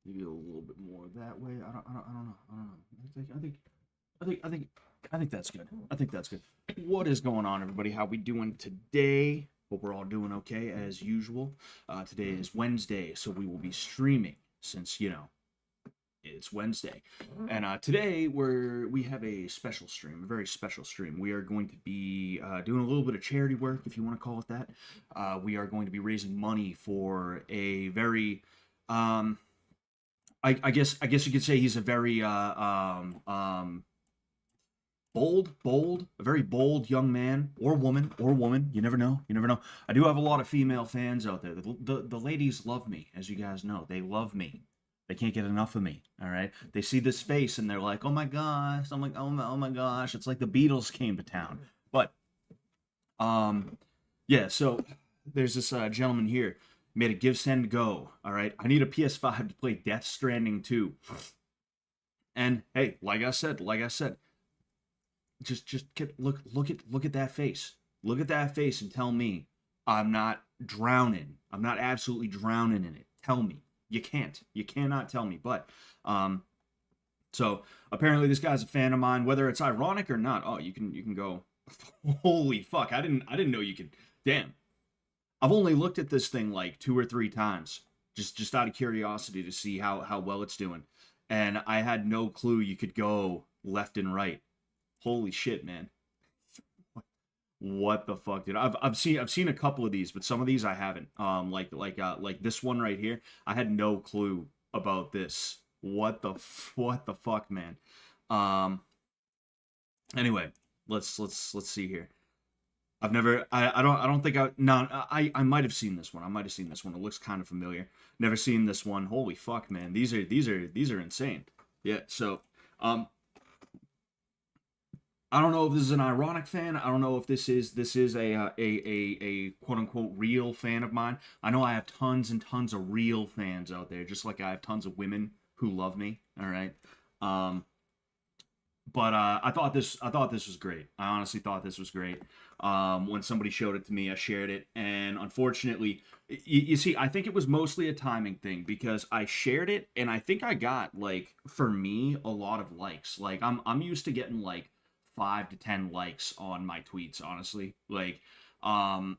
Maybe a little bit more that way. I don't know. I think that's good. I think that's good. What is going on, everybody? How we doing today? Hope we're all doing okay as usual. Today is Wednesday, so we will be streaming since it's Wednesday, and today we have a special stream, a very special stream. We are going to be doing a little bit of charity work, if you want to call it that. We are going to be raising money for a very I guess you could say he's a very a very bold young man or woman. You never know. You never know. I do have a lot of female fans out there. The ladies love me, as you guys know. They love me. They can't get enough of me. All right. They see this face and they're like, "Oh my gosh!" I'm like, "Oh my gosh!" It's like the Beatles came to town. But yeah. So there's this gentleman here made a give send go. All right. I need a PS5 to play Death Stranding 2. And hey, like I said, just look at that face. Look at that face and tell me I'm not drowning. I'm not absolutely drowning in it. Tell me. You can't. You cannot tell me. But so apparently this guy's a fan of mine, whether it's ironic or not. Oh, you can go. Holy fuck. I didn't know you could. Damn. I've only looked at this thing like 2 or 3 times just out of curiosity to see how well it's doing. And I had no clue you could go left and right. Holy shit, man. What the fuck, dude? I've seen a couple of these, but some of these I haven't. Like this one right here. I had no clue about this. What the fuck, man? Anyway, let's see here. I don't think I might have seen this one. It looks kind of familiar. Never seen this one. Holy fuck, man. These are insane. Yeah, so I don't know if this is an ironic fan. I don't know if this is a quote unquote real fan of mine. I know I have tons and tons of real fans out there, just like I have tons of women who love me. All right. But I thought this was great. I honestly thought this was great. When somebody showed it to me, I shared it, and unfortunately, you see, I think it was mostly a timing thing because I shared it, and I think I got, like, for me, a lot of likes. Like I'm used to getting like 5 to 10 likes on my tweets, honestly. Like a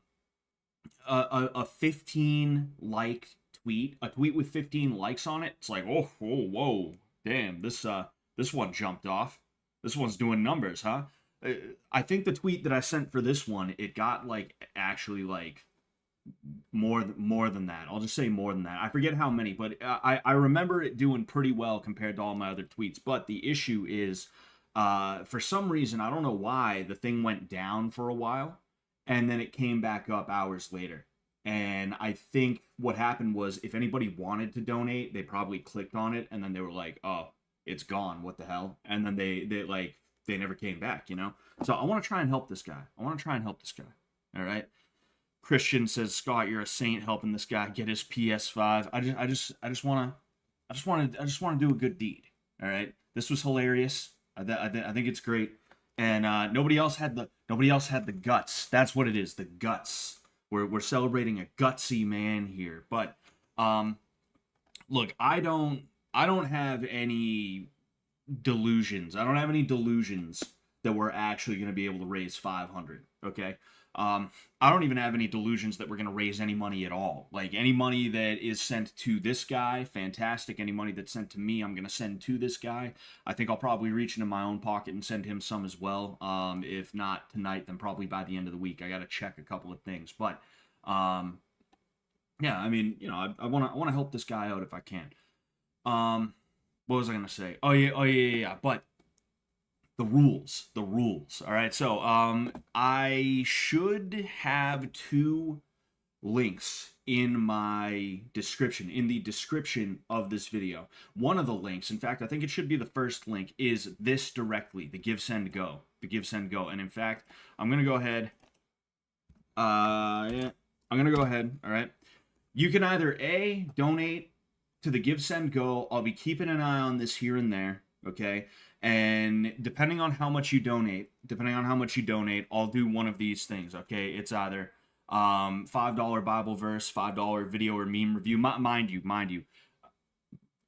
15 like tweet, a tweet with 15 likes on it. It's like, oh, whoa, damn, this one jumped off. This one's doing numbers, huh? I think the tweet that I sent for this one, it got like actually like more than that. I'll just say more than that. I forget how many, but I remember it doing pretty well compared to all my other tweets. But the issue is, for some reason, I don't know why, the thing went down for a while, and then it came back up hours later. And I think what happened was, if anybody wanted to donate, they probably clicked on it, and then they were like, "Oh, it's gone. What the hell?" And then they never came back, you know? So I want to try and help this guy. All right? Christian says, "Scott, you're a saint helping this guy get his PS5. I just want to do a good deed. All right? This was hilarious. I think it's great. And nobody else had the guts. That's what it is, the guts. We're celebrating a gutsy man here. But look, I don't have any delusions. I don't have any delusions that we're actually going to be able to raise 500, okay? I don't even have any delusions that we're going to raise any money at all. Like, any money that is sent to this guy, fantastic. Any money that's sent to me, I'm going to send to this guy. I think I'll probably reach into my own pocket and send him some as well. If not tonight, then probably by the end of the week. I got to check a couple of things. But, yeah, I mean, you know, I want to help this guy out if I can. What was I going to say? Oh, yeah. But the rules. All right. So, I should have 2 links in my description, in the description of this video. One of the links, in fact, I think it should be the first link, is this directly, the Give Send Go. And in fact, I'm going to go ahead. Yeah, I'm going to go ahead. All right. You can either A, donate to the Give Send Go. I'll be keeping an eye on this here and there, okay? And depending on how much you donate, I'll do one of these things, okay? It's either $5 Bible verse, $5 video or meme review. Mind you.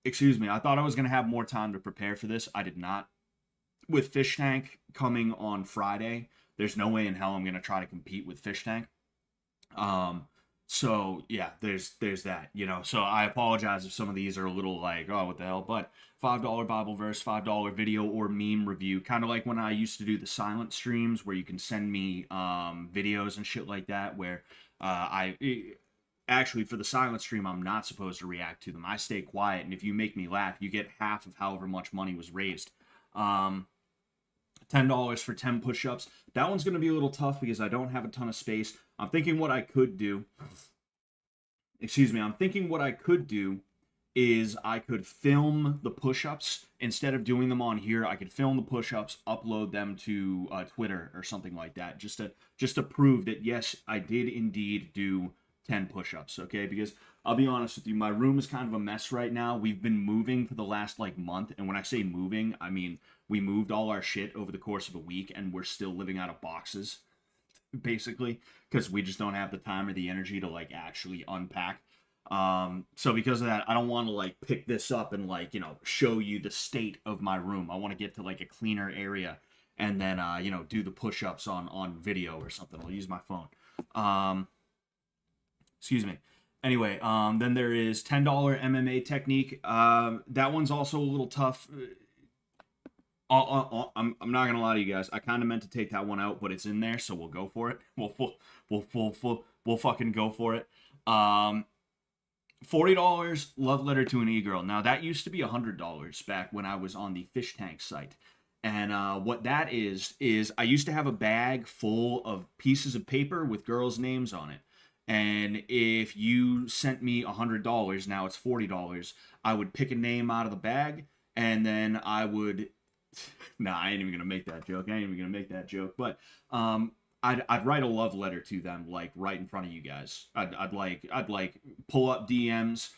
Excuse me. I thought I was gonna have more time to prepare for this. I did not. With Fish Tank coming on Friday, there's no way in hell I'm gonna try to compete with Fish Tank. So yeah, there's that, you know. So I apologize if some of these are a little like, oh, what the hell? But $5 Bible verse, $5 video or meme review, kind of like when I used to do the silent streams where you can send me videos and shit like that. Where actually for the silent stream, I'm not supposed to react to them. I stay quiet, and if you make me laugh, you get half of however much money was raised. $10 for 10 push-ups. That one's going to be a little tough because I don't have a ton of space. I'm thinking what I could do. I'm thinking what I could do is I could film the push-ups. Instead of doing them on here, I could film the push-ups, upload them to Twitter or something like that, just to prove that, yes, I did indeed do 10 push-ups, okay? Because I'll be honest with you, my room is kind of a mess right now. We've been moving for the last, like, month, and when I say moving, I mean we moved all our shit over the course of a week, and we're still living out of boxes, basically, because we just don't have the time or the energy to, like, actually unpack. So because of that, I don't want to, like, pick this up and, like, you know, show you the state of my room. I want to get to, like, a cleaner area and then, you know, do the push-ups on video or something. I'll use my phone. Excuse me. Anyway, then there is $10 MMA technique. That one's also a little tough. I'm not gonna lie to you guys. I kind of meant to take that one out, but it's in there, so we'll go for it. We'll fucking go for it. $40 love letter to an e-girl. Now that used to be $100 back when I was on the Fish Tank site. And what that is I used to have a bag full of pieces of paper with girls' names on it. And if you sent me $100, now it's $40, I would pick a name out of the bag, and then I would... Nah, I ain't even gonna make that joke. But I'd write a love letter to them, like, right in front of you guys. I'd like pull up DMs,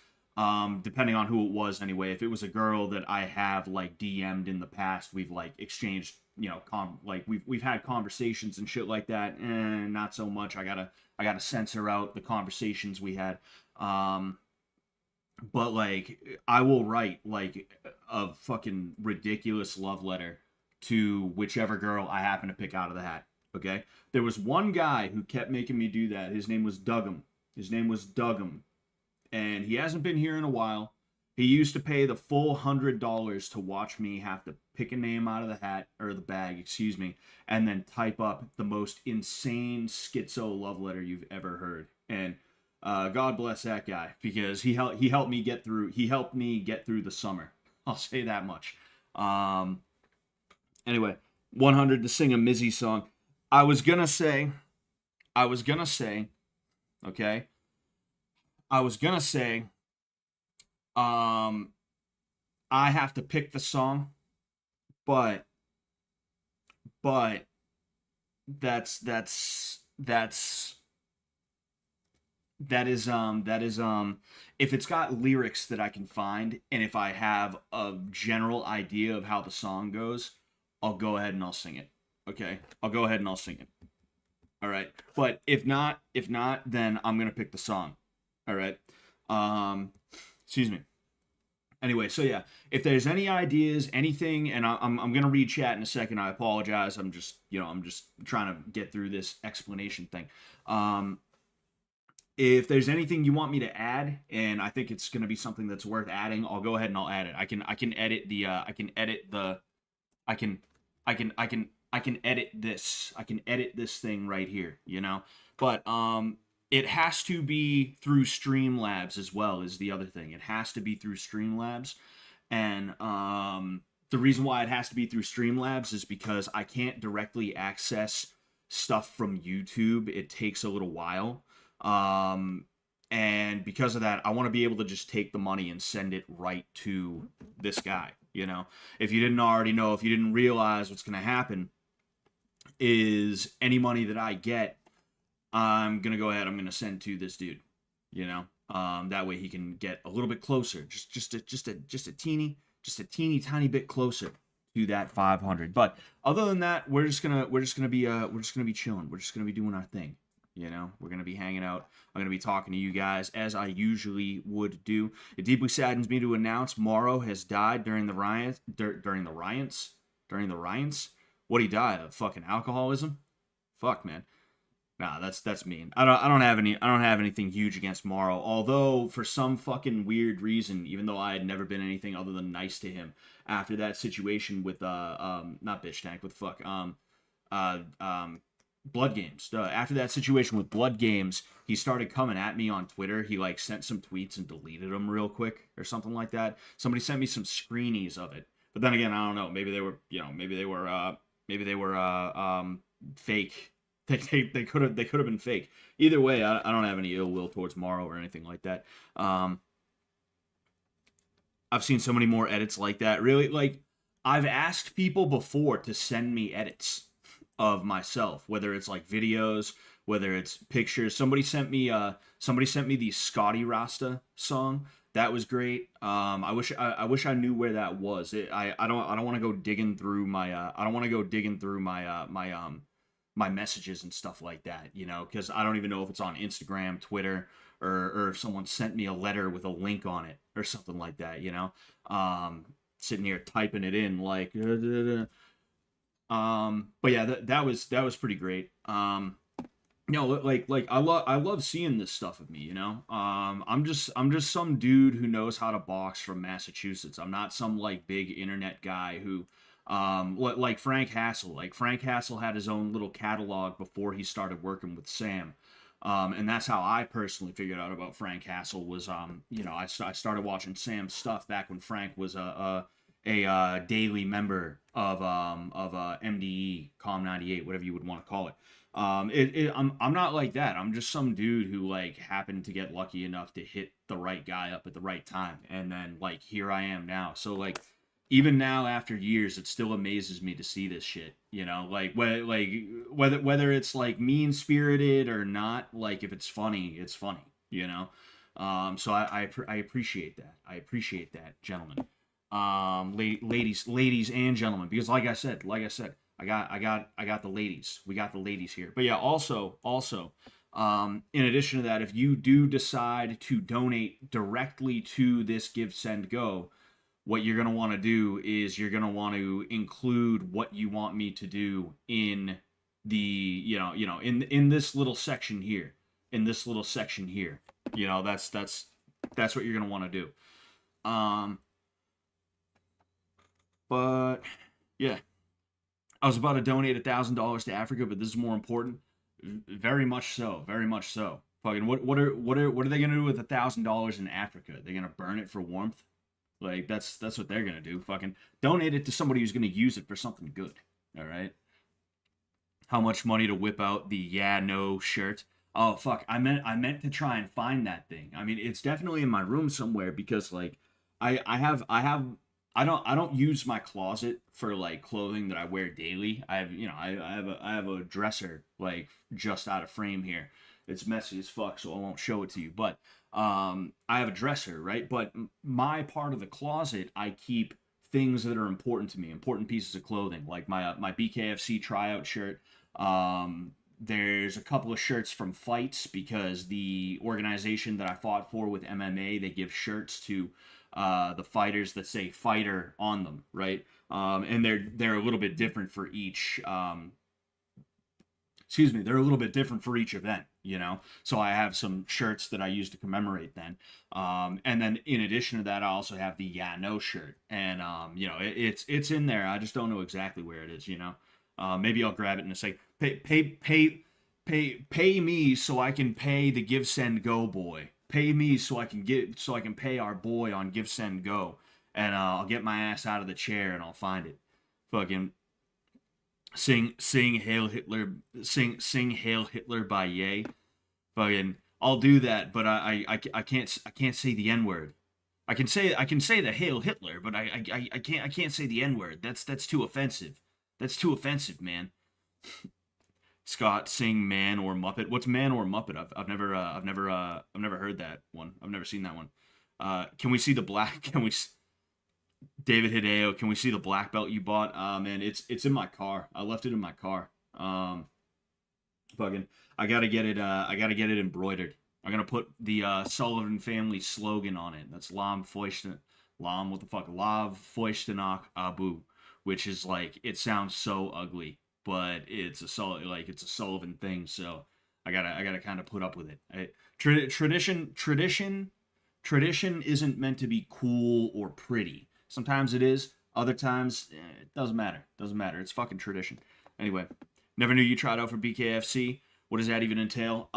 depending on who it was anyway. If it was a girl that I have, like, DM'd in the past, we've, like, exchanged, you know, we've had conversations and shit like that. Not so much. I gotta censor out the conversations we had. But, like, I will write, like, a fucking ridiculous love letter to whichever girl I happen to pick out of the hat, okay? There was one guy who kept making me do that. His name was Duggum. And he hasn't been here in a while. He used to pay the full $100 to watch me have to pick a name out of the hat, or the bag, excuse me, and then type up the most insane schizo love letter you've ever heard. And God bless that guy, because he helped me get through the summer. I'll say that much. Anyway, 100 to sing a Mizzy song. I was gonna say, okay. I have to pick the song, but that is if it's got lyrics that I can find, and if I have a general idea of how the song goes, I'll go ahead and I'll sing it. Okay? I'll go ahead and I'll sing it. All right? But if not, then I'm going to pick the song. All right? Excuse me. Anyway, so yeah, if there's any ideas, anything, and I'm going to read chat in a second. I apologize. I'm just trying to get through this explanation thing. If there's anything you want me to add, and I think it's going to be something that's worth adding, I'll go ahead and I'll add it. I can edit this thing right here, you know? But it has to be through Streamlabs as well, is the other thing. It has to be through Streamlabs. And the reason why it has to be through Streamlabs is because I can't directly access stuff from YouTube. It takes a little while. And because of that, I want to be able to just take the money and send it right to this guy, you know? If you didn't already know, if you didn't realize, what's going to happen is any money that I get, I'm going to send to this dude, you know? That way he can get a little bit closer, just a teeny tiny bit closer to that 500. But other than that, we're just going to be chilling. We're just going to be doing our thing. You know, we're going to be hanging out. I'm going to be talking to you guys as I usually would do. It deeply saddens me to announce Morrow has died during the riots. During the riots? During the riots? What he died of? Fucking alcoholism? Fuck, man. Nah, that's mean. I don't have anything huge against Morrow. Although for some fucking weird reason, even though I had never been anything other than nice to him after that situation with not bitch tank, with fuck uh um Blood Games. After that situation with Blood Games, he started coming at me on Twitter. He like sent some tweets and deleted them real quick or something like that. Somebody sent me some screenies of it. But then again, I don't know. Maybe they were, maybe they were fake. They could have been fake. Either way, I don't have any ill will towards Morrow or anything like that. I've seen so many more edits like that. Really, like I've asked people before to send me edits of myself, whether it's like videos, whether it's pictures. Somebody sent me the Scotty Rasta song. That was great. I wish I knew where that was. I don't want to go digging through my my messages and stuff like that, you know, because I don't even know if it's on Instagram, Twitter, or if someone sent me a letter with a link on it or something like that, you know. Sitting here typing it in like but yeah, that was pretty great. You know, like I love seeing this stuff of me, you know. I'm just some dude who knows how to box from Massachusetts. I'm not some like big internet guy who like Frank Hassel. Like Frank Hassel had his own little catalog before he started working with Sam. And that's how I personally figured out about Frank Hassel was you know, I started watching Sam's stuff back when Frank was a daily member of MDE Com 98, whatever you would want to call it. I'm not like that. I'm just some dude who like happened to get lucky enough to hit the right guy up at the right time, and then like here I am now. So like even now after years, it still amazes me to see this shit. You know, like whether it's like mean spirited or not, like if it's funny, it's funny. You know, so I appreciate that. I appreciate that, gentlemen, ladies and gentlemen, because like I said, I got the ladies. We got the ladies here. But yeah, also, in addition to that, if you do decide to donate directly to this Give Send Go, what you're going to want to do is you're going to want to include what you want me to do in the, in this little section here. In this little section here. You know, that's what you're going to want to do. But yeah. I was about to donate $1,000 to Africa, but this is more important. Very much so. Very much so. Fucking what are they gonna do with $1,000 in Africa? They're gonna burn it for warmth? Like that's what they're gonna do. Fucking donate it to somebody who's gonna use it for something good. All right. How much money to whip out the yeah no shirt? Oh fuck! I meant to try and find that thing. I mean, it's definitely in my room somewhere because like I don't use my closet for like clothing that I wear daily. I have a dresser like just out of frame here. It's messy as fuck, so I won't show it to you. But I have a dresser, right? But my part of the closet, I keep things that are important to me, important pieces of clothing, like my BKFC tryout shirt. There's a couple of shirts from fights because the organization that I fought for with MMA, they give shirts to the fighters that say fighter on them, right? And they're a little bit different for each they're a little bit different for each event, you know. So I have some shirts that I use to commemorate then. And then in addition to that, I also have the yeah no shirt. And you know, it's in there. I just don't know exactly where it is, you know. Maybe I'll grab it and say pay me so I can pay the Give Send Go boy. Pay me so I can pay our boy on Give Send Go, and I'll get my ass out of the chair and I'll find it. Fucking sing Hail Hitler, sing Hail Hitler by Ye. Fucking I'll do that, but I can't say the N word. I can say the Hail Hitler, but I can't say the N word. That's too offensive. That's too offensive, man. Scott, sing Man or Muppet. What's Man or Muppet? I've never heard that one. I've never seen that one. Can we see the black? David Hideo, can we see the black belt you bought? Man, it's in my car. I left it in my car. Fucking, I gotta get it. I gotta get it embroidered. I'm gonna put the Sullivan family slogan on it. That's Lam Feuchten, Lam. What the fuck? Lav Feuchtenach Abu, which is like, it sounds so ugly, but it's it's a Sullivan thing. So I gotta kind of put up with it. Tradition isn't meant to be cool or pretty. Sometimes it is. Other times, it doesn't matter. Doesn't matter. It's fucking tradition. Anyway, never knew you tried out for BKFC. What does that even entail?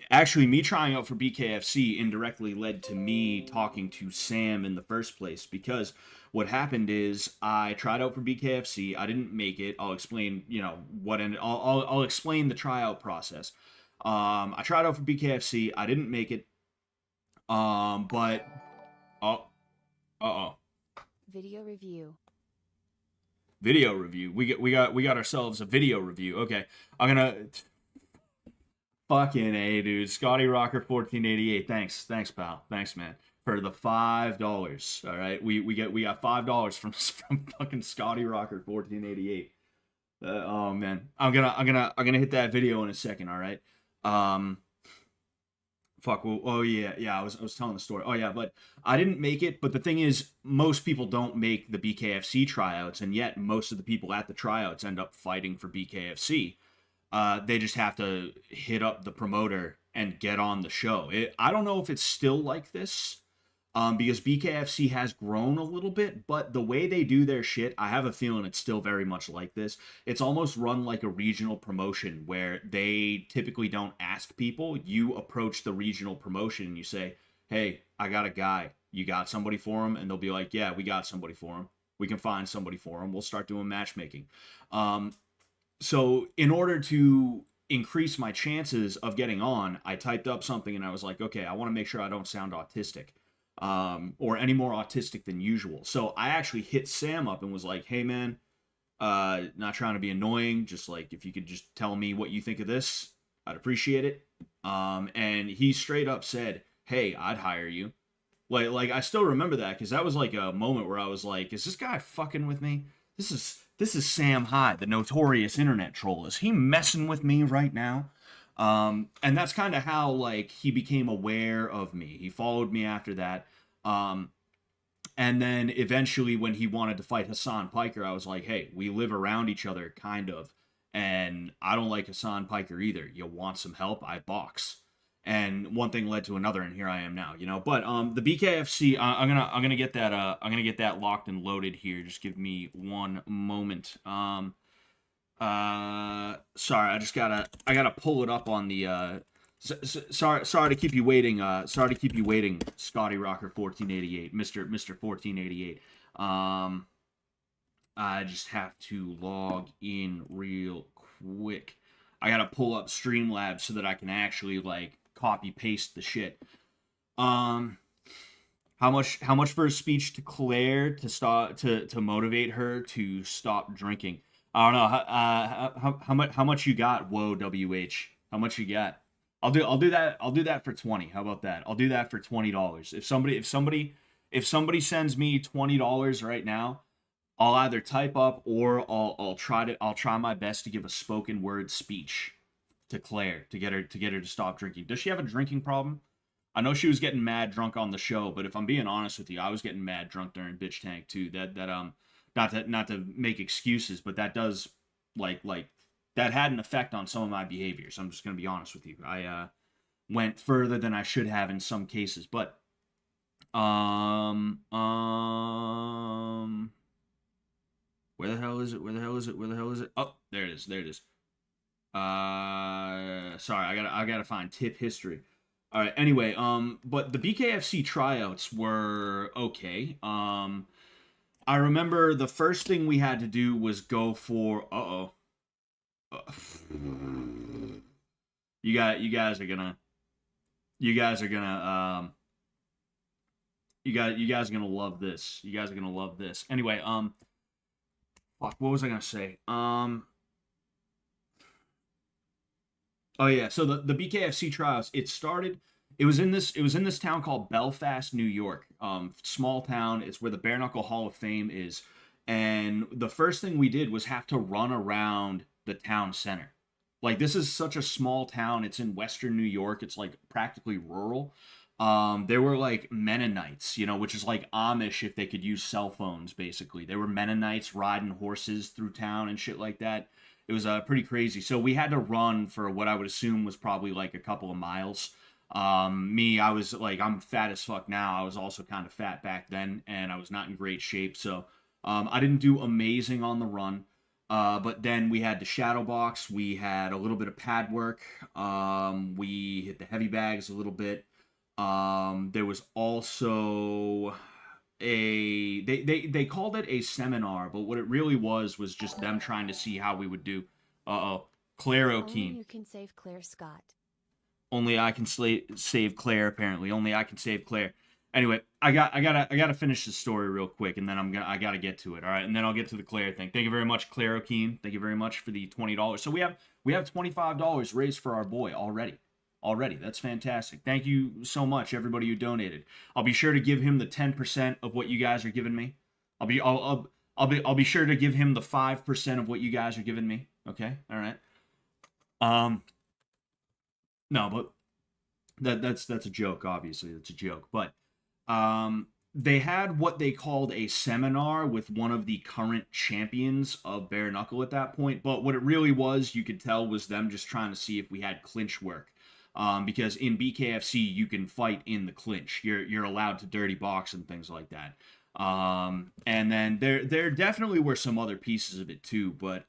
Actually, me trying out for BKFC indirectly led to me talking to Sam in the first place, because what happened is I tried out for BKFC. I didn't make it. I'll explain, what ended. I'll explain the tryout process. I tried out for BKFC. I didn't make it. But oh, uh-oh. Video review. Video review. We got ourselves a video review. Okay, I'm gonna fucking A, dude. Scotty Rocker 1488. Thanks, pal. Thanks, man, for the $5. All right, we got $5 from fucking Scotty Rocker 1488. Oh man, I'm gonna hit that video in a second. All right. Fuck. Well, oh yeah. I was telling the story. Oh yeah, but I didn't make it. But the thing is, most people don't make the BKFC tryouts, and yet most of the people at the tryouts end up fighting for BKFC. They just have to hit up the promoter and get on the show. I don't know if it's still like this, because BKFC has grown a little bit, but the way they do their shit, I have a feeling it's still very much like this. It's almost run like a regional promotion where they typically don't ask people. You approach the regional promotion and you say, hey, I got a guy. You got somebody for him? And they'll be like, yeah, we got somebody for him. We can find somebody for him. We'll start doing matchmaking. So in order to increase my chances of getting on, I typed up something and I was like, okay, I want to make sure I don't sound autistic. Or any more autistic than usual. So I actually hit Sam up and was like, hey man, not trying to be annoying, just like, if you could just tell me what you think of this, I'd appreciate it. And he straight up said, hey, I'd hire you. Like I still remember that, because that was like a moment where I was like, is this guy fucking with me? This is Sam Hyde, the notorious internet troll. Is he messing with me right now? And that's kind of how, like, he became aware of me. He followed me after that. And then eventually when he wanted to fight Hassan Piker, I was like, hey, we live around each other, kind of. And I don't like Hassan Piker either. You want some help? I box. And one thing led to another, and here I am now, But the BKFC, I'm gonna get that locked and loaded here. Just give me one moment. Sorry, I gotta pull it up on the sorry to keep you waiting. Sorry to keep you waiting, Scotty Rocker 1488, Mr. 1488. I just have to log in real quick. I gotta pull up Streamlabs so that I can actually, like, copy paste the shit. How much for a speech to Claire to motivate her to stop drinking? I don't know. How much you got? Whoa, WH. How much you got? I'll do that for 20. How about that? I'll do that for $20. If somebody sends me $20 right now, I'll either type up or I'll try my best to give a spoken word speech to Claire to get her to stop drinking. Does she have a drinking problem? I know she was getting mad drunk on the show, but if I'm being honest with you, I was getting mad drunk during Bitch Tank too. Not to make excuses, but that does like that had an effect on some of my behaviors. I'm just gonna be honest with you. I went further than I should have in some cases, but where the hell is it? Oh, there it is. Sorry, I gotta find tip history. All right. Anyway, but the BKFC tryouts were okay. I remember the first thing we had to do was go for. You guys are gonna love this. You guys are gonna love this. Anyway, fuck, what was I gonna say? Oh yeah, so the BKFC tryouts, it was in this town called Belfast, New York. Small town. It's where the Bare Knuckle Hall of Fame is. And the first thing we did was have to run around the town center. Like, this is such a small town. It's in Western New York. It's like practically rural. There were like Mennonites, you know, which is like Amish if they could use cell phones, basically. There were Mennonites riding horses through town and shit like that. It was pretty crazy. So we had to run for what I would assume was probably like a couple of miles. Me, I was like, I'm fat as fuck now. I was also kind of fat back then, and I was not in great shape. So I didn't do amazing on the run. But then we had the shadow box. We had a little bit of pad work. We hit the heavy bags a little bit. There was also they called it a seminar, but what it really was just them trying to see how we would do. Uh-oh. Claire Only O'Keen. you can save Claire Scott. Only I can save Claire. Apparently, only I can save Claire. Anyway, I gotta finish the story real quick, and then I gotta get to it. All right, and then I'll get to the Claire thing. Thank you very much, Claire O'Keen. Thank you very much for the $20. So we have $25 raised for our boy already. Already, that's fantastic. Thank you so much, everybody who donated. I'll be sure to give him the 10% of what you guys are giving me. I'll be sure to give him the 5% of what you guys are giving me. Okay, all right. No, but that's a joke. Obviously, that's a joke. But they had what they called a seminar with one of the current champions of bare knuckle at that point. But what it really was, you could tell, was them just trying to see if we had clinch work. Because in BKFC you can fight in the clinch. You're allowed to dirty box and things like that. And then there definitely were some other pieces of it too, but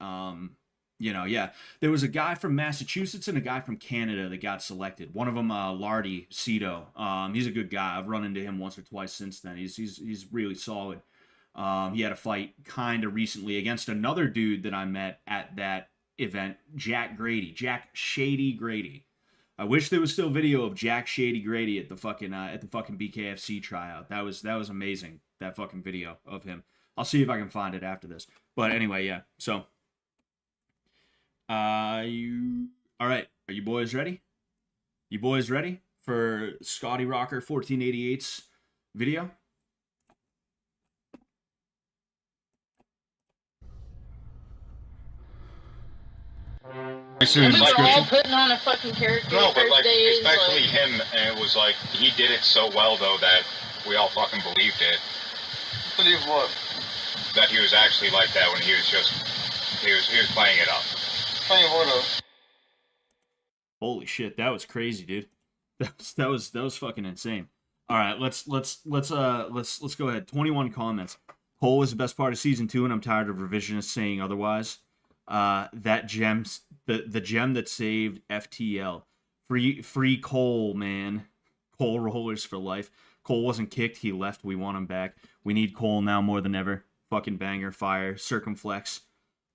you know, yeah, there was a guy from Massachusetts and a guy from Canada that got selected. One of them, Lardy Cito. He's a good guy. I've run into him once or twice since then. He's really solid. He had a fight kind of recently against another dude that I met at that event, Jack Shady Grady. I wish there was still video of Jack Shady Grady at the fucking BKFC tryout. That was amazing. That fucking video of him. I'll see if I can find it after this. But anyway, yeah. So, all right? Are you boys ready? You boys ready for Scotty Rocker 1488's video? And we were all putting on a fucking character. No, but like, days, especially like... him, and it was like, he did it so well, though, that we all fucking believed it. Believe what? That he was actually like that when he was just, he was playing it up. Playing what up? Holy shit, that was crazy, dude. That was fucking insane. All right, let's go ahead. 21 comments. Cole was the best part of season 2, and I'm tired of revisionists saying otherwise. That gem's the gem that saved FTL. Free Cole, man. Cole rollers for life. Cole wasn't kicked, he left. We want him back. We need Cole now more than ever. Fucking banger, fire, circumflex.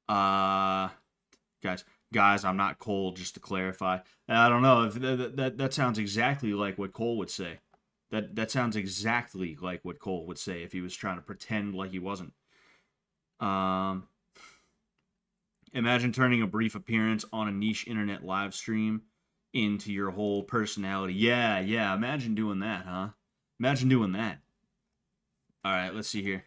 Guys, I'm not Cole, just to clarify. I don't know if that sounds exactly like what Cole would say. That sounds exactly like what Cole would say if he was trying to pretend like he wasn't. Imagine turning a brief appearance on a niche internet live stream into your whole personality. Yeah, imagine doing that, huh? Imagine doing that. Alright, let's see here.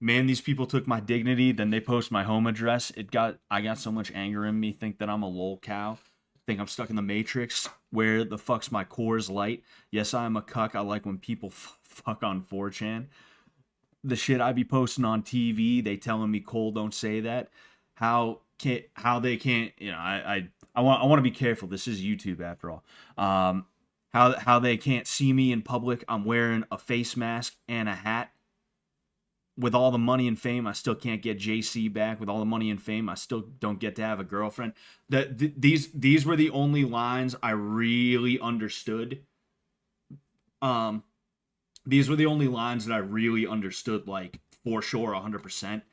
Man, these people took my dignity, then they post my home address. I got so much anger in me, think that I'm a lol cow. Think I'm stuck in the Matrix. Where the fuck's my Coors Light? Yes, I'm a cuck. I like when people fuck on 4chan. The shit I be posting on TV, they telling me, Cole, don't say that. How they can't, you know, I want to be careful. This is YouTube after all. How they can't see me in public. I'm wearing a face mask and a hat. With all the money and fame, I still can't get JC back. With all the money and fame, I still don't get to have a girlfriend. These were the only lines I really understood. These were the only lines that I really understood, like, for sure, 100%.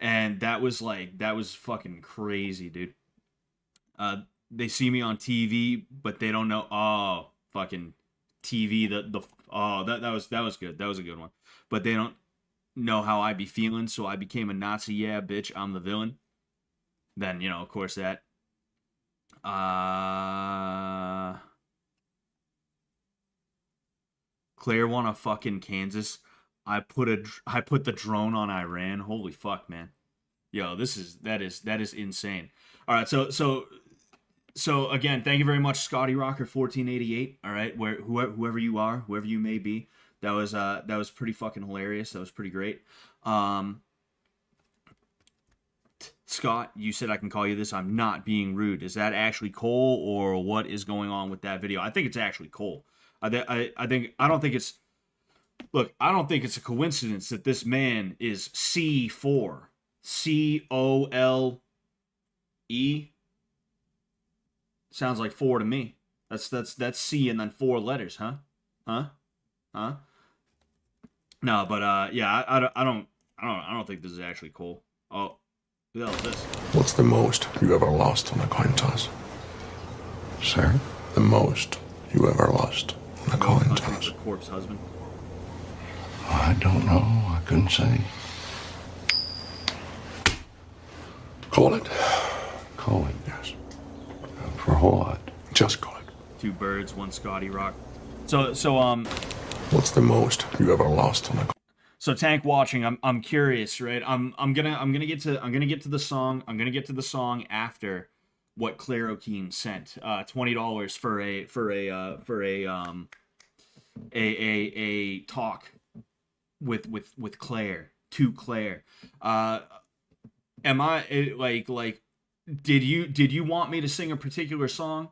And that was fucking crazy, dude. They see me on TV, but they don't know, oh, fucking TV, that was good. That was a good one. But they don't know how I be feeling, so I became a Nazi. Yeah, bitch, I'm the villain. Then, you know, of course that. Claire won a fucking Kansas. I put the drone on Iran. Holy fuck, man. Yo, that is insane. All right, so again, thank you very much, Scotty Rocker 1488. All right, whoever you are, whoever you may be, that was pretty fucking hilarious. That was pretty great. Scott, you said I can call you this. I'm not being rude. Is that actually Cole, or what is going on with that video? I think it's actually Cole. I don't think it's. Look, I don't think it's a coincidence that this man is C4. COLE. Sounds like 4 to me. That's C and then 4 letters, huh? Huh? No, but yeah, I don't think this is actually Cole. Oh, who the hell is this? What's the most you ever lost on a coin toss? Sir? The most you ever lost on a coin toss? The corpse husband. I don't know. I couldn't say. Call it. Call it. Yes. For what? Just call it. 2 birds, 1 Scotty Rock. So What's the most you ever lost on a? So Tank watching, I'm curious, right? I'm gonna get to the song. I'm gonna get to the song after what Karaoke sent. $20 for a talk with Claire, to Claire. Am I like did you want me to sing a particular song,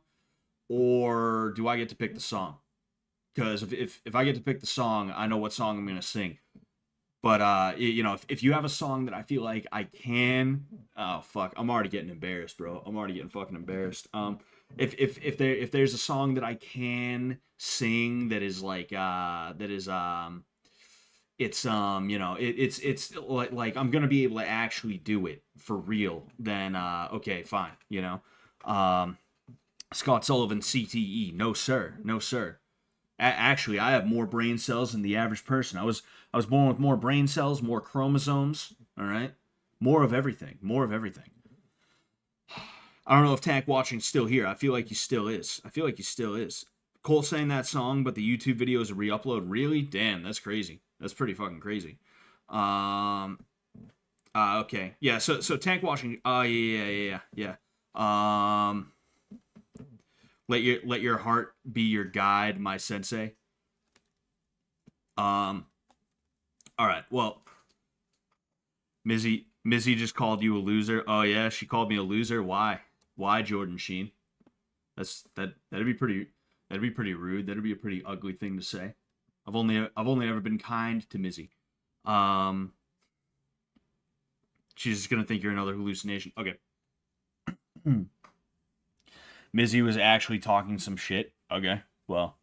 or do I get to pick the song? Because if I get to pick the song, I know what song I'm gonna sing. But you know, if you have a song that I feel like I can, oh fuck, I'm already getting embarrassed, bro. I'm already getting fucking embarrassed. If there's a song that I can sing that is like it's you know, it's like I'm gonna be able to actually do it for real, then okay, fine, you know. Scott Sullivan, CTE, no sir, no sir. Actually, I have more brain cells than the average person. I was born with more brain cells, more chromosomes, all right? More of everything, more of everything. I don't know if Tank Watching's still here. I feel like he still is. Cole sang that song, but the YouTube video is a re-upload. Really? Damn, that's crazy. That's pretty fucking crazy. Okay. Yeah, so Tank Watching, yeah. Let your heart be your guide, my sensei. All right. Well, Mizzy just called you a loser. Oh yeah, she called me a loser. Why, Jordan Sheen? That'd be pretty rude. That'd be a pretty ugly thing to say. I've only ever been kind to Mizzy. She's just gonna think you're another hallucination. Okay. Mizzy was actually talking some shit. Okay, well,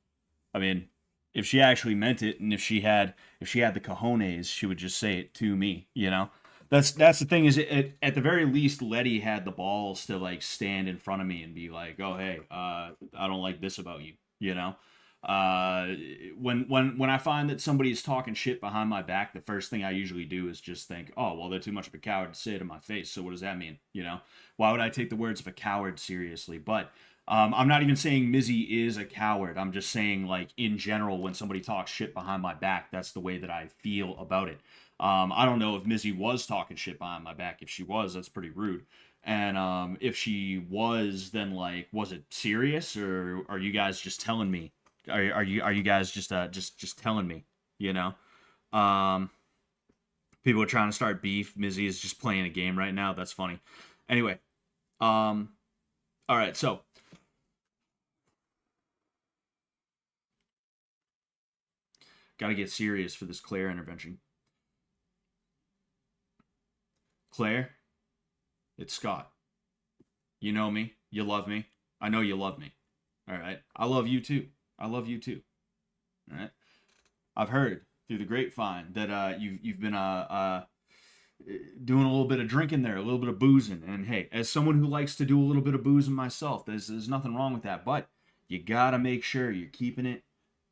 I mean, if she actually meant it, and if she had the cojones, she would just say it to me. You know, that's the thing. Is at the very least, Letty had the balls to like stand in front of me and be like, "Oh, hey, I don't like this about you." You know, when I find that somebody is talking shit behind my back, the first thing I usually do is just think, "Oh, well, they're too much of a coward to say it in my face. So what does that mean?" You know. Why would I take the words of a coward seriously? But I'm not even saying Mizzy is a coward. I'm just saying, like, in general, when somebody talks shit behind my back, that's the way that I feel about it. I don't know if Mizzy was talking shit behind my back. If she was, that's pretty rude. And if she was, then, like, was it serious, or are you guys just telling me? Are you guys just telling me? You know, people are trying to start beef. Mizzy is just playing a game right now. That's funny. Anyway. All right, so got to get serious for this Claire intervention. Claire, it's Scott. You know me. You love me. I know you love me. All right. I love you too. All right. I've heard through the grapevine that you've been doing a little bit of drinking there, a little bit of boozing. And hey, as someone who likes to do a little bit of boozing myself, there's nothing wrong with that. But you gotta make sure you're keeping it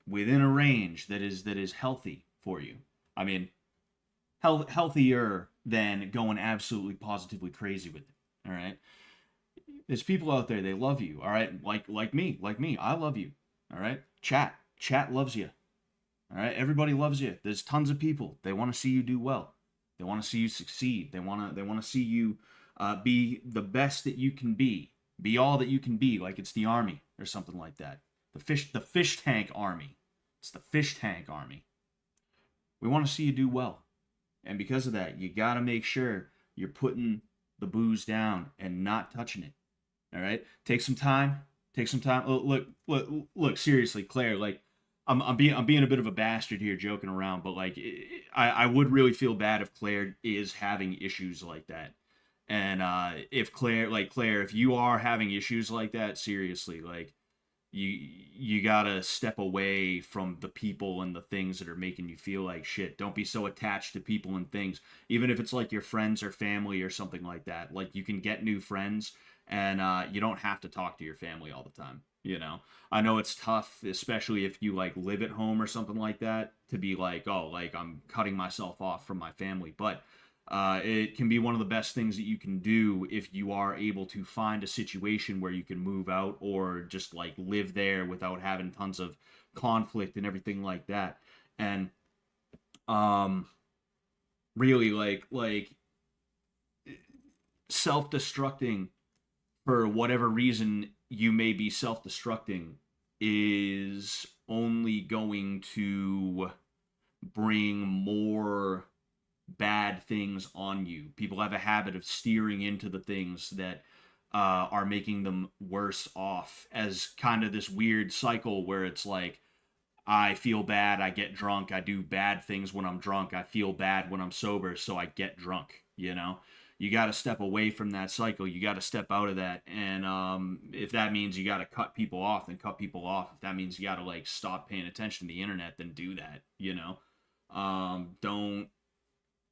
within a range that is healthy for you. I mean, healthier than going absolutely positively crazy with it. All right. There's people out there, they love you. All right. Like me. I love you. All right. Chat loves you. All right. Everybody loves you. There's tons of people. They want to see you do well. They want to see you succeed. They want to see you be the best that you can be. Be all that you can be, like it's the army or something like that. The fish tank army. It's the fish tank army. We want to see you do well. And because of that, you got to make sure you're putting the booze down and not touching it. All right? Take some time. Take some time. Look, seriously, Claire, like, I'm being a bit of a bastard here, joking around, but like I would really feel bad if Claire is having issues like that, and if Claire, if you are having issues like that, seriously, like you gotta step away from the people and the things that are making you feel like shit. Don't be so attached to people and things, even if it's like your friends or family or something like that. Like, you can get new friends, and you don't have to talk to your family all the time. You know, I know it's tough, especially if you like live at home or something like that, to be like, oh, like I'm cutting myself off from my family. But it can be one of the best things that you can do if you are able to find a situation where you can move out or just like live there without having tons of conflict and everything like that. And really like self-destructing for whatever reason you may be self-destructing is only going to bring more bad things on you. People have a habit of steering into the things that are making them worse off, as kind of this weird cycle where it's like, I feel bad, I get drunk, I do bad things when I'm drunk, I feel bad when I'm sober, so I get drunk, you know? You got to step away from that cycle. You got to step out of that. And if that means you got to cut people off, then cut people off. If that means you got to like stop paying attention to the internet, then do that, you know? Don't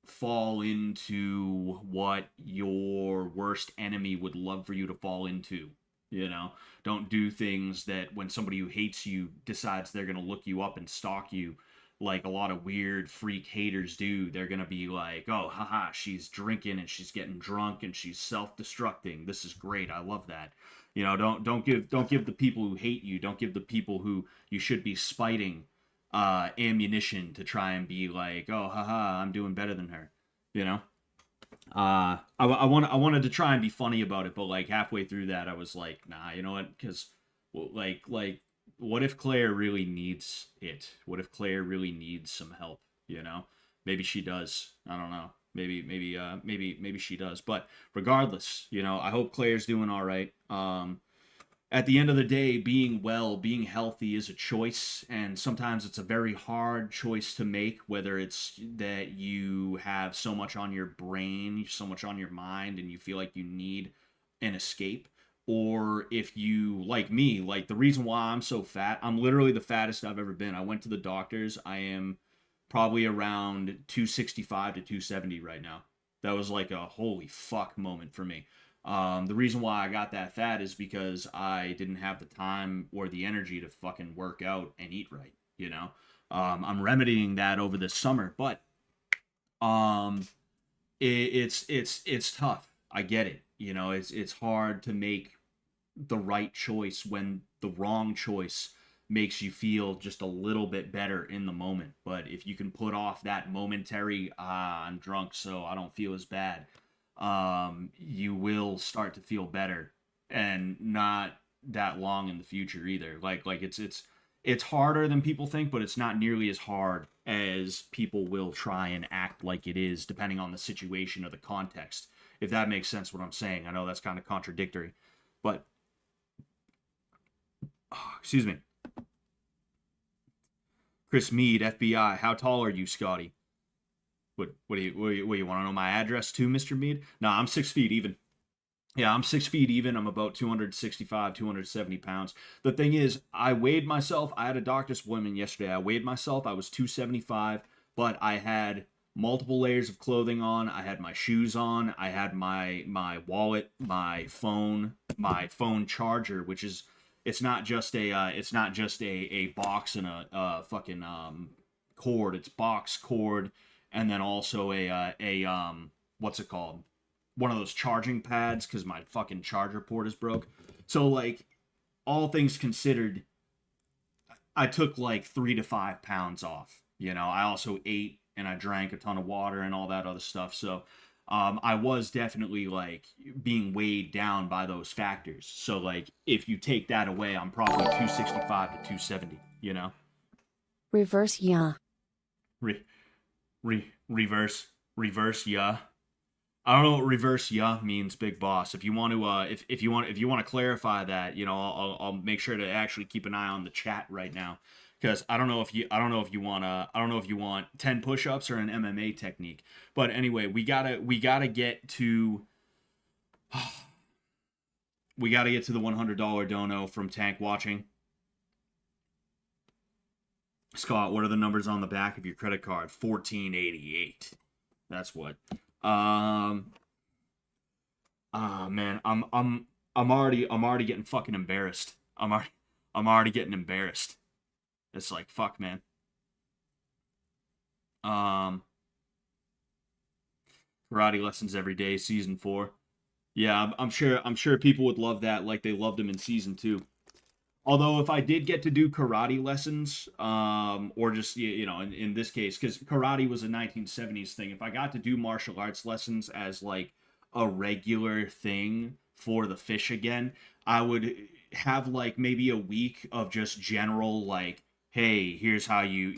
fall into what your worst enemy would love for you to fall into, you know? Don't do things that when somebody who hates you decides they're going to look you up and stalk you, like a lot of weird freak haters do. They're gonna be like, oh, haha, she's drinking and she's getting drunk and she's self-destructing. This is great. I love that. You know, don't give the people who hate you, don't give the people who you should be spiting ammunition to try and be like, oh, haha, I'm doing better than her. You know? I wanted to try and be funny about it, but like halfway through that I was like, nah, you know what? Because like what if Claire really needs it? What if Claire really needs some help? You know, maybe she does. I don't know. Maybe she does. But regardless, you know, I hope Claire's doing all right. At the end of the day, being well, being healthy is a choice, and sometimes it's a very hard choice to make, whether it's that you have so much on your brain, so much on your mind, and you feel like you need an escape, or if you, like me, like the reason why I'm so fat, I'm literally the fattest I've ever been. I went to the doctors. I am probably around 265 to 270 right now. That was like a holy fuck moment for me. The reason why I got that fat is because I didn't have the time or the energy to fucking work out and eat right, you know? I'm remedying that over this summer, but it's tough. I get it. You know, it's hard to make the right choice when the wrong choice makes you feel just a little bit better in the moment. But if you can put off that momentary, I'm drunk, so I don't feel as bad, you will start to feel better, and not that long in the future either. Like it's harder than people think, but it's not nearly as hard as people will try and act like it is, depending on the situation or the context. If that makes sense what I'm saying. I know that's kind of contradictory, but excuse me. Chris Mead, FBI. How tall are you, Scotty? What do you want to know my address too, Mr. Mead? No, I'm 6 feet even. Yeah, I'm 6 feet even. I'm about 265, 270 pounds. The thing is, I weighed myself. I had a doctor's appointment yesterday. I weighed myself. I was 275, but I had multiple layers of clothing on. I had my shoes on. I had my wallet, my phone charger, which is, it's not just a box and a fucking cord. It's box, cord, and then also a what's it called? One of those charging pads, because my fucking charger port is broke. So like, all things considered, I took like 3 to 5 pounds off. You know, I also ate and I drank a ton of water and all that other stuff. So I was definitely like being weighed down by those factors. So like if you take that away, I'm probably 265 to 270, you know? Reverse yeah. Reverse yeah. I don't know what reverse yeah means, Big Boss. If you want to if you want to clarify that, you know, I'll make sure to actually keep an eye on the chat right now, because I don't know if you want 10 push-ups or an MMA technique. But anyway, we gotta get to the $100 dono from Tank Watching. Scott, what are the numbers on the back of your credit card? 1488. That's what. Man, I'm already getting fucking embarrassed. I'm already getting embarrassed. It's like, fuck, man. Karate lessons every day, season 4. Yeah, I'm sure people would love that like they loved him in season 2. Although if I did get to do karate lessons, or just, you know, in this case, because karate was a 1970s thing, if I got to do martial arts lessons as like a regular thing for the fish again, I would have like maybe a week of just general like, hey, here's how you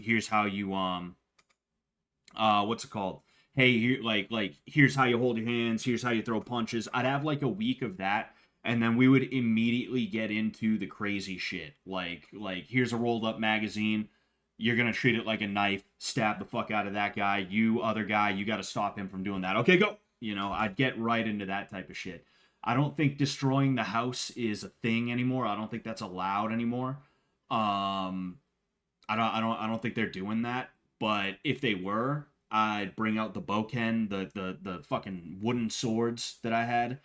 what's it called? Hey, here, like here's how you hold your hands, here's how you throw punches. I'd have like a week of that. And then we would immediately get into the crazy shit. Like here's a rolled up magazine. You're going to treat it like a knife. Stab the fuck out of that guy. You other guy, you got to stop him from doing that. Okay, go. You know, I'd get right into that type of shit. I don't think destroying the house is a thing anymore. I don't think that's allowed anymore. I don't think they're doing that. But if they were, I'd bring out the boken, the fucking wooden swords that I had.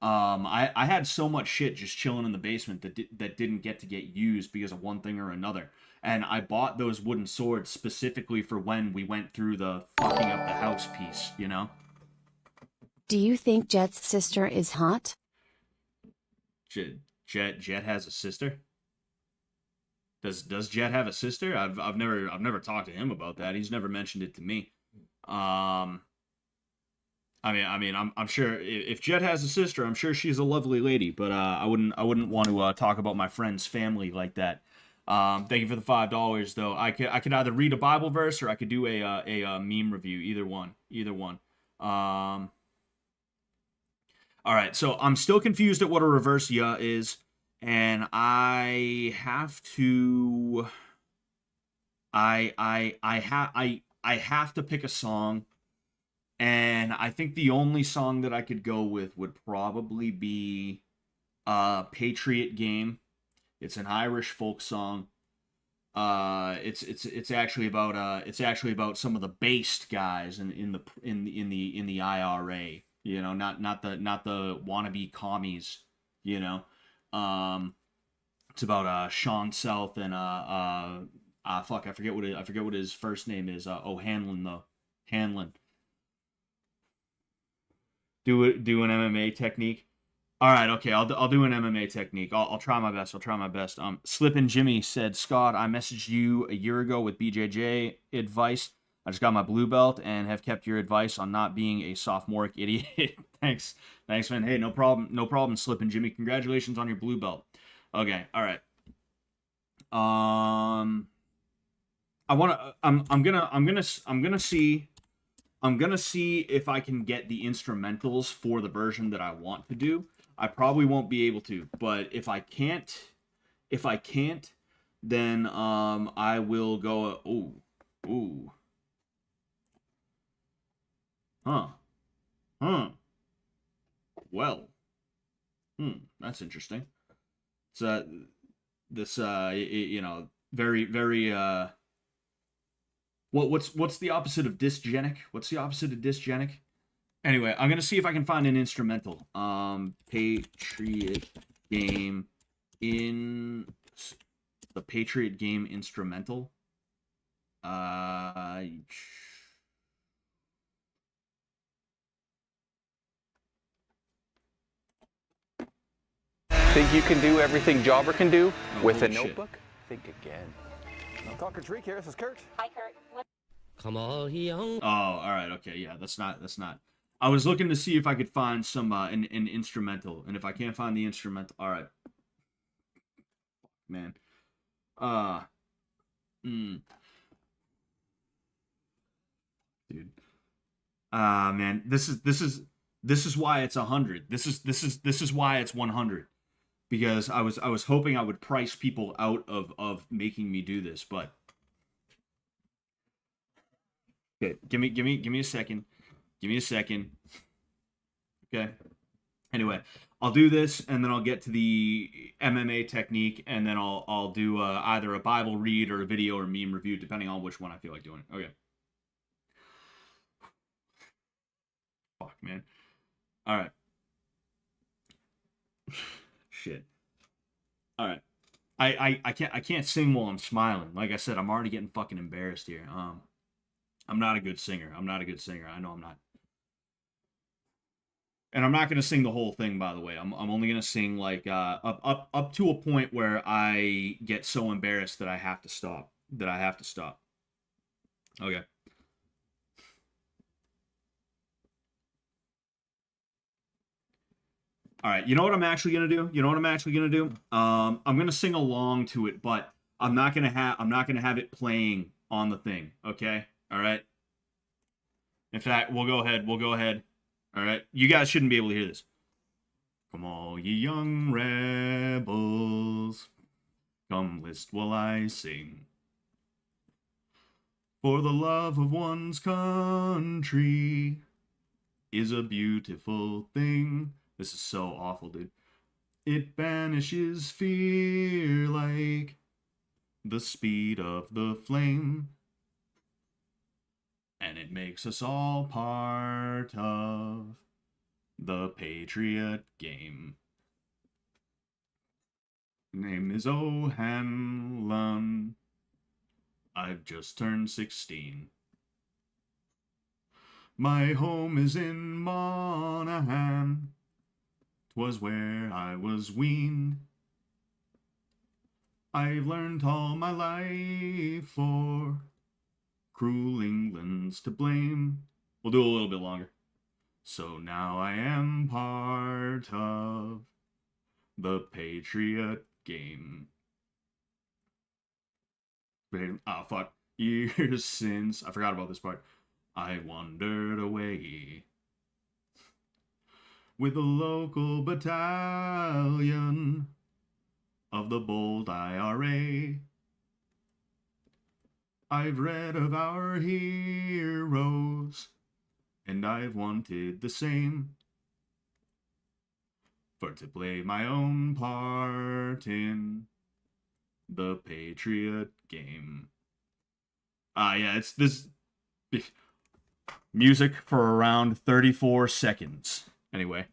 I had so much shit just chilling in the basement that didn't get used because of one thing or another. And I bought those wooden swords specifically for when we went through the fucking up the house piece, you know? Do you think Jet's sister is hot? Jet has a sister? Does Jet have a sister? I've never talked to him about that. He's never mentioned it to me. I mean, I'm sure if Jet has a sister, I'm sure she's a lovely lady. But I wouldn't want to talk about my friend's family like that. Thank you for the $5, though. I could either read a Bible verse or I could do a meme review. Either one. All right. So I'm still confused at what a reverse ya is, and I have to. I have to pick a song. And I think the only song that I could go with would probably be Patriot Game. It's an Irish folk song. It's actually about some of the based guys in the IRA. You know, not the wannabe commies. You know, it's about Sean South and fuck, I forget what his first name is. Hanlon though. Hanlon. Do an MMA technique. All right, okay, I'll do an MMA technique. I'll try my best. Slippin' Jimmy said, Scott, I messaged you a year ago with BJJ advice. I just got my blue belt and have kept your advice on not being a sophomoric idiot. Thanks, man. Hey, no problem, Slippin' Jimmy. Congratulations on your blue belt. Okay, all right. I'm gonna see if I can get the instrumentals for the version that I want to do. I probably won't be able to, but if I can't, then I will go. Ooh. Huh. Well. That's interesting. It's this you know, very what's the opposite of dysgenic? What's the opposite of dysgenic? Anyway, I'm gonna see if I can find an instrumental. Patriot Game in the Patriot Game instrumental. Think you can do everything Jobber can do with a notebook? Think again. I'm talking Treek here. This is Kurt. Hi, Kurt. Oh, all right, okay, yeah, that's not. I was looking to see if I could find some an instrumental, and if I can't find the instrumental, all right, man. Uh, mm, dude. Man, this is why it's 100. This is why it's 100. Because I was hoping I would price people out of making me do this, but okay, give me a second. Give me a second. Okay. Anyway, I'll do this and then I'll get to the MMA technique and then I'll do either a Bible read or a video or meme review depending on which one I feel like doing. Okay. Fuck, man. All right. Shit. All right. I can't sing while I'm smiling. Like I said, I'm already getting fucking embarrassed here. I'm not a good singer. I know I'm not. And I'm not gonna sing the whole thing, by the way. I'm only gonna sing like up to a point where I get so embarrassed that I have to stop. Okay. All right, you know what I'm actually gonna do? I'm gonna sing along to it, but I'm not gonna have it playing on the thing. Okay, all right. In fact, we'll go ahead. All right, you guys shouldn't be able to hear this. Come all ye young rebels, come list while I sing. For the love of one's country is a beautiful thing. This is so awful, dude. It banishes fear like the speed of the flame. And it makes us all part of the Patriot game. Name is O'Hanlon. I've just turned 16. My home is in Monaghan. 'Twas where I was weaned. I've learned all my life for cruel England's to blame. We'll do a little bit longer. So now I am part of the Patriot game. Oh, fuck. Years since, I forgot about this part, I wandered away with a local battalion of the bold IRA. I've read of our heroes, and I've wanted the same, for to play my own part in the Patriot game. Yeah, it's this music for around 34 seconds. Anyway,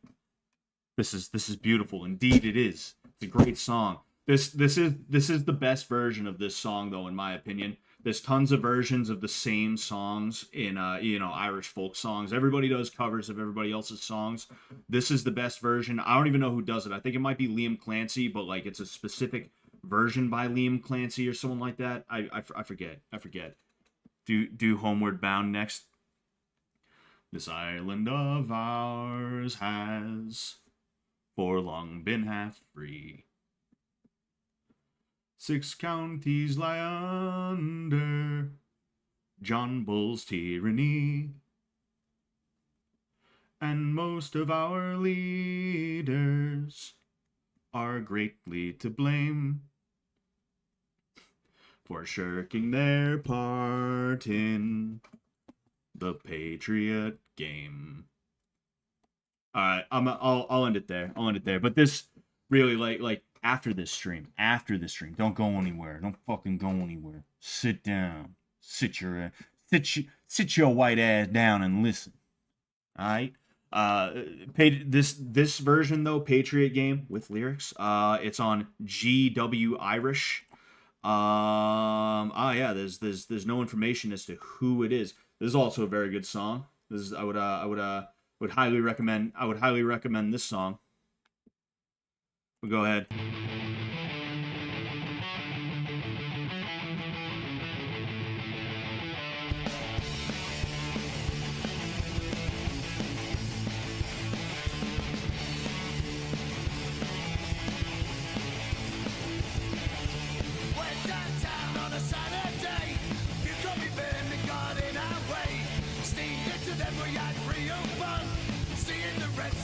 this is beautiful. Indeed, it is. It's a great song. This is the best version of this song, though, in my opinion. There's tons of versions of the same songs in Irish folk songs. Everybody does covers of everybody else's songs. This is the best version. I don't even know who does it. I think it might be Liam Clancy, but like it's a specific version by Liam Clancy or someone like that. I forget. Do Homeward Bound next. This island of ours has for long been half free. 6 counties lie under John Bull's tyranny, and most of our leaders are greatly to blame for shirking their part in the Patriot game. All right, I'll end it there. But this really like after this stream, don't go anywhere. Don't fucking go anywhere. Sit down. Sit your white ass down and listen. All right. This version though, Patriot game with lyrics. It's on GW Irish. Yeah. There's no information as to who it is. This is also a very good song. I would highly recommend this song. We'll go ahead.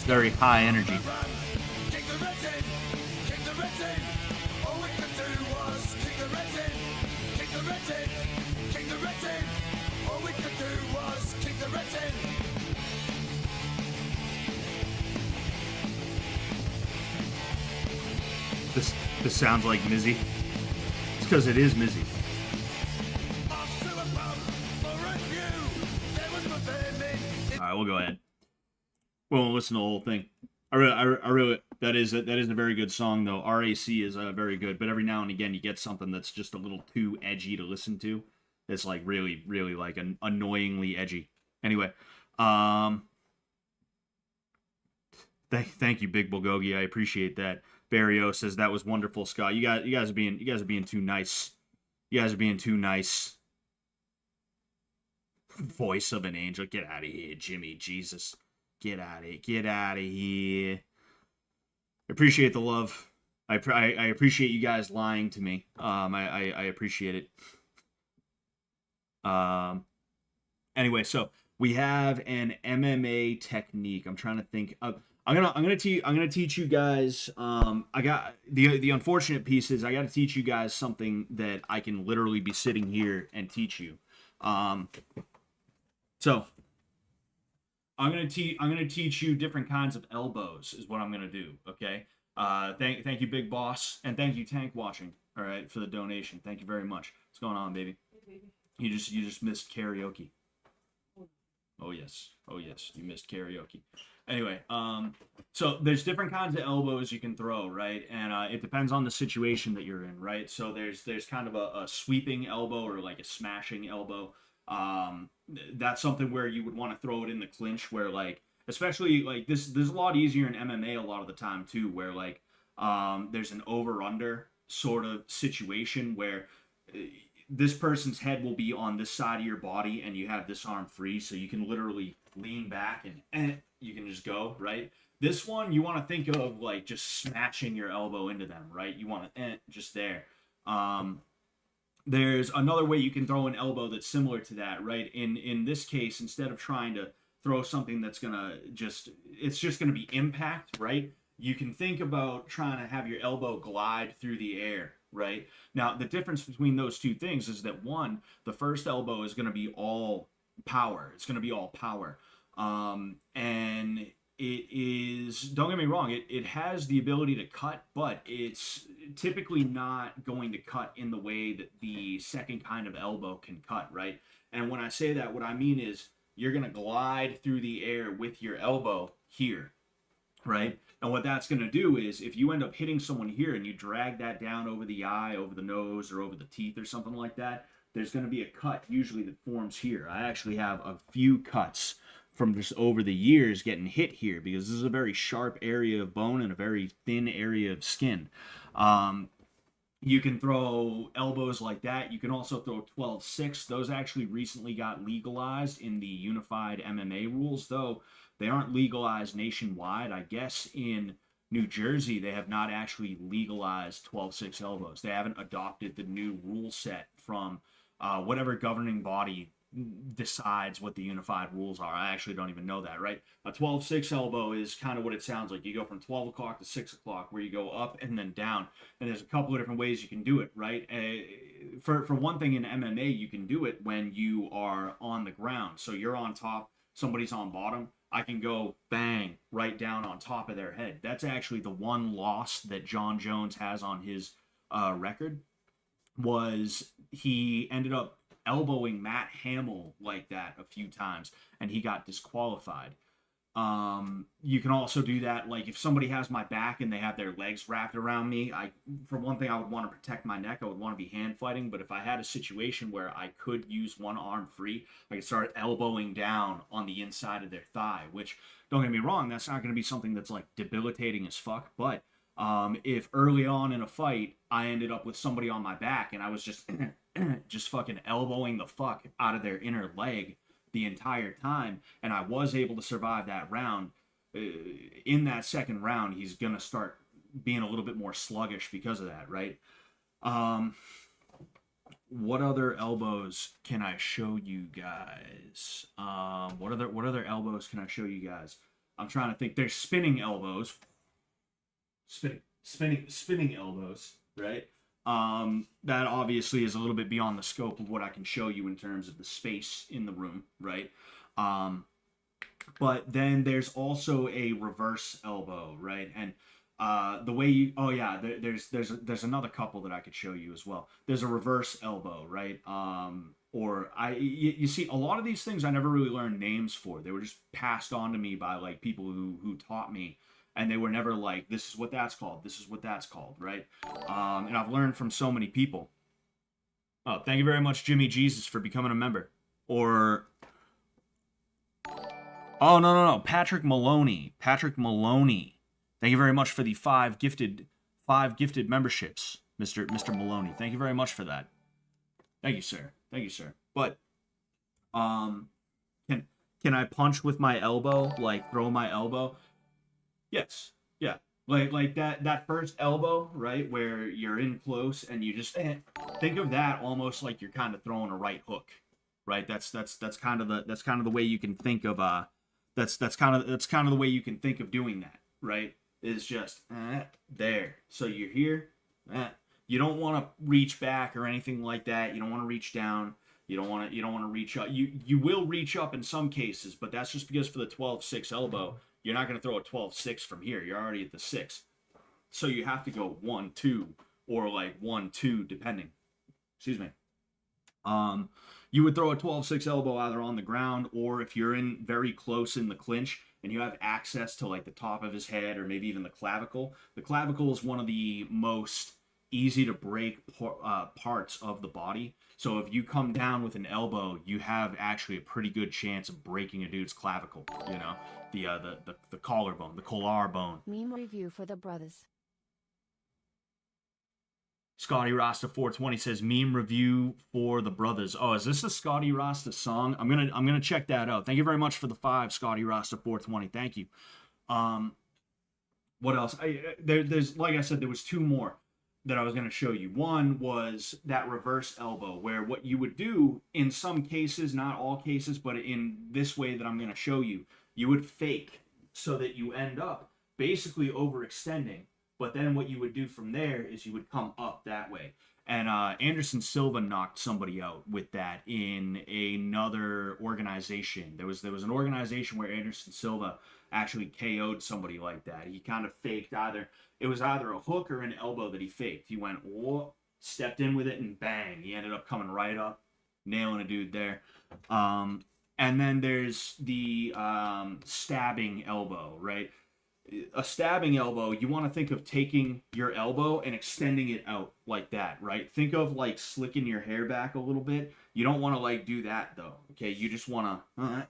very high energy. This sounds like Mizzy. It's because it is Mizzy. Alright, we'll go ahead. We won't listen to the whole thing. I really that is a very good song though. RAC is very good, but every now and again you get something that's just a little too edgy to listen to. It's like really, really like annoyingly edgy. Anyway, thank you, Big Bulgogi. I appreciate that. Barrio says that was wonderful, Scott. You guys are being too nice. You guys are being too nice. Voice of an angel. Get out of here, Jimmy. Jesus. Get out of here. I appreciate the love. I appreciate you guys lying to me. I appreciate it. Anyway, so we have an MMA technique. I'm trying to think of. I'm gonna teach you guys. I got the unfortunate piece is I got to teach you guys something that I can literally be sitting here and teach you. So I'm gonna teach you different kinds of elbows is what I'm gonna do. Okay. Thank you, Big Boss, and thank you, Tank Watching. All right, for the donation. Thank you very much. What's going on, baby? You just missed karaoke. Oh yes, you missed karaoke. Anyway, so there's different kinds of elbows you can throw, right? And it depends on the situation that you're in, right? So there's kind of a sweeping elbow or like a smashing elbow. That's something where you would want to throw it in the clinch, where like, especially like this is a lot easier in MMA a lot of the time too, where like there's an over-under sort of situation where this person's head will be on this side of your body and you have this arm free, so you can literally lean back and you can just go, right? This one, you want to think of like just smashing your elbow into them, right? You want to just there. There's another way you can throw an elbow that's similar to that, right? In this case, instead of trying to throw something that's it's just gonna be impact, right? You can think about trying to have your elbow glide through the air, right? Now, the difference between those two things is that one, the first elbow is gonna be all power. It's gonna be all power. And it is, don't get me wrong, it has the ability to cut, but it's typically not going to cut in the way that the second kind of elbow can cut, right? And when I say that, what I mean is you're going to glide through the air with your elbow here, right? And what that's going to do is if you end up hitting someone here and you drag that down over the eye, over the nose, or over the teeth or something like that, there's going to be a cut usually that forms here. I actually have a few cuts from just over the years getting hit here because this is a very sharp area of bone and a very thin area of skin. You can throw elbows like that. You can also throw 12-6. Those actually recently got legalized in the unified MMA rules, though they aren't legalized nationwide. I guess in New Jersey, they have not actually legalized 12-6 elbows. They haven't adopted the new rule set from whatever governing body decides what the unified rules are. I actually don't even know that, right? A 12-6 elbow is kind of what it sounds like. You go from 12 o'clock to 6 o'clock, where you go up and then down. And there's a couple of different ways you can do it, right? For one thing, in MMA, you can do it when you are on the ground. So you're on top, somebody's on bottom. I can go bang right down on top of their head. That's actually the one loss that John Jones has on his record, was he ended up elbowing Matt Hamill like that a few times, and he got disqualified. You can also do that, like if somebody has my back and they have their legs wrapped around me, for one thing, I would want to protect my neck. I would want to be hand fighting, but if I had a situation where I could use one arm free, I could start elbowing down on the inside of their thigh, which, don't get me wrong, that's not going to be something that's like debilitating as fuck, but if early on in a fight I ended up with somebody on my back and I was just just fucking elbowing the fuck out of their inner leg the entire time, and I was able to survive that round, in that second round, he's going to start being a little bit more sluggish because of that, right? What other elbows can I show you guys? What other elbows can I show you guys? I'm trying to think. There's spinning elbows. Spinning elbows, right? That obviously is a little bit beyond the scope of what I can show you in terms of the space in the room, right? But then there's also a reverse elbow, right? And the way you, oh yeah, there's another couple that I could show you as well. There's a reverse elbow, right? You see, a lot of these things I never really learned names for. They were just passed on to me by like people who taught me, and they were never like, this is what that's called, this is what that's called, right? And I've learned from so many people. Oh, thank you very much, Jimmy Jesus, for becoming a member. Or oh, no. Patrick Maloney. Thank you very much for the five gifted memberships, Mr. Maloney. Thank you very much for that. Thank you, sir. But can I punch with my elbow? Like throw my elbow? Yes. Yeah. Like that first elbow, right, where you're in close and you just think of that almost like you're kind of throwing a right hook, right? That's kind of the way you can think of that's kind of the way you can think of doing that, right? Is just there. So you're here. You don't want to reach back or anything like that. You don't want to reach down. You don't want to reach up. You will reach up in some cases, but that's just because for the 12-6 elbow, you're not going to throw a 12-6 from here. You're already at the 6. So you have to go 1-2 or like 1-2 depending. Excuse me. You would throw a 12-6 elbow either on the ground, or if you're in very close in the clinch and you have access to like the top of his head or maybe even the clavicle. The clavicle is one of the most easy to break parts of the body. So if you come down with an elbow, you have actually a pretty good chance of breaking a dude's clavicle. You know, the collarbone, the collar bone. Meme review for the brothers. Scotty Rasta 420 says meme review for the brothers. Oh, is this a Scotty Rasta song? I'm gonna check that out. Thank you very much for the 5, Scotty Rasta 420. Thank you. What else? There's like I said, there was 2 more that I was gonna show you. One was that reverse elbow, where what you would do in some cases, not all cases, but in this way that I'm gonna show you, you would fake so that you end up basically overextending. But then what you would do from there is you would come up that way. And Anderson Silva knocked somebody out with that in another organization. There was an organization where Anderson Silva actually KO'd somebody like that. He kind of faked it was either a hook or an elbow that he faked. He went, whoop, stepped in with it, and bang. He ended up coming right up, nailing a dude there. And then there's the stabbing elbow, right? A stabbing elbow, you want to think of taking your elbow and extending it out like that, right? Think of like slicking your hair back a little bit. You don't want to like do that though, okay? You just want to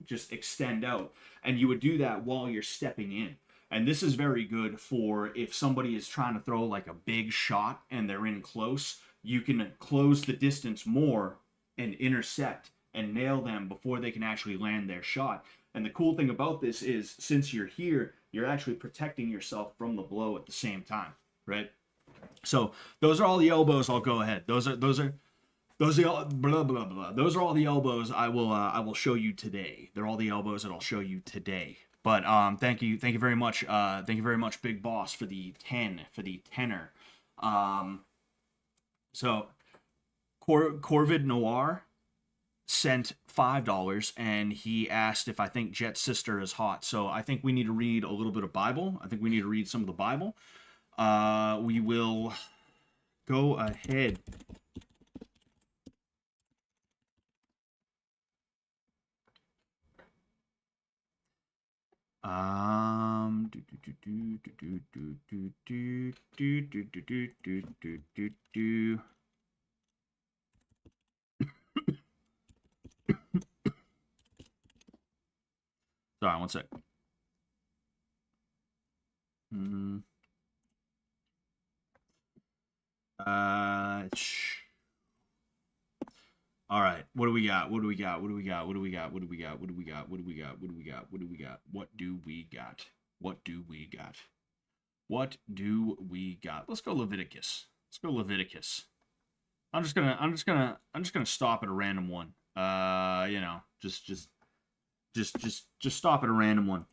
just extend out, and you would do that while you're stepping in. And this is very good for if somebody is trying to throw like a big shot and they're in close. You can close the distance more and intercept and nail them before they can actually land their shot. And the cool thing about this is, since you're here, you're actually protecting yourself from the blow at the same time, right? So those are all the elbows. I'll go ahead. Those are all blah blah blah. Those are all the elbows I will show you today. They're all the elbows that I'll show you today. But thank you very much, Big Boss, for the 10er. So Corvid Noir sent $5, and he asked if I think Jet's sister is hot. So I think we need to read a little bit of Bible. I think we need to read some of the Bible. We will go ahead. Sorry, one sec. All right. What do we got? What do we got? What do we got? What do we got? What do we got? What do we got? What do we got? What do we got? What do we got? What do we got? What do we got? What do we got? Let's go Leviticus. Let's go Leviticus. I'm just gonna stop at a random one. You know, just Just stop at a random one.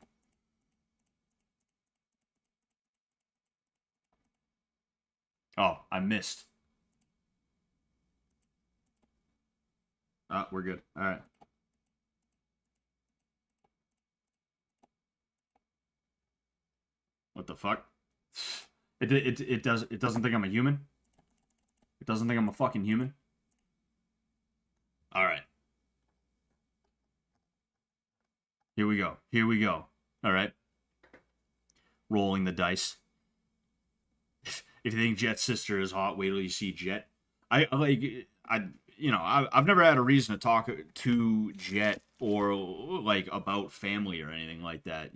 Oh, I missed. We're good. All right. What the fuck? It doesn't think I'm a human. It doesn't think I'm a fucking human. All right. Here we go. Here we go. All right. Rolling the dice. If you think Jet's sister is hot, wait till you see Jet. I've never had a reason to talk to Jet or like about family or anything like that.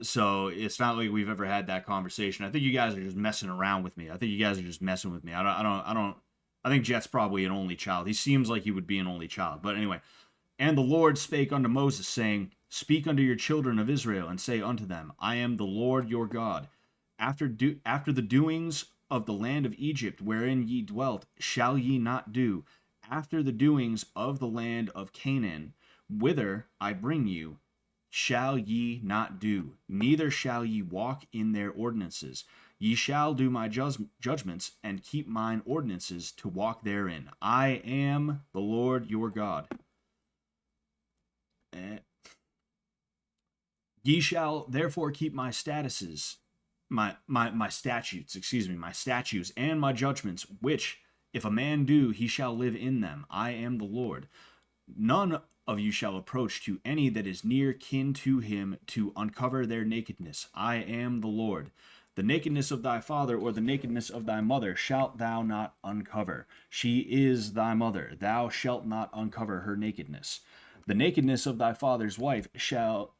So it's not like we've ever had that conversation. I think you guys are just messing around with me. I think I think Jet's probably an only child. He seems like he would be an only child. But anyway, and the Lord spake unto Moses, saying, Speak unto your children of Israel, and say unto them, I am the Lord your God. After the doings of the land of Egypt, wherein ye dwelt, shall ye not do. After the doings of the land of Canaan, whither I bring you, shall ye not do, neither shall ye walk in their ordinances. Ye shall do my judgments, and keep mine ordinances to walk therein. I am the Lord your God. Ye shall therefore keep my statutes, my statutes and my judgments, which if a man do, he shall live in them. I am the Lord. None of you shall approach to any that is near kin to him to uncover their nakedness. I am the Lord. The nakedness of thy father or the nakedness of thy mother shalt thou not uncover. She is thy mother. Thou shalt not uncover her nakedness. The nakedness of thy father's wife shalt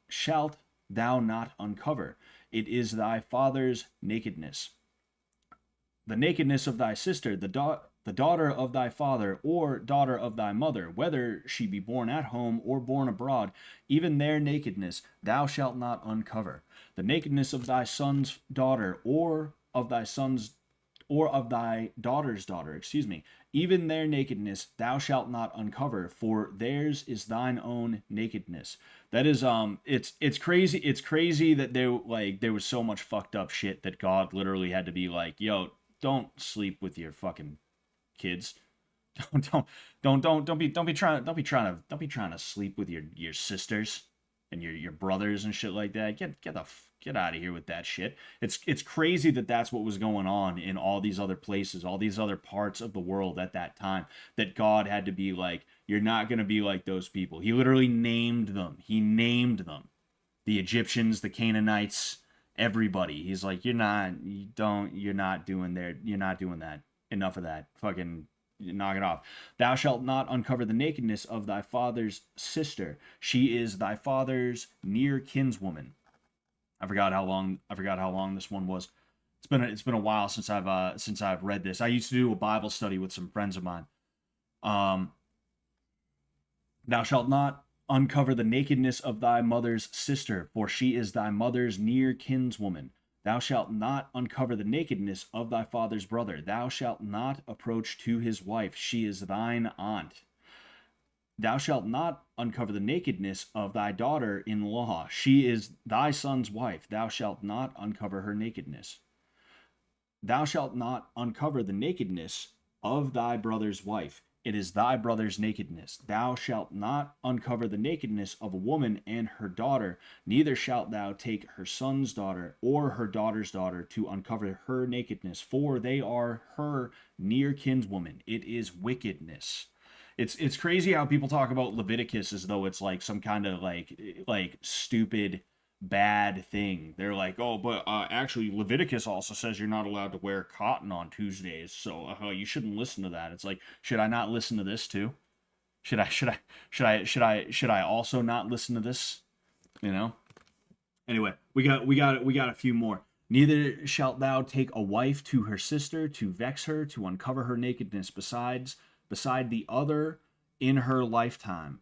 thou not uncover. It is thy father's nakedness. The nakedness of thy sister, the daughter of thy father or daughter of thy mother, whether she be born at home or born abroad, even their nakedness thou shalt not uncover. The nakedness of thy son's daughter or of thy daughter's daughter, even their nakedness thou shalt not uncover, for theirs is thine own nakedness. That is it's crazy. It's crazy that there was so much fucked up shit that God literally had to be like, yo, don't sleep with your fucking kids. Don't be trying to sleep with your sisters and your brothers and shit like that. Get out of here with that shit. It's crazy that that's what was going on in all these other places, all these other parts of the world at that time, that God had to be like, you're not going to be like those people. He literally named them. He named them. The Egyptians, the Canaanites, everybody. He's like, you're not doing that. Enough of that. Fucking knock it off. Thou shalt not uncover the nakedness of thy father's sister. She is thy father's near kinswoman. I forgot how long this one was. It's been a while since I've read this. I used to do a Bible study with some friends of mine. Thou shalt not uncover the nakedness of thy mother's sister, for she is thy mother's near kinswoman. Thou shalt not uncover the nakedness of thy father's brother. Thou shalt not approach to his wife. She is thine aunt. Thou shalt not uncover the nakedness of thy daughter-in-law. She is thy son's wife. Thou shalt not uncover her nakedness. Thou shalt not uncover the nakedness of thy brother's wife. It is thy brother's nakedness. Thou shalt not uncover the nakedness of a woman and her daughter, neither shalt thou take her son's daughter or her daughter's daughter to uncover her nakedness, for they are her near kinswoman. It is wickedness. It's crazy how people talk about Leviticus as though it's like some kind of like stupid bad thing. They're like, oh, but actually Leviticus also says you're not allowed to wear cotton on Tuesdays, so you shouldn't listen to that. It's like, should I not listen to this too? Should I also not listen to this? You know? Anyway, we got a few more. Neither shalt thou take a wife to her sister to vex her, to uncover her nakedness beside the other in her lifetime.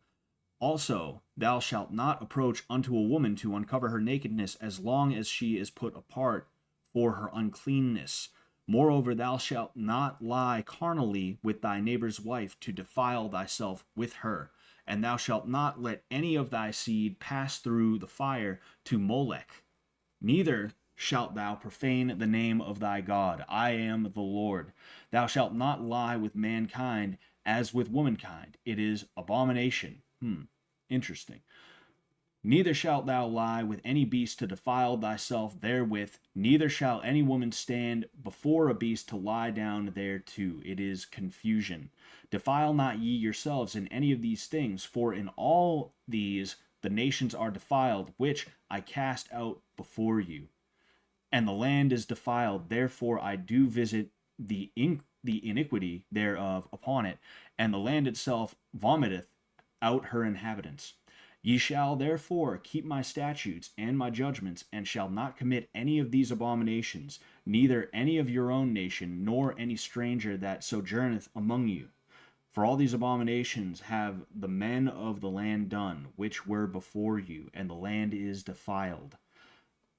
Also, thou shalt not approach unto a woman to uncover her nakedness as long as she is put apart for her uncleanness. Moreover, thou shalt not lie carnally with thy neighbor's wife to defile thyself with her. And thou shalt not let any of thy seed pass through the fire to Molech, neither shalt thou profane the name of thy God. I am the Lord. Thou shalt not lie with mankind as with womankind. It is abomination. Interesting. Neither shalt thou lie with any beast to defile thyself therewith, neither shall any woman stand before a beast to lie down thereto. It is confusion. Defile not ye yourselves in any of these things, for in all these the nations are defiled, which I cast out before you. And the land is defiled, therefore I do visit the iniquity thereof upon it, and the land itself vomiteth out her inhabitants. Ye shall therefore keep my statutes and my judgments, and shall not commit any of these abominations, neither any of your own nation, nor any stranger that sojourneth among you. For all these abominations have the men of the land done, which were before you, and the land is defiled.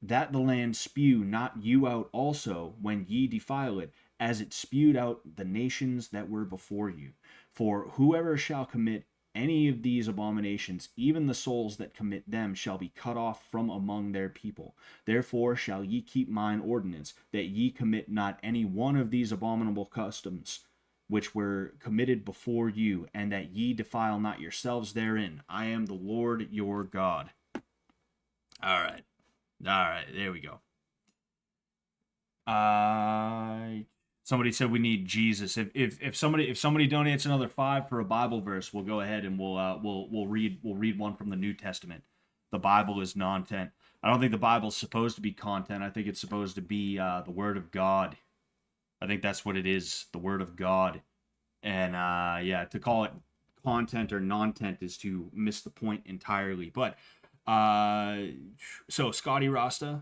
That the land spew not you out also when ye defile it, as it spewed out the nations that were before you. For whoever shall commit any of these abominations, even the souls that commit them shall be cut off from among their people. Therefore shall ye keep mine ordinance, that ye commit not any one of these abominable customs, which were committed before you, and that ye defile not yourselves therein. I am the Lord your God. All right, there we go. Somebody said we need Jesus. If somebody donates another $5 for a Bible verse, we'll go ahead and we'll read one from the New Testament. The Bible is content. I don't think the Bible's supposed to be content. I think it's supposed to be the Word of God. I think that's what it is, the Word of God. And to call it content or non-tent is to miss the point entirely. But so Scotty Rasta,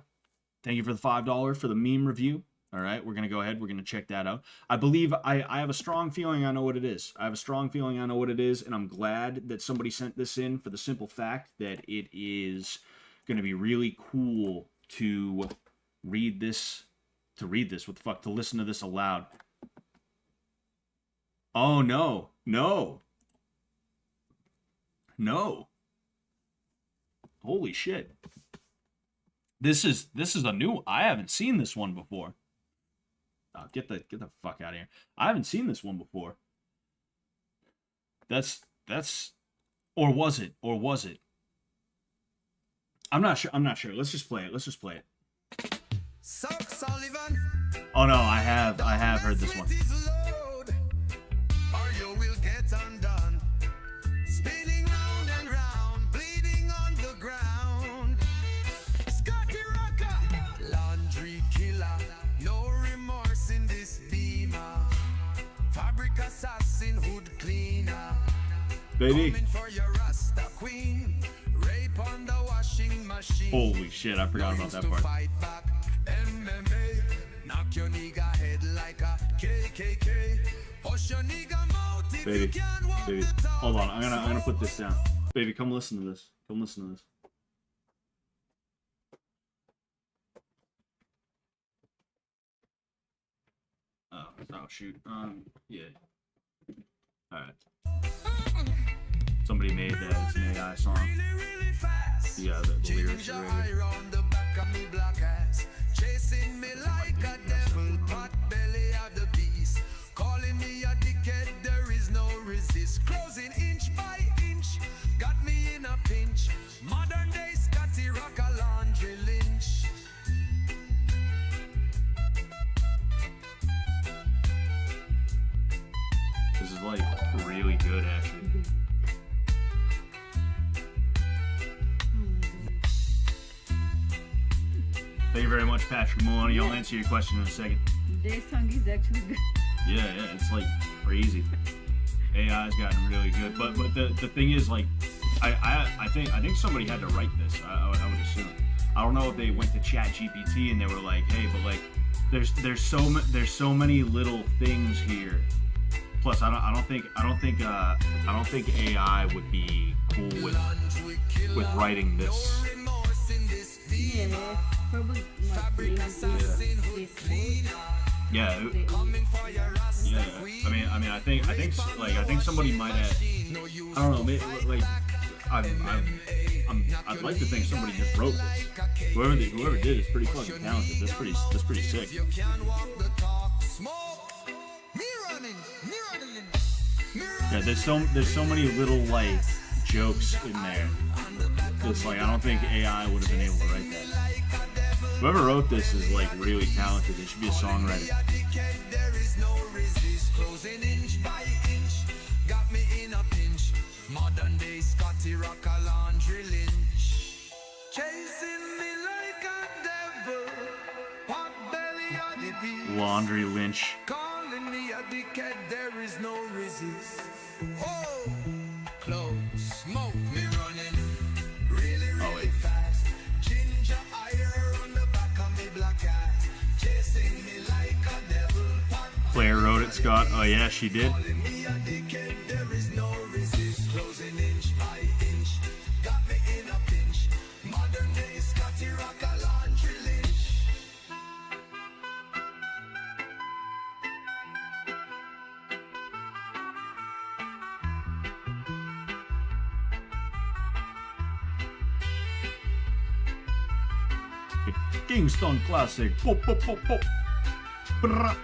thank you for the $5 for the meme review. All right, we're going to go ahead. We're going to check that out. I believe I have a strong feeling I know what it is. I have a strong feeling I know what it is, and I'm glad that somebody sent this in for the simple fact that it is going to be really cool to read this. To listen to this aloud. Oh, no. Holy shit. This is a new... I haven't seen this one before. Oh, get the fuck out of here. I haven't seen this one before. That's or was it? I'm not sure. Let's just play it. Oh no, I have heard this one. Baby. Holy shit, I forgot about that part. Baby. Hold on, I'm gonna put this down. Baby, come listen to this. Oh shoot. Yeah. Alright. Somebody made that. It's an AI song. Yeah, the lyrics are right. Chasing me like a devil, pot belly of the beast. Calling me a dickhead, there is no resist. Closing inch by inch, got me in a pinch. Modern day Scotty Rock a laundry lynch. This is like really good actually. Thank you very much, Patrick Maloney. I'll answer your question in a second. This song is actually good. Yeah, it's like crazy. AI's gotten really good, but the thing is, like, I think somebody had to write this. I would assume. I don't know if they went to ChatGPT and they were like, hey, but like, there's so many little things here. Plus, I don't think AI would be cool with writing this. Yeah. Probably Yeah. I mean, I think somebody might have I don't know, maybe, like, I'd like to think somebody just wrote this. Whoever did is pretty fucking talented. That's pretty sick. Yeah, there's so many little like jokes in there. It's like I don't think AI would have been able to write that. Whoever wrote this is like really talented. They should be a songwriter. Modern day Scotty Rock a laundry lynch. Chasing me like a devil. Pot belly of the beast. Laundry lynch. Calling me a dickhead, there is no resist. Oh, close, smoke me running. Really fast. Ginger ire on the back of me black eye. Chasing me like a devil. Claire wrote it, Scott. Oh yeah, she did. Calling me a dickhead, there is no resist. Closing inch by inch. Got me in a pinch. Modern day Scotty Rock a laundry lynch. Kingston Classic. Pop, pop, pop, pop. Brrrah.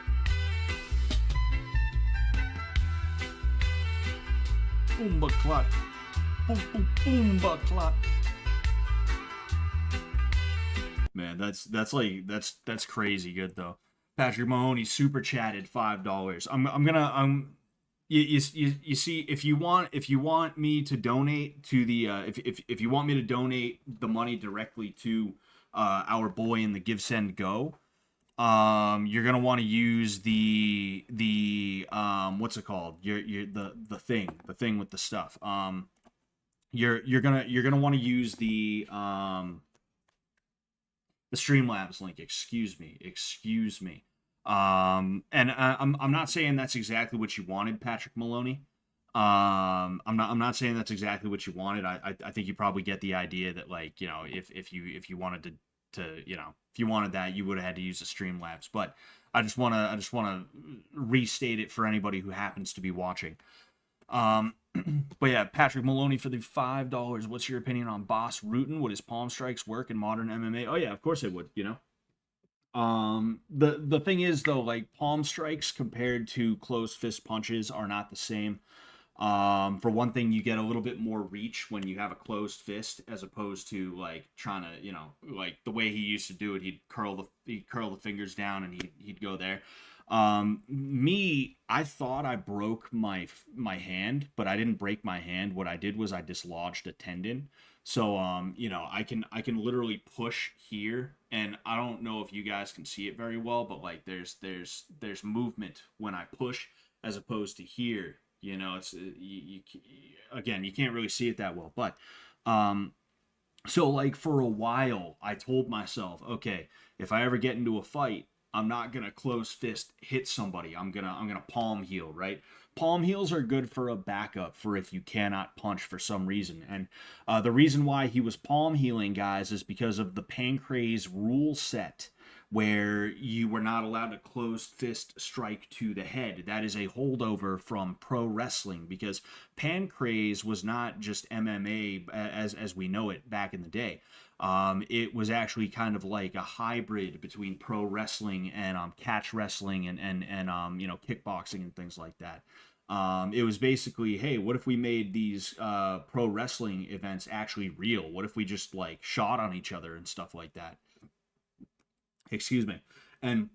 Boomba clot. Boom, boom, boomba clot. Man, that's crazy good though. Patrick Mahoney super chatted $5. You see, if you want me to donate to the if you want me to donate the money directly to our boy in the Give Send Go, you're gonna want to use the what's it called? The thing with the stuff. You're gonna want to use the Streamlabs link. Excuse me. And I'm not saying that's exactly what you wanted, Patrick Maloney. I'm not saying that's exactly what you wanted. I think you probably get the idea that, like, you know, if you wanted to you know, if you wanted that, you would have had to use the Streamlabs. But I just wanna restate it for anybody who happens to be watching. But yeah, Patrick Maloney for the $5. What's your opinion on Boss Rutan? Would his palm strikes work in modern MMA? Oh yeah, of course it would, you know. The thing is though, like, palm strikes compared to closed fist punches are not the same. For one thing, you get a little bit more reach when you have a closed fist, as opposed to like trying to, you know, like the way he used to do it. He'd curl the fingers down and he'd go there. I thought I broke my hand, but I didn't break my hand. What I did was I dislodged a tendon. So, you know, I can literally push here, and I don't know if you guys can see it very well, but like there's movement when I push, as opposed to here. You know, it's again, you can't really see it that well, but so like for a while I told myself, okay, if I ever get into a fight, I'm not gonna close fist hit somebody. I'm gonna palm heel, right? Palm heels are good for a backup for if you cannot punch for some reason. And the reason why he was palm healing, guys, is because of the Pancrase rule set, where you were not allowed to closed fist strike to the head. That is a holdover from pro wrestling, because Pancrase was not just MMA as we know it back in the day. It was actually kind of like a hybrid between pro wrestling and catch wrestling and you know, kickboxing and things like that. It was basically, hey, what if we made these pro wrestling events actually real? What if we just like shot on each other and stuff like that? Excuse me. And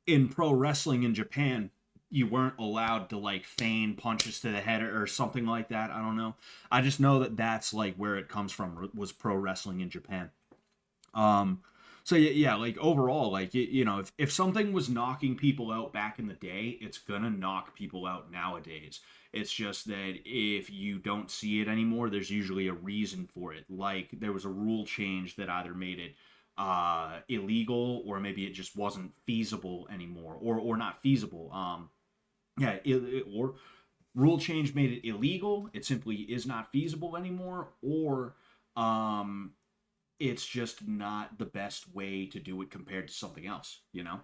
in pro wrestling in Japan, you weren't allowed to like feign punches to the head or something like that. I don't know. I just know that that's like where it comes from, was pro wrestling in Japan. So yeah, like overall, like, you know, if something was knocking people out back in the day, it's gonna knock people out nowadays. It's just that if you don't see it anymore, there's usually a reason for it. Like there was a rule change that either made it illegal, or maybe it just wasn't feasible anymore, or not feasible. Or rule change made it illegal. It simply is not feasible anymore, or it's just not the best way to do it compared to something else, you know?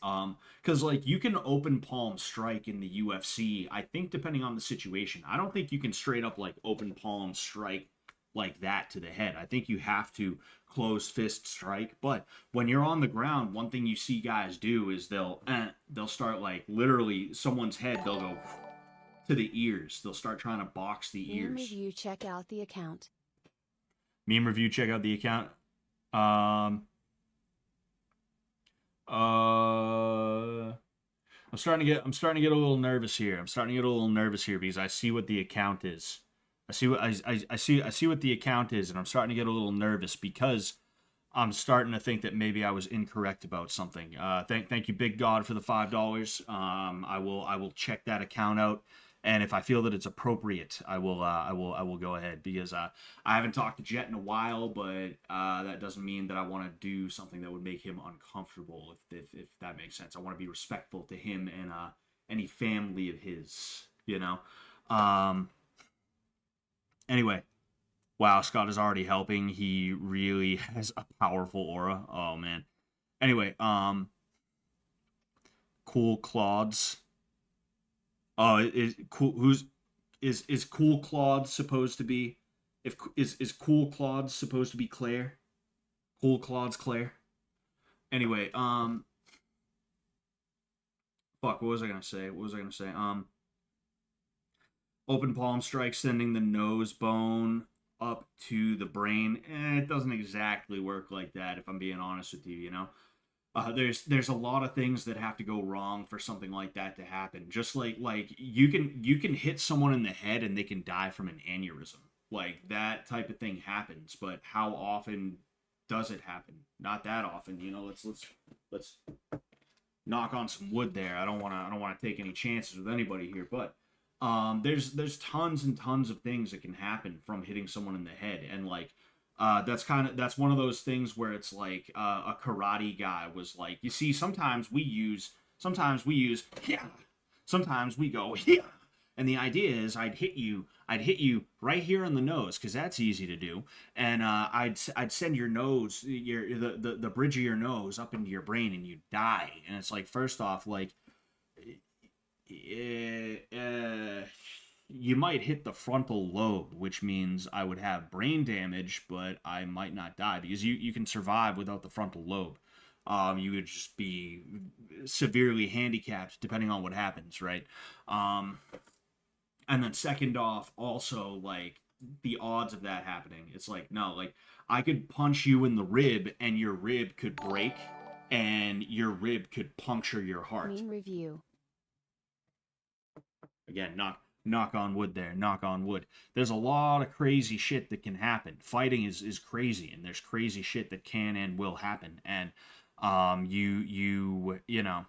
Because like you can open palm strike in the UFC. I think depending on the situation, I don't think you can straight up like open palm strike like that to the head. I think you have to close fist strike. But when you're on the ground, one thing you see guys do is they'll start like literally someone's head. They'll go to the ears. They'll start trying to box the ears. Meme review, check out the account. Meme review, check out the account. I'm starting to get a little nervous here. Because I see what the account is. I see what the account is, and I'm starting to get a little nervous because I'm starting to think that maybe I was incorrect about something. Thank you, Big God, for the $5. I will check that account out, and if I feel that it's appropriate, I will go ahead, because I haven't talked to Jet in a while, but that doesn't mean that I want to do something that would make him uncomfortable. If that makes sense, I want to be respectful to him and any family of his, you know. Anyway, wow, Scott is already helping. He really has a powerful aura. Oh man. Anyway, Cool Claudes. Oh, is cool. Is Cool Claude supposed to be? Is Cool Claude supposed to be Claire? Cool Claude's Claire. Anyway, fuck. What was I gonna say? Open palm strike, sending the nose bone up to the brain. It doesn't exactly work like that, if I'm being honest with you, you know? There's a lot of things that have to go wrong for something like that to happen. Just like you can hit someone in the head and they can die from an aneurysm. Like, that type of thing happens, but how often does it happen? Not that often, you know. Let's knock on some wood there. I don't want to take any chances with anybody here, but there's tons and tons of things that can happen from hitting someone in the head, and like that's one of those things where it's like a karate guy was like, you see, sometimes we use yeah, sometimes we go yeah, and the idea is I'd hit you right here in the nose, because that's easy to do, and I'd send your nose, the bridge of your nose up into your brain, and you'd die. And it's like, first off, like, you might hit the frontal lobe, which means I would have brain damage, but I might not die, because you can survive without the frontal lobe. You would just be severely handicapped depending on what happens, right? And then second off, also, like, the odds of that happening, it's like, no, like, I could punch you in the rib and your rib could break and your rib could puncture your heart. Meme review. Again, knock on wood there, knock on wood. There's a lot of crazy shit that can happen. Fighting is crazy, and there's crazy shit that can and will happen. And you know,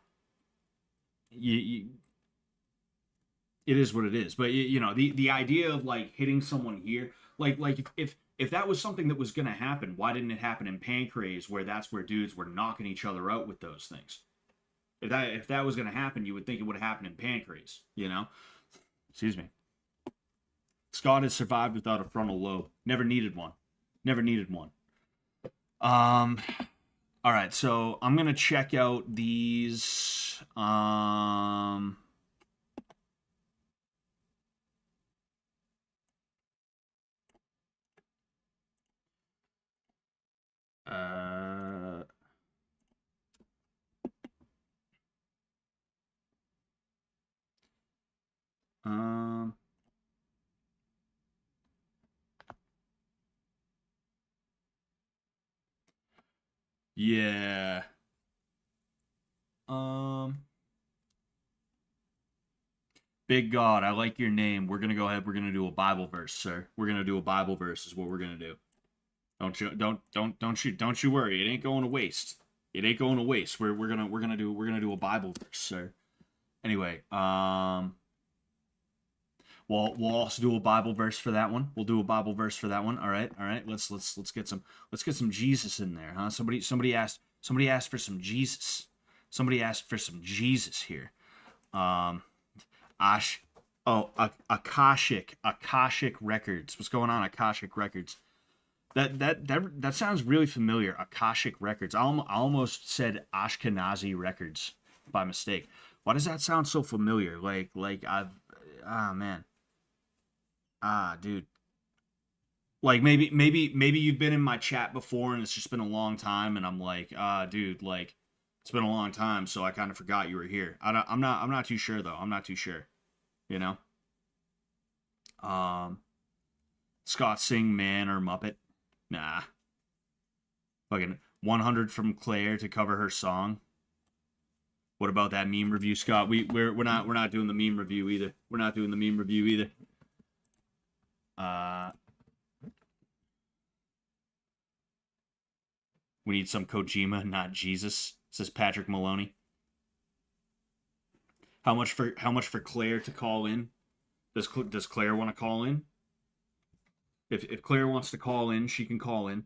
it is what it is. But you know, the idea of like hitting someone here, like if that was something that was gonna happen, why didn't it happen in Pancrase, where that's where dudes were knocking each other out with those things? If that was gonna happen, you would think it would have happened in Pancrase, you know? Excuse me. Scott has survived without a frontal lobe. Never needed one. All right, so I'm gonna check out these. Yeah. Big God, I like your name. We're gonna go ahead. We're gonna do a Bible verse, sir. We're gonna do a Bible verse. Is what we're gonna do. Don't you worry. It ain't going to waste. We're gonna do a Bible verse, sir. Anyway, we'll also do a Bible verse for that one. We'll do a Bible verse for that one. All right. Let's get some Jesus in there, huh? Somebody asked for some Jesus. Somebody asked for some Jesus here. Akashic Records. What's going on, Akashic Records? That sounds really familiar. Akashic Records. I almost said Ashkenazi Records. by mistake. Why does that sound so familiar? Like I've, man. Dude. Like maybe you've been in my chat before and it's just been a long time and I'm like, dude, like it's been a long time, so I kind of forgot you were here. I'm not too sure though. I'm not too sure. You know? Scott Sing Man or Muppet? Nah. Fucking 100 from Claire to cover her song. What about that meme review, Scott? We're not doing the meme review either. We're not doing the meme review either. We need some Kojima, not Jesus, says Patrick Maloney. How much for Claire to call in? Does Claire want to call in? If Claire wants to call in, she can call in.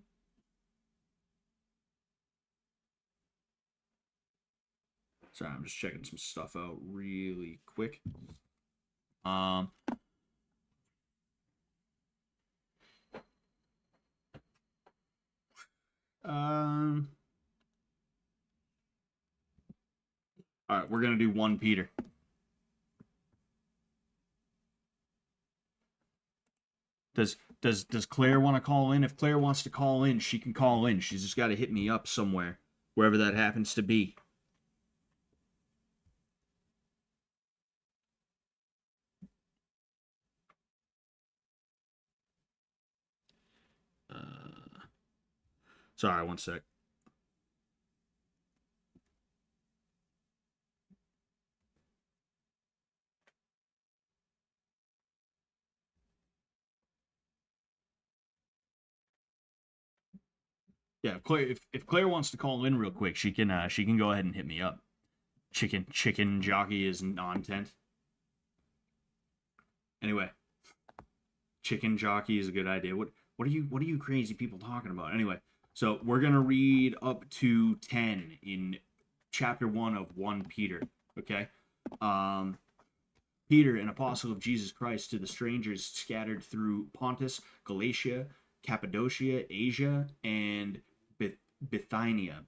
Sorry, I'm just checking some stuff out really quick. All right, we're gonna do 1 Peter. Does Claire want to call in? If Claire wants to call in, she can call in. She's just got to hit me up somewhere, wherever that happens to be. Sorry, one sec. Yeah, if Claire wants to call in real quick, she can go ahead and hit me up. Chicken jockey is non-tent. Anyway, chicken jockey is a good idea. What are you crazy people talking about? Anyway, so we're gonna read up to 10 in chapter 1 of 1 Peter. Okay, Peter, an apostle of Jesus Christ, to the strangers scattered through Pontus, Galatia, Cappadocia, Asia, and Bithynia,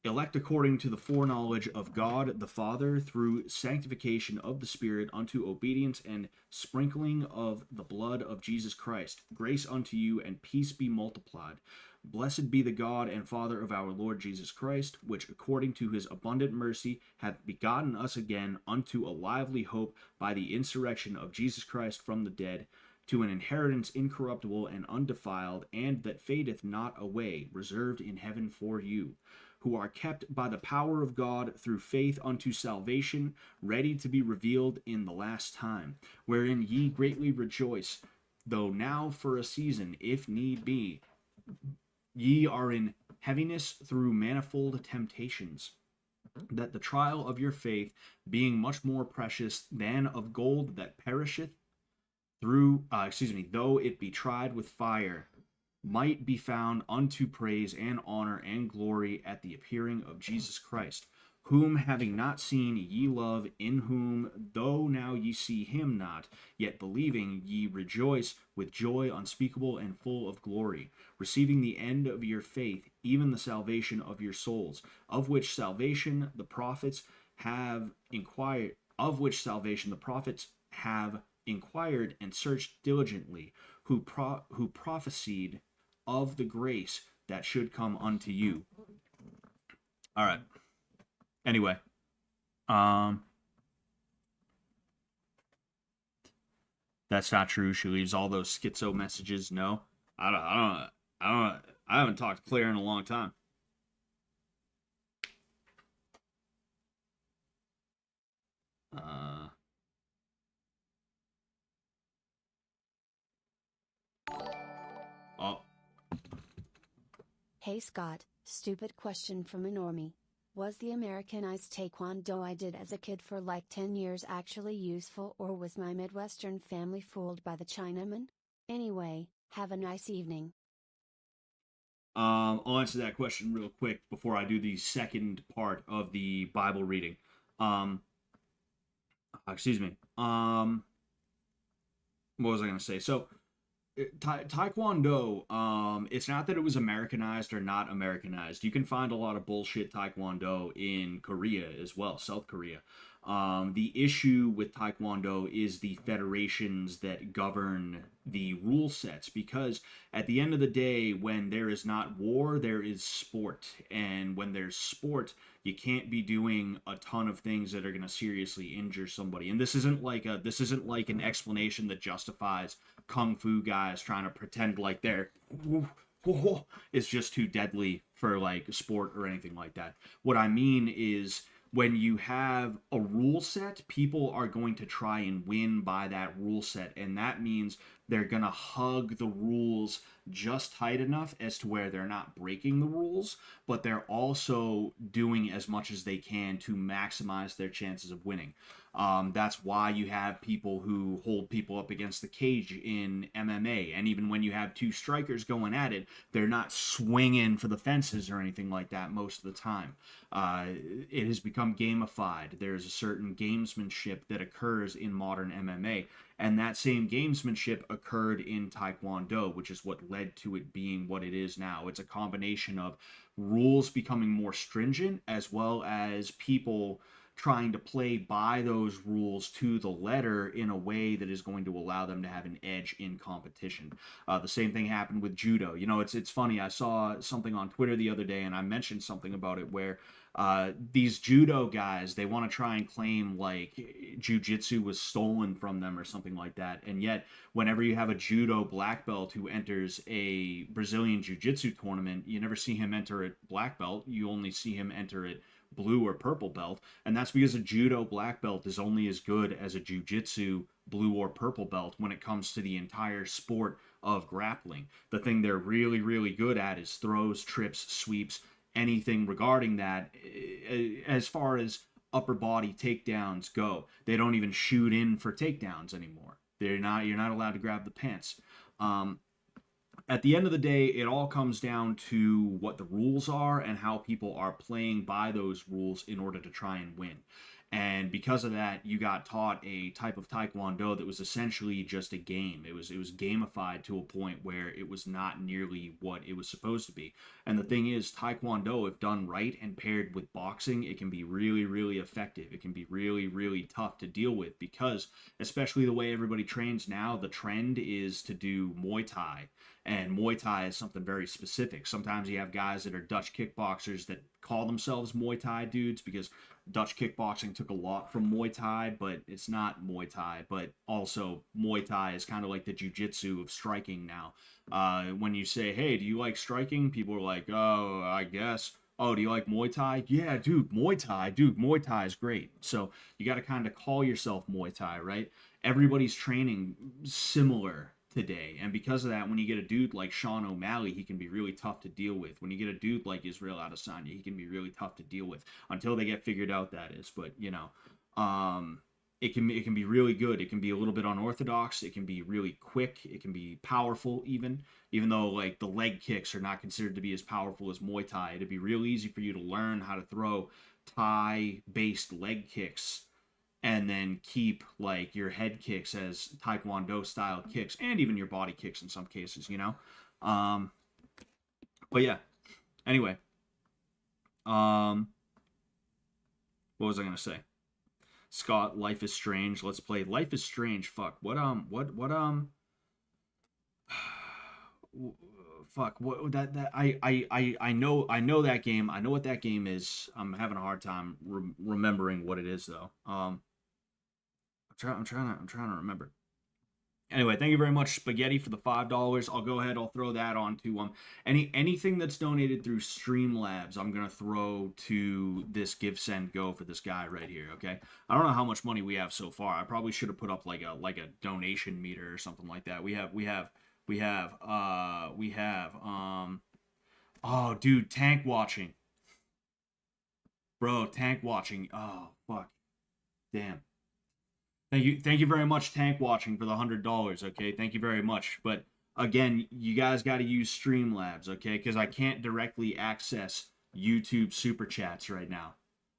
elect according to the foreknowledge of God the Father, through sanctification of the Spirit, unto obedience and sprinkling of the blood of Jesus Christ. Grace unto you and peace be multiplied. Blessed be the God and Father of our Lord Jesus Christ, which according to his abundant mercy hath begotten us again unto a lively hope by the insurrection of Jesus Christ from the dead, to an inheritance incorruptible and undefiled, and that fadeth not away, reserved in heaven for you, who are kept by the power of God through faith unto salvation, ready to be revealed in the last time, wherein ye greatly rejoice, though now for a season, if need be, ye are in heaviness through manifold temptations, that the trial of your faith, being much more precious than of gold that perisheth, though it be tried with fire, might be found unto praise and honor and glory at the appearing of Jesus Christ, whom having not seen ye love, in whom though now ye see him not, yet believing ye rejoice with joy unspeakable and full of glory, receiving the end of your faith, even the salvation of your souls, of which salvation the prophets have inquired and searched diligently, who prophesied of the grace that should come unto you. All right. Anyway, that's not true. She leaves all those schizo messages. No, I haven't talked to Claire in a long time. Oh. Hey Scott, stupid question from a normie. Was the Americanized taekwondo I did as a kid for like 10 years actually useful, or was my Midwestern family fooled by the Chinaman? Anyway, have a nice evening. I'll answer that question real quick before I do the second part of the Bible reading. Excuse me. What was I going to say? So, Taekwondo, it's not that it was Americanized or not Americanized. You can find a lot of bullshit Taekwondo in Korea as well, South Korea. The issue with Taekwondo is the federations that govern the rule sets, because at the end of the day, when there is not war, there is sport. And when there's sport, you can't be doing a ton of things that are going to seriously injure somebody. And this isn't like an explanation that justifies kung fu guys trying to pretend like they're it's just too deadly for like sport or anything like that. What I mean is, when you have a rule set, people are going to try and win by that rule set, and that means they're going to hug the rules just tight enough as to where they're not breaking the rules, but they're also doing as much as they can to maximize their chances of winning. That's why you have people who hold people up against the cage in MMA, and even when you have two strikers going at it, they're not swinging for the fences or anything like that most of the time. It has become gamified. There's a certain gamesmanship that occurs in modern MMA, and that same gamesmanship occurred in Taekwondo, which is what led to it being what it is now. It's a combination of rules becoming more stringent, as well as people trying to play by those rules to the letter in a way that is going to allow them to have an edge in competition. The same thing happened with judo. You know, it's funny. I saw something on Twitter the other day, and I mentioned something about it where these judo guys, they want to try and claim like jiu-jitsu was stolen from them or something like that. And yet, whenever you have a judo black belt who enters a Brazilian jiu-jitsu tournament, you never see him enter at black belt. You only see him enter at blue or purple belt, and that's because a judo black belt is only as good as a jiu-jitsu blue or purple belt when it comes to the entire sport of grappling. The thing they're really, really good at is throws, trips, sweeps, anything regarding that. As far as upper body takedowns go, they don't even shoot in for takedowns anymore. You're not allowed to grab the pants. At the end of the day, it all comes down to what the rules are and how people are playing by those rules in order to try and win. And because of that, you got taught a type of Taekwondo that was essentially just a game. It was gamified to a point where it was not nearly what it was supposed to be. And the thing is, Taekwondo, if done right and paired with boxing, it can be really, really effective. It can be really, really tough to deal with, because especially the way everybody trains now, the trend is to do Muay Thai. And Muay Thai is something very specific. Sometimes you have guys that are Dutch kickboxers that call themselves Muay Thai dudes, because Dutch kickboxing took a lot from Muay Thai, but it's not Muay Thai. But also, Muay Thai is kind of like the jiu-jitsu of striking now. When you say, hey, do you like striking? People are like, oh, I guess. Oh, do you like Muay Thai? Yeah, dude, Muay Thai. Dude, Muay Thai is great. So you got to kind of call yourself Muay Thai, right? Everybody's training similar today, and because of that, when you get a dude like Sean O'Malley, he can be really tough to deal with. When you get a dude like Israel Adesanya, he can be really tough to deal with until they get figured out, that is. But you know, it can be really good. It can be a little bit unorthodox. It can be really quick. It can be powerful, even though like the leg kicks are not considered to be as powerful as Muay Thai. It'd be real easy for you to learn how to throw Thai-based leg kicks, and then keep like your head kicks as Taekwondo style kicks, and even your body kicks in some cases, you know. But yeah. Anyway, what was I gonna say? Scott, Life is Strange. Let's play Life is Strange. Fuck. Fuck. What that I know that game. I know what that game is. I'm having a hard time remembering what it is though. I'm trying to remember. Anyway, thank you very much, Spaghetti, for the $5. I'll go ahead. I'll throw that on to anything that's donated through Streamlabs. I'm gonna throw to this Give Send Go for this guy right here. Okay. I don't know how much money we have so far. I probably should have put up like a donation meter or something like that. We have. Oh, dude, tank watching. Bro, tank watching. Oh, fuck. Damn. Thank you very much, Tank Watching, for the $100. Okay, thank you very much. But again, you guys got to use Streamlabs, okay? Because I can't directly access YouTube super chats right now.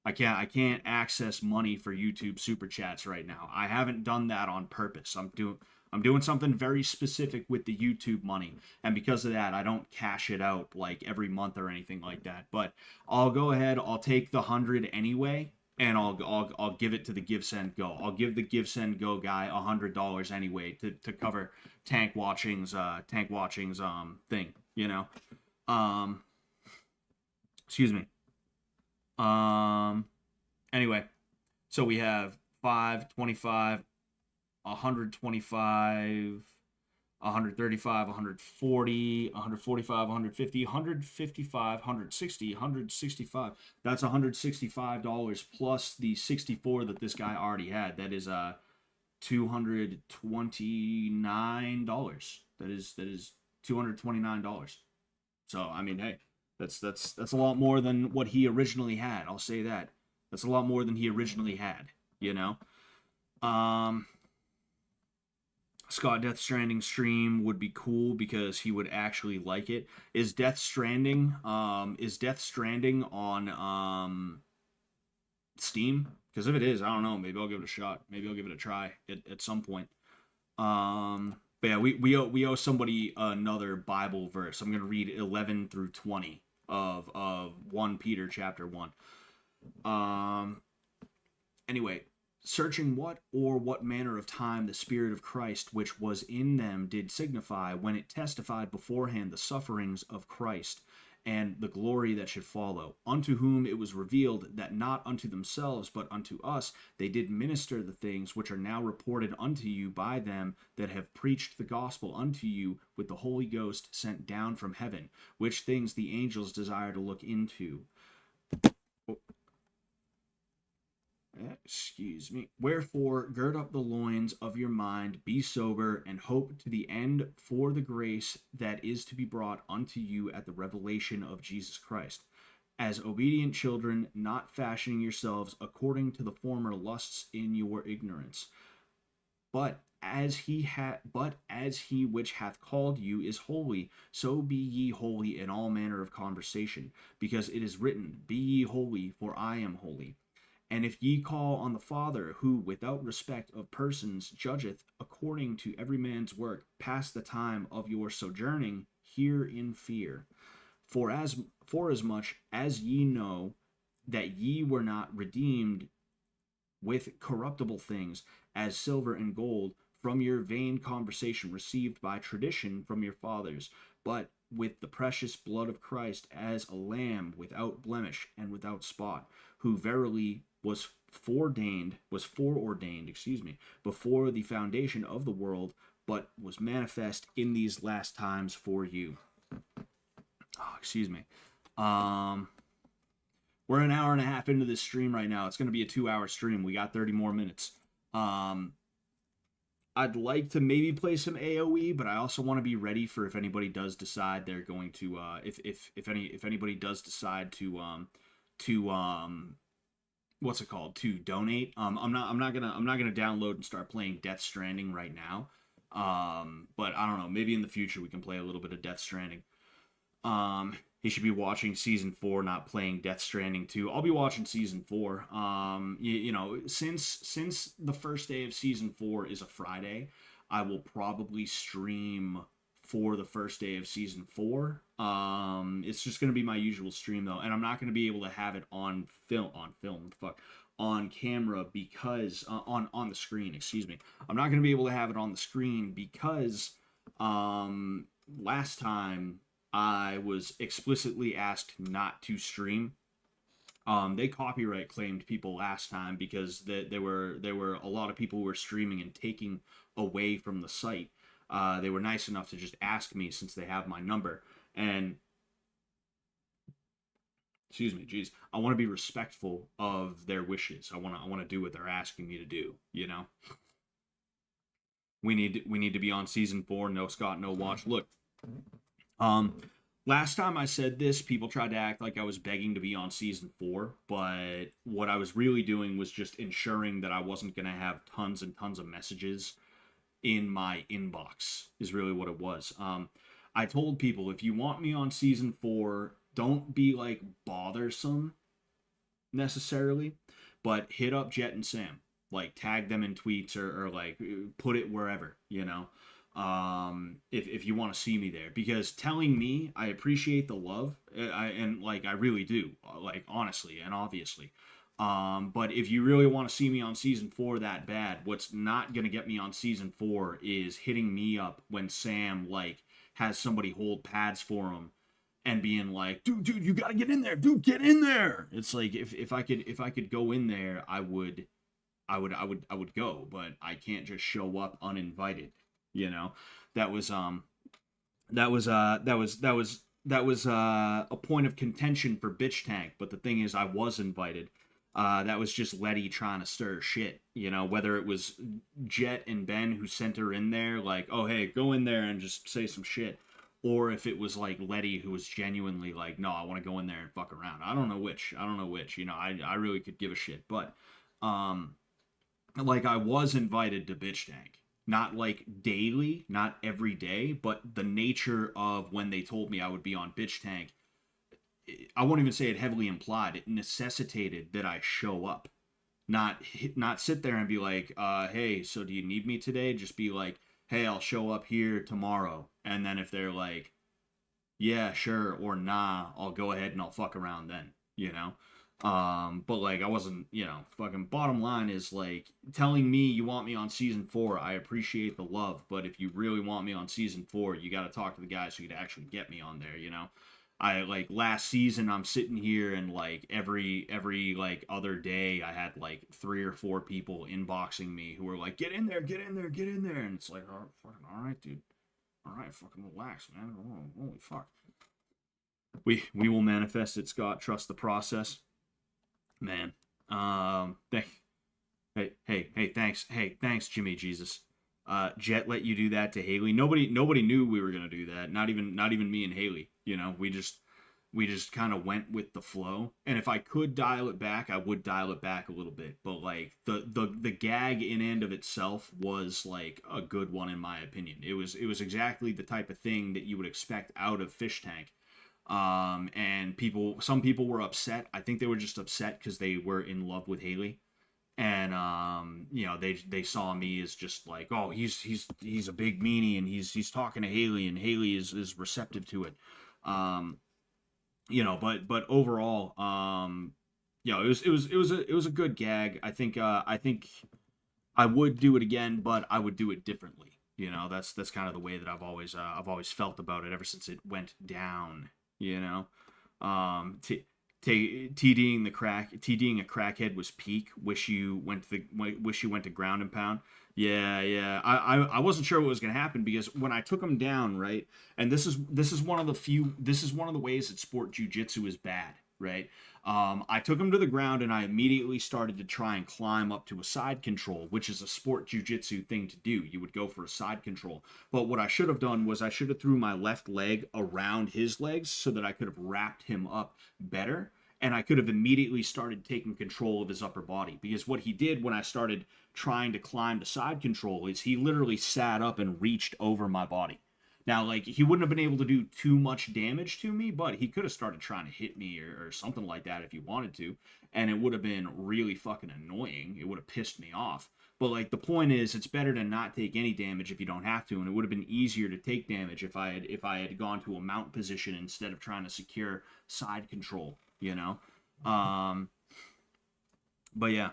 I can't access money for YouTube super chats right now. I haven't done that on purpose. I'm I'm doing something very specific with the YouTube money, and because of that, I don't cash it out like every month or anything like that. But I'll go ahead, I'll take the 100 anyway, and I'll give it to the Give Send Go. I'll give the Give Send Go guy $100 anyway to cover Tank Watching's thing, you know. Excuse me. Anyway, so we have 5, 25, 125, 135, 140, 145, 150, 155, 160, 165. That's $165 plus the 64 that this guy already had. That is $229. That is $229. So I mean, hey, that's a lot more than what he originally had. I'll say that. That's a lot more than he originally had, you know. Scott Death Stranding stream would be cool because he would actually like it. Is Death Stranding on Steam? Because if it is, I don't know. Maybe I'll give it a shot. Maybe I'll give it a try at some point. But yeah, we owe somebody another Bible verse. I'm gonna read 11 through 20 of 1 Peter chapter 1. Anyway, searching what manner of time the Spirit of Christ which was in them did signify, when it testified beforehand the sufferings of Christ, and the glory that should follow, unto whom it was revealed that not unto themselves but unto us they did minister the things which are now reported unto you by them that have preached the gospel unto you with the Holy Ghost sent down from heaven, which things the angels desire to look into. Excuse me. Wherefore, gird up the loins of your mind, be sober, and hope to the end for the grace that is to be brought unto you at the revelation of Jesus Christ. As obedient children, not fashioning yourselves according to the former lusts in your ignorance, but as he which hath called you is holy, so be ye holy in all manner of conversation, because it is written, Be ye holy, for I am holy. And if ye call on the Father, who without respect of persons judgeth according to every man's work, pass the time of your sojourning here in fear. For as much as ye know that ye were not redeemed with corruptible things, as silver and gold, from your vain conversation received by tradition from your fathers, but with the precious blood of Christ, as a lamb without blemish and without spot, who verily was foreordained, before the foundation of the world, but was manifest in these last times for you. We're an hour and a half into this stream right now. It's going to be a 2-hour stream. We got 30 more minutes. I'd like to maybe play some AoE, but I also want to be ready for if anybody does decide they're going to if anybody does decide to what's it called, to donate. I'm not gonna download and start playing Death Stranding right now. But I don't know, maybe in the future we can play a little bit of Death Stranding. He should be watching season 4, not playing Death Stranding 2. I'll be watching season 4. You know, since the first day of season 4 is a Friday, I will probably stream for the first day of season 4. It's just going to be my usual stream though, and I'm not going to be able to have it on camera because on the screen, excuse me. I'm not going to be able to have it on the screen because last time I was explicitly asked not to stream. They copyright claimed people last time because there were a lot of people who were streaming and taking away from the site. They were nice enough to just ask me since they have my number. And excuse me, geez, I want to be respectful of their wishes. I want to do what they're asking me to do. You know, we need to be on season 4. No Scott, no watch. Look, last time I said this, people tried to act like I was begging to be on season 4, but what I was really doing was just ensuring that I wasn't going to have tons and tons of messages in my inbox, is really what it was. I told people, if you want me on season 4, don't be like bothersome necessarily, but hit up Jet and Sam. like tag them in tweets or like put it wherever, if you want to see me there, because telling me, I appreciate the love, and like I really do, like honestly and obviously. But if you really want to see me on season 4 that bad, what's not gonna get me on season 4 is hitting me up when Sam like has somebody hold pads for him and being like, dude, you gotta get in there, dude, get in there. It's like if I could go in there, I would go, but I can't just show up uninvited. That was a point of contention for Bitch Tank. But the thing is, I was invited. That was just Letty trying to stir shit. Whether it was Jet and Ben who sent her in there, like, oh hey, go in there and just say some shit, or if it was like Letty who was genuinely like, no, I want to go in there and fuck around. I don't know which. I really could give a shit, but like I was invited to Bitch Tank. Not like daily, not every day, but the nature of when they told me I would be on Bitch Tank, I won't even say it heavily implied. It necessitated that I show up, not sit there and be like, hey, so do you need me today? Just be like, hey, I'll show up here tomorrow. And then if they're like, yeah, sure, or nah, I'll go ahead and I'll fuck around then, but like I wasn't, fucking bottom line is like telling me you want me on season 4, I appreciate the love, but if you really want me on season 4, you got to talk to the guys who could actually get me on there. I like last season I'm sitting here and like every like other day I had like 3 or 4 people inboxing me who were like, get in there, and it's like, oh, fucking all right, dude, all right, fucking relax, man. Oh, holy fuck. We will manifest it, Scott. Trust the process. Man, thanks, Jimmy Jesus. Jet let you do that to Haley. Nobody knew we were gonna do that. Not even me and Haley. We just kind of went with the flow. And if I could dial it back, I would dial it back a little bit. But like the gag in and of itself was like a good one in my opinion. It was exactly the type of thing that you would expect out of Fish Tank. And some people were upset. I think they were just upset because they were in love with Haley, and they saw me as just like, oh, he's a big meanie and he's talking to Haley and Haley is receptive to it. But overall, it was a good gag. I think I would do it again, but I would do it differently. That's kind of the way that I've always felt about it ever since it went down. TDing a crackhead was peak. Wish you went to ground and pound. Yeah. I wasn't sure what was gonna happen because when I took him down, right, and this is one of the ways that sport jiu-jitsu is bad, right? I took him to the ground and I immediately started to try and climb up to a side control, which is a sport jiu-jitsu thing to do. You would go for a side control. But what I should have done was I should have threw my left leg around his legs so that I could have wrapped him up better. And I could have immediately started taking control of his upper body. Because what he did when I started trying to climb to side control is he literally sat up and reached over my body. Now, like, he wouldn't have been able to do too much damage to me, but he could have started trying to hit me or something like that if he wanted to, and it would have been really fucking annoying. It would have pissed me off. But, like, the point is, it's better to not take any damage if you don't have to, and it would have been easier to take damage if I had gone to a mount position instead of trying to secure side control, But yeah.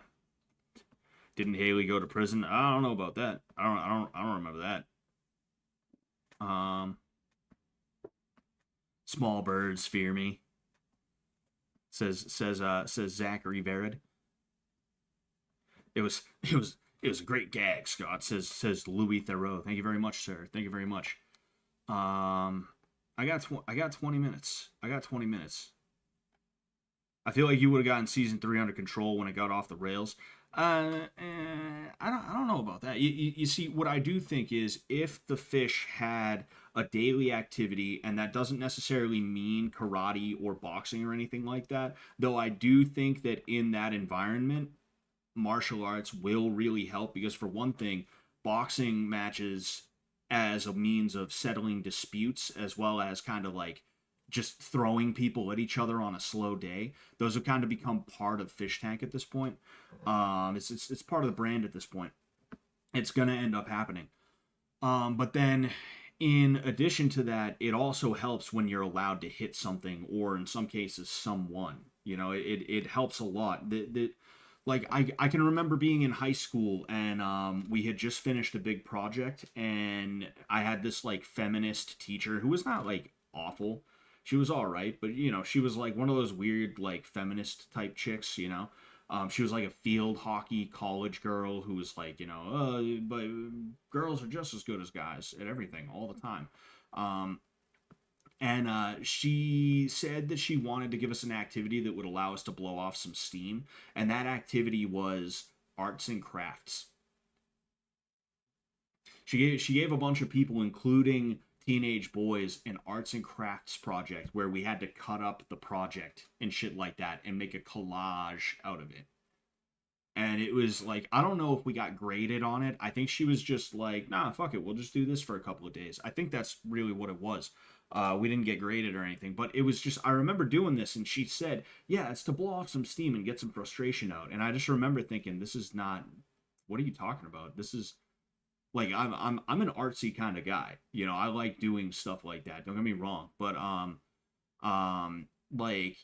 Didn't Haley go to prison? I don't know about that. I don't remember that. Small birds fear me. Says Zachary Verid. It was a great gag, Scott. Says Louis Theroux. Thank you very much, sir. Thank you very much. I got 20 minutes. I feel like you would have gotten season 3 under control when it got off the rails. I don't know about that. You see, what I do think is if the fish had a daily activity, and that doesn't necessarily mean karate or boxing or anything like that, though I do think that in that environment, martial arts will really help, because for one thing, boxing matches as a means of settling disputes, as well as kind of like just throwing people at each other on a slow day. Those have kind of become part of Fish Tank at this point. It's part of the brand at this point. It's gonna end up happening. But then, in addition to that, it also helps when you're allowed to hit something, or in some cases, someone. You know, it helps a lot. Like I can remember being in high school, and we had just finished a big project, and I had this like feminist teacher who was not like awful. She was all right, but you know, she was like one of those weird like feminist type chicks, you know. She was like a field hockey college girl who was like, you know, but girls are just as good as guys at everything all the time. And she said that she wanted to give us an activity that would allow us to blow off some steam, and that activity was arts and crafts. She gave a bunch of people, including teenage boys, an arts and crafts project where we had to cut up the project and shit like that and make a collage out of it. And it was like, I don't know if we got graded on it. I think she was just like, nah, fuck it, we'll just do this for a couple of days. I think that's really what it was. We didn't get graded or anything, but it was just, I remember doing this, and she said, yeah, it's to blow off some steam and get some frustration out. And I just remember thinking, this is not, what are you talking about? This is, like, I'm an artsy kind of guy, you know. I like doing stuff like that. Don't get me wrong, but like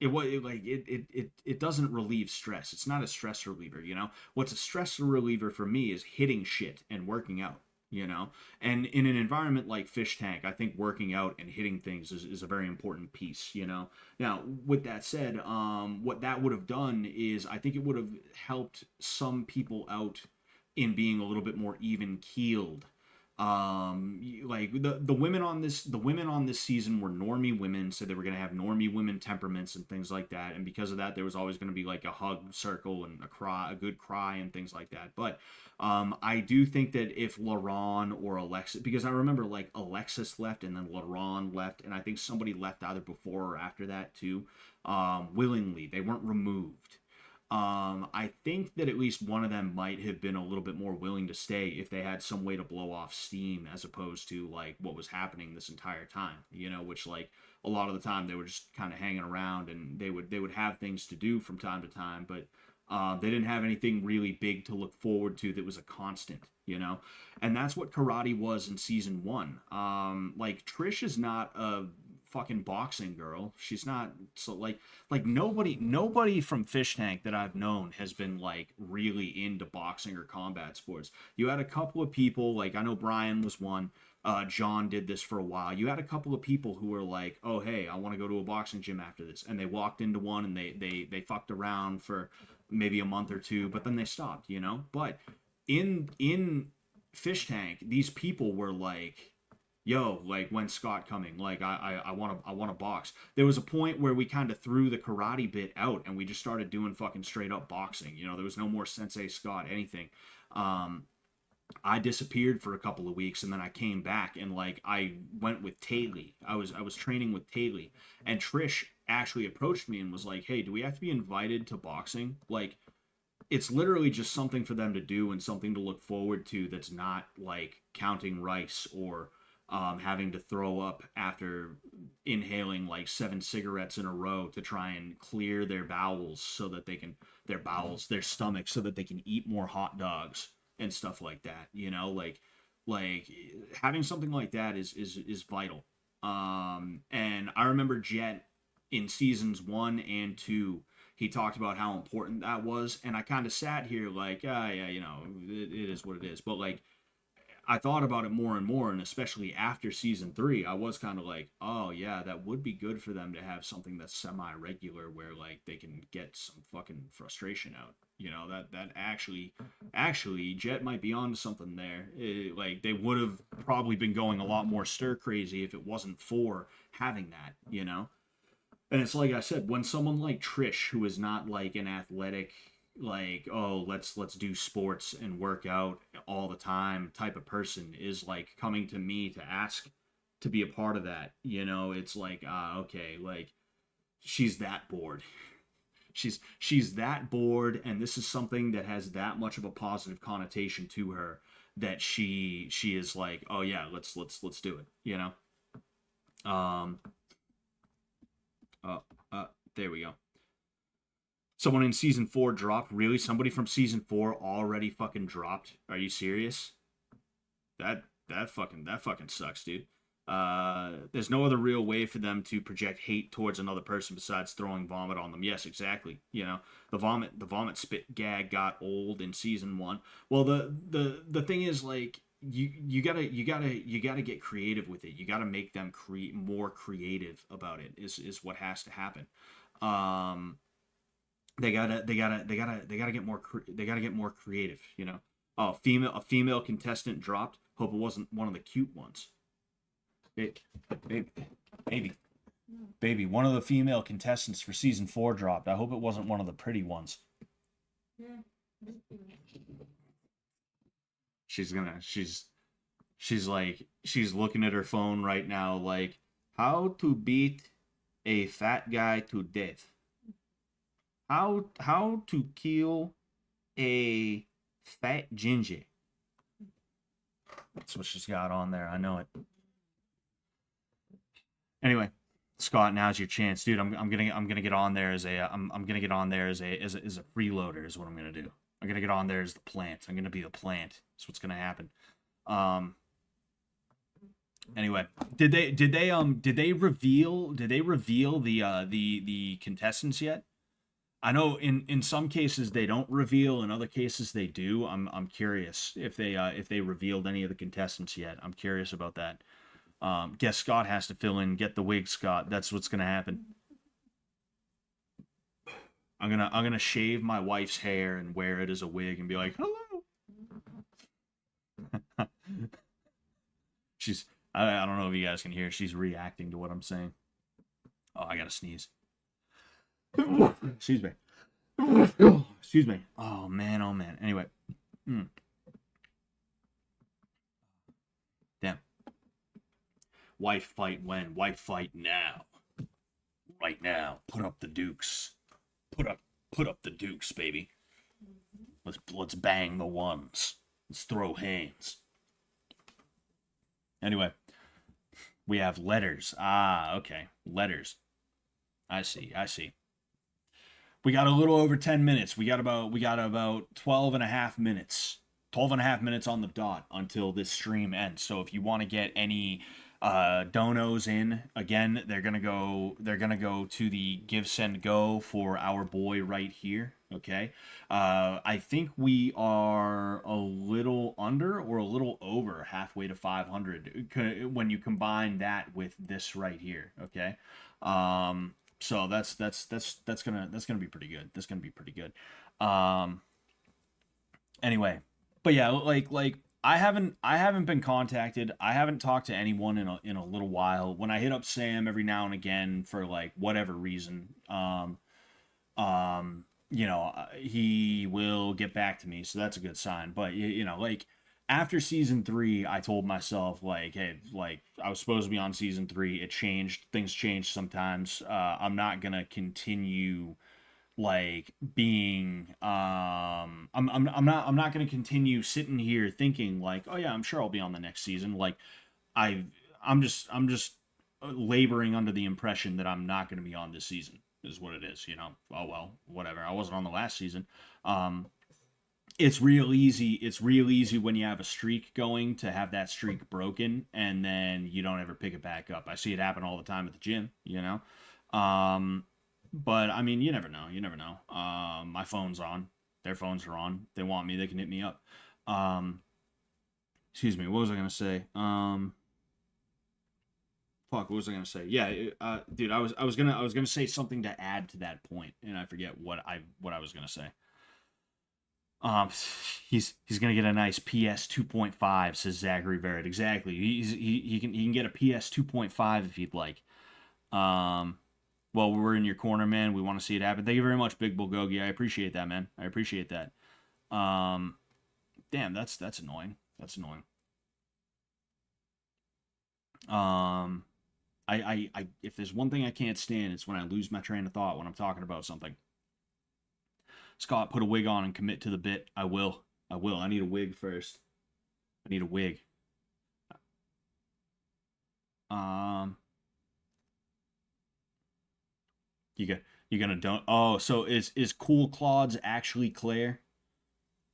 it doesn't relieve stress. It's not a stress reliever, you know. What's a stress reliever for me is hitting shit and working out, you know. And in an environment like Fish Tank, I think working out and hitting things is a very important piece, you know. Now, with that said, what that would have done is I think it would have helped some people out in being a little bit more even keeled. Like the women on this season were normie women, so they were going to have normie women temperaments and things like that, and because of that there was always going to be like a hug circle and a good cry and things like that. But I do think that if LaRon or Alexis, because I remember like Alexis left and then LaRon left, and I think somebody left either before or after that too, willingly, they weren't removed. I think that at least one of them might have been a little bit more willing to stay if they had some way to blow off steam, as opposed to like what was happening this entire time, you know, which like a lot of the time they were just kind of hanging around, and they would have things to do from time to time, but they didn't have anything really big to look forward to that was a constant, you know. And that's what karate was in season 1. Like Trish is not a fucking boxing girl. She's not, so like nobody from Fish Tank that I've known has been like really into boxing or combat sports. You had a couple of people, like I know Brian was one, John did this for a while. You had a couple of people who were like, oh hey, I want to go to a boxing gym after this, and they walked into one and they fucked around for maybe a month or two, but then they stopped, you know. But in Fish Tank, these people were like, yo, like, when's Scott coming? Like, I want to box. There was a point where we kind of threw the karate bit out and we just started doing fucking straight up boxing. You know, there was no more Sensei Scott anything. I disappeared for a couple of weeks, and then I came back, and like I went with Taylor. I was training with Taylor, and Trish actually approached me and was like, hey, do we have to be invited to boxing? Like, it's literally just something for them to do and something to look forward to that's not like counting rice or having to throw up after inhaling like 7 cigarettes in a row to try and clear their bowels so that they can, their stomach, so that they can eat more hot dogs and stuff like that, you know. Like having something like that is vital. And I remember Jet in seasons 1 and 2, he talked about how important that was, and I kind of sat here like, yeah, you know, it is what it is. But like, I thought about it more and more, and especially after season 3, I was kind of like, oh yeah, that would be good for them to have something that's semi-regular where like they can get some fucking frustration out. You know, that actually Jet might be onto something there. Like they would have probably been going a lot more stir crazy if it wasn't for having that, you know. And it's like I said, when someone like Trish, who is not like an athletic, like, oh, let's do sports and work out all the time type of person, is like coming to me to ask to be a part of that, you know, it's like, okay, like she's that bored. She's that bored, and this is something that has that much of a positive connotation to her, that she is like, oh yeah, let's do it, you know. There we go. Someone in season 4 dropped. Really? Somebody from season 4 already fucking dropped? Are you serious? That fucking sucks, dude. There's no other real way for them to project hate towards another person besides throwing vomit on them. Yes, exactly. You know, the vomit spit gag got old in season 1. Well, the thing is, like, you gotta get creative with it. You gotta make them more creative about it. Is what has to happen. They gotta get more creative. You know. Oh, a female contestant dropped. Hope it wasn't one of the cute ones. Baby, one of the female contestants for season 4 dropped. I hope it wasn't one of the pretty ones. She's looking at her phone right now like, how to beat a fat guy to death. How to kill a fat ginger. That's what she's got on there. I know it. Anyway, Scott, now's your chance, dude. I'm gonna get on there as a freeloader is what I'm gonna do. I'm gonna get on there as the plant. I'm gonna be the plant. That's what's gonna happen. Anyway, did they reveal the contestants yet? I know in some cases they don't reveal, in other cases they do. I'm curious if they revealed any of the contestants yet. I'm curious about that. Guess Scott has to fill in. Get the wig, Scott. That's what's gonna happen. I'm gonna shave my wife's hair and wear it as a wig and be like, hello. I don't know if you guys can hear. She's reacting to what I'm saying. Oh, I gotta sneeze. Excuse me. Excuse me. Oh man. Anyway. Damn. Wife fight when? Wife fight now. Right now. Put up the dukes. Put up the dukes, baby. Let's bang the ones. Let's throw hands. Anyway, we have letters. Ah, okay. Letters. I see. We got a little over 10 minutes. We got about 12 and a half minutes. 12 and a half minutes on the dot until this stream ends. So if you want to get any donos in, again, they're gonna go to the Give Send Go for our boy right here. Okay. I think we are a little under or a little over halfway to 500 when you combine that with this right here. Okay. So that's gonna be pretty good. That's gonna be pretty good. Anyway, but yeah, like I haven't been contacted. I haven't talked to anyone in a little while. When I hit up Sam every now and again for like whatever reason, you know, he will get back to me, so that's a good sign. But you know, like after season 3, I told myself like, hey, like I was supposed to be on season 3. It changed. Things change sometimes. I'm not gonna continue like being I'm not gonna continue sitting here thinking like, oh yeah, I'm sure I'll be on the next season. Like I'm just laboring under the impression that I'm not gonna be on this season is what it is, you know. Oh well, whatever. I wasn't on the last season. It's real easy when you have a streak going to have that streak broken and then you don't ever pick it back up. I see it happen all the time at the gym, you know. But I mean, you never know. My phone's on. Their phones are on. If they want me, they can hit me up. Excuse me. What was I gonna say? Fuck. What was I gonna say? Yeah, dude. I was gonna say something to add to that point, and I forget what I was gonna say. He's gonna get a nice PS 2.5, says Zachary Barrett. Exactly. He can get a PS 2.5 if he'd like. Well, we're in your corner, man. We want to see it happen. Thank you very much, Big Bulgogi. I appreciate that, man. I appreciate that. Damn, that's annoying. That's annoying. I if there's one thing I can't stand, it's when I lose my train of thought when I'm talking about something. Scott, put a wig on and commit to the bit. I will. I need a wig first. I need a wig. You gonna don't? Oh, so is Cool Claude's actually Claire?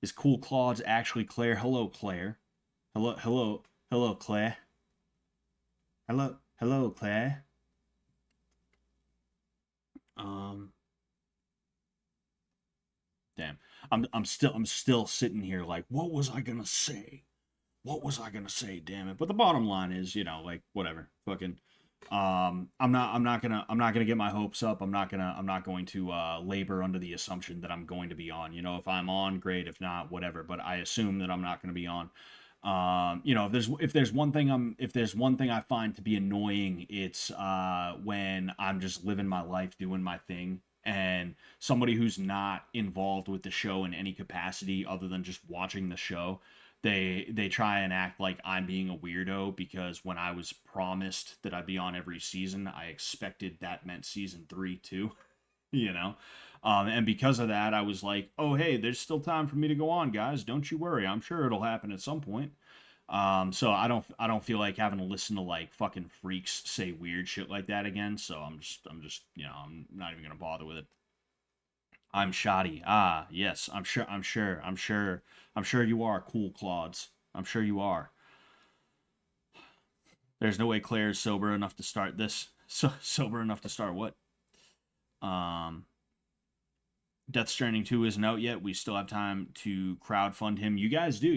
Is Cool Claude's actually Claire? Hello, Claire. Hello, Claire. Hello, Claire. Damn. I'm still sitting here like, what was I gonna say? What was I gonna say? Damn it! But the bottom line is, like whatever. Fucking. I'm not gonna get my hopes up. I'm not going to labor under the assumption that I'm going to be on. If I'm on, great. If not, whatever. But I assume that I'm not going to be on. If there's one thing I find to be annoying, it's when I'm just living my life, doing my thing, and somebody who's not involved with the show in any capacity other than just watching the show, they try and act like I'm being a weirdo because when I was promised that I'd be on every season, I expected that meant season 3 too, and because of that, I was like, oh, hey, there's still time for me to go on, guys. Don't you worry. I'm sure it'll happen at some point. So I don't feel like having to listen to like fucking freaks say weird shit like that again. So I'm just, I'm not even gonna bother with it. I'm shoddy. Ah, yes, I'm sure you are, Cool Claudes. I'm sure you are. There's no way Claire's sober enough to start this. Sober enough to start what? Death Stranding 2 isn't out yet. We still have time to crowdfund him. You guys do,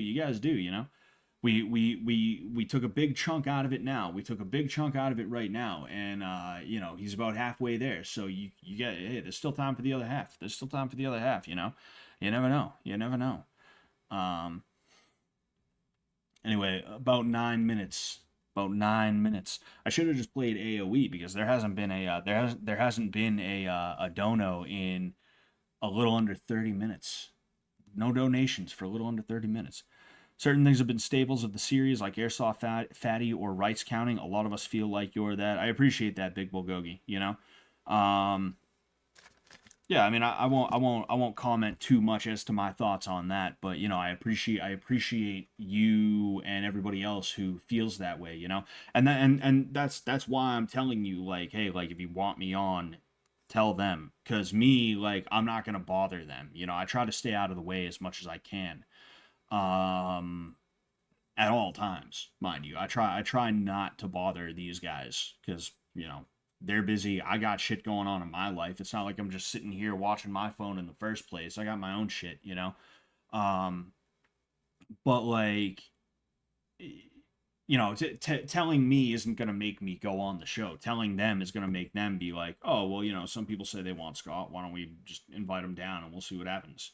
We took a big chunk out of it now. We took a big chunk out of it right now, and he's about halfway there. So you get, hey, there's still time for the other half. You never know. Dono. About 9 minutes. I should have just played AOE because there hasn't been a dono in a little under 30 minutes. No donations for a little under 30 minutes. Certain things have been staples of the series, like Airsoft Fatty or Rights Counting. A lot of us feel like you're that. I appreciate that, Big Bulgogi. Yeah, I mean, I won't comment too much as to my thoughts on that, but I appreciate you and everybody else who feels that way, and that's why I'm telling you, like, hey, like, if you want me on, tell them, because me, like, I'm not gonna bother them. I try to stay out of the way as much as I can, at all times, mind you. I try not to bother these guys because they're busy. I got shit going on in my life. It's not like I'm just sitting here watching my phone in the first place. I got my own shit, but like, telling me isn't going to make me go on the show. Telling them is going to make them be like, oh, well, some people say they want Scott. Why don't we just invite them down and we'll see what happens,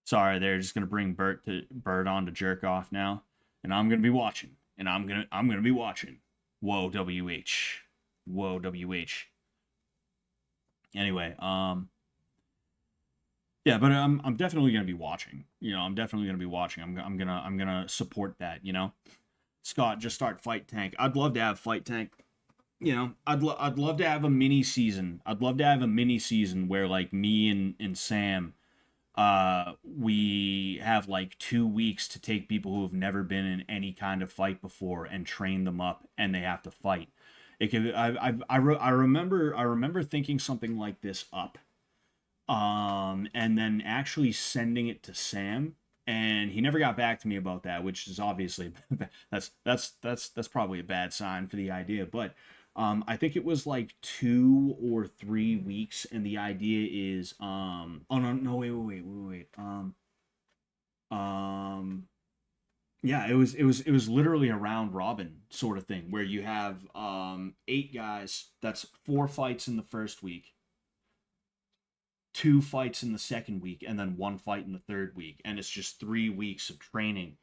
Sorry, they're just going to bring Bert on to jerk off now. And I'm going to be watching. Whoa, WH. Anyway, yeah, but I'm definitely gonna be watching. I'm gonna support that. Scott, just start Fight Tank. I'd love to have Fight Tank. I'd love to have a mini season. Where like me and Sam, we have like 2 weeks to take people who have never been in any kind of fight before and train them up, and they have to fight. I remember thinking something like this up, and then actually sending it to Sam, and he never got back to me about that, which is obviously that's probably a bad sign for the idea, but. I think it was like 2 or 3 weeks, and the idea is, oh no, wait. Yeah, it was literally a round robin sort of thing where you have 8 guys. That's 4 fights in the first week, 2 fights in the second week, and then 1 fight in the third week, and it's just 3 weeks of training.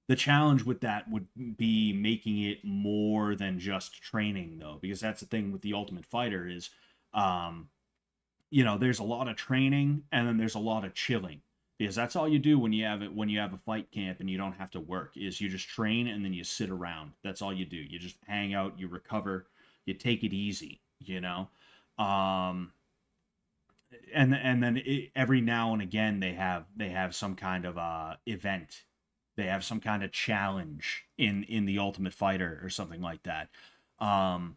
The challenge with that would be making it more than just training, though, because that's the thing with the Ultimate Fighter is, there's a lot of training and then there's a lot of chilling, because that's all you do when you have a fight camp and you don't have to work, is you just train and then you sit around. That's all you do. You just hang out, you recover, you take it easy, and then every now and again they have some kind of event. They have some kind of challenge in the Ultimate Fighter or something like that. Um,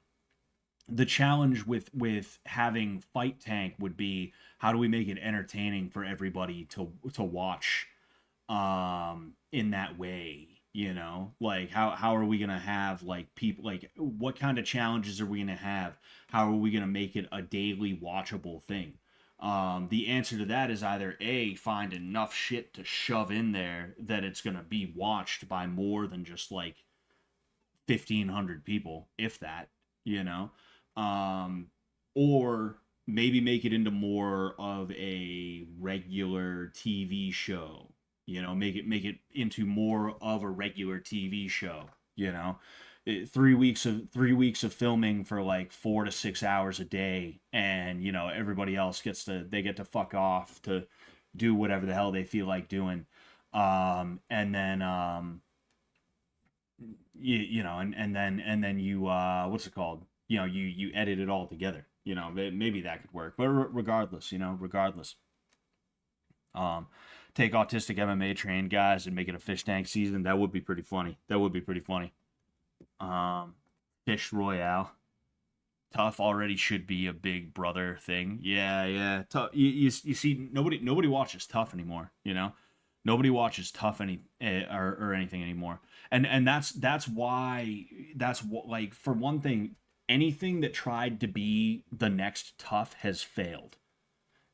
the challenge with having Fight Tank would be, how do we make it entertaining for everybody to watch in that way, you know? Like how are we going to have like people, like what kind of challenges are we going to have? How are we going to make it a daily watchable thing? The answer to that is either A, find enough shit to shove in there that it's going to be watched by more than just like 1,500 people, if that, you know? Um, or maybe make it into more of a regular TV show, you know, make it into more of a regular TV show, you know. 3 weeks of filming for like 4 to 6 hours a day, and you know everybody else get to fuck off to do whatever the hell they feel like doing, and then you know, and then you what's it called, you know, you edit it all together, you know. Maybe that could work, but regardless, you know, regardless, um take autistic MMA trained guys and make it a fish tank season. That would be pretty funny. That would be pretty funny. um Fish Royale. Tough already should be a big brother thing. Yeah, yeah. Tough. You see, nobody watches Tough anymore. You know, nobody watches Tough or anything anymore. And that's why, that's what, like, for one thing, anything that tried to be the next Tough has failed.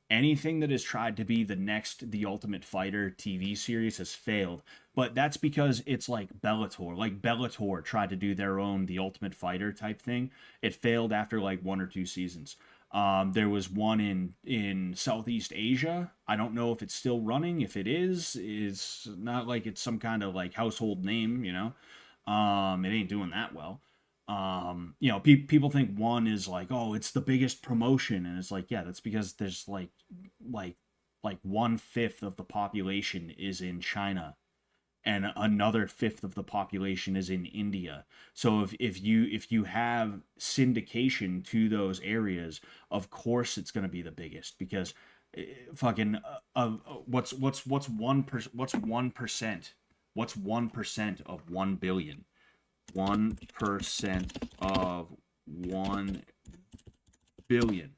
Anything that has tried to be the next The Ultimate Fighter TV series has failed. But that's because it's like Bellator. Like Bellator tried to do their own The Ultimate Fighter type thing. It failed after like 1 or 2 seasons. There was one in Southeast Asia. I don't know if it's still running. If it is not like it's some kind of like household name, you know. It ain't doing that well. You know, people think one is like, oh, it's the biggest promotion, and it's like, yeah, that's because there's like 1/5 of the population is in China, and another fifth of the population is in India. So if you have syndication to those areas, of course it's going to be the biggest, because fucking what's 1%? What's 1% of 1 billion? 1% of 1 billion.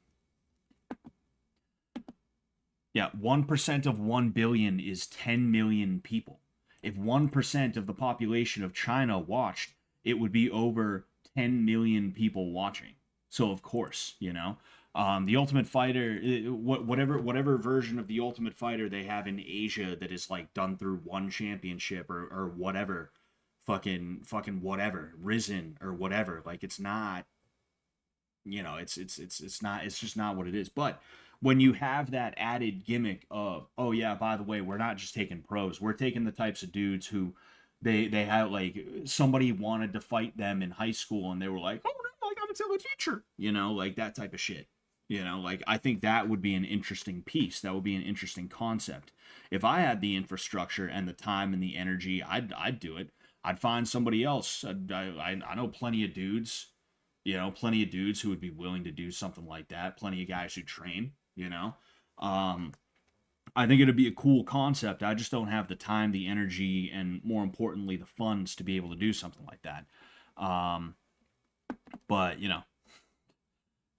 Yeah, 1% of 1 billion is 10 million people. If 1% of the population of China watched, it would be over 10 million people watching. So of course, you know, the Ultimate Fighter, whatever version of the Ultimate Fighter they have in Asia that is like done through one championship or whatever, fucking whatever, Risen or whatever, like it's not, you know, it's not, it's just not what it is. But when you have that added gimmick of, oh yeah, by the way, we're not just taking pros, we're taking the types of dudes who they have, like, somebody wanted to fight them in high school and they were like, oh no, I gotta tell a teacher, you know, like that type of shit. You know, like, I think that would be an interesting piece. That would be an interesting concept. If I had the infrastructure and the time and the energy, I'd do it. I'd find somebody else. I know plenty of dudes, you know, plenty of dudes who would be willing to do something like that. Plenty of guys who train, you know. I think it'd be a cool concept. I just don't have the time, the energy, and more importantly, the funds to be able to do something like that. But, you know.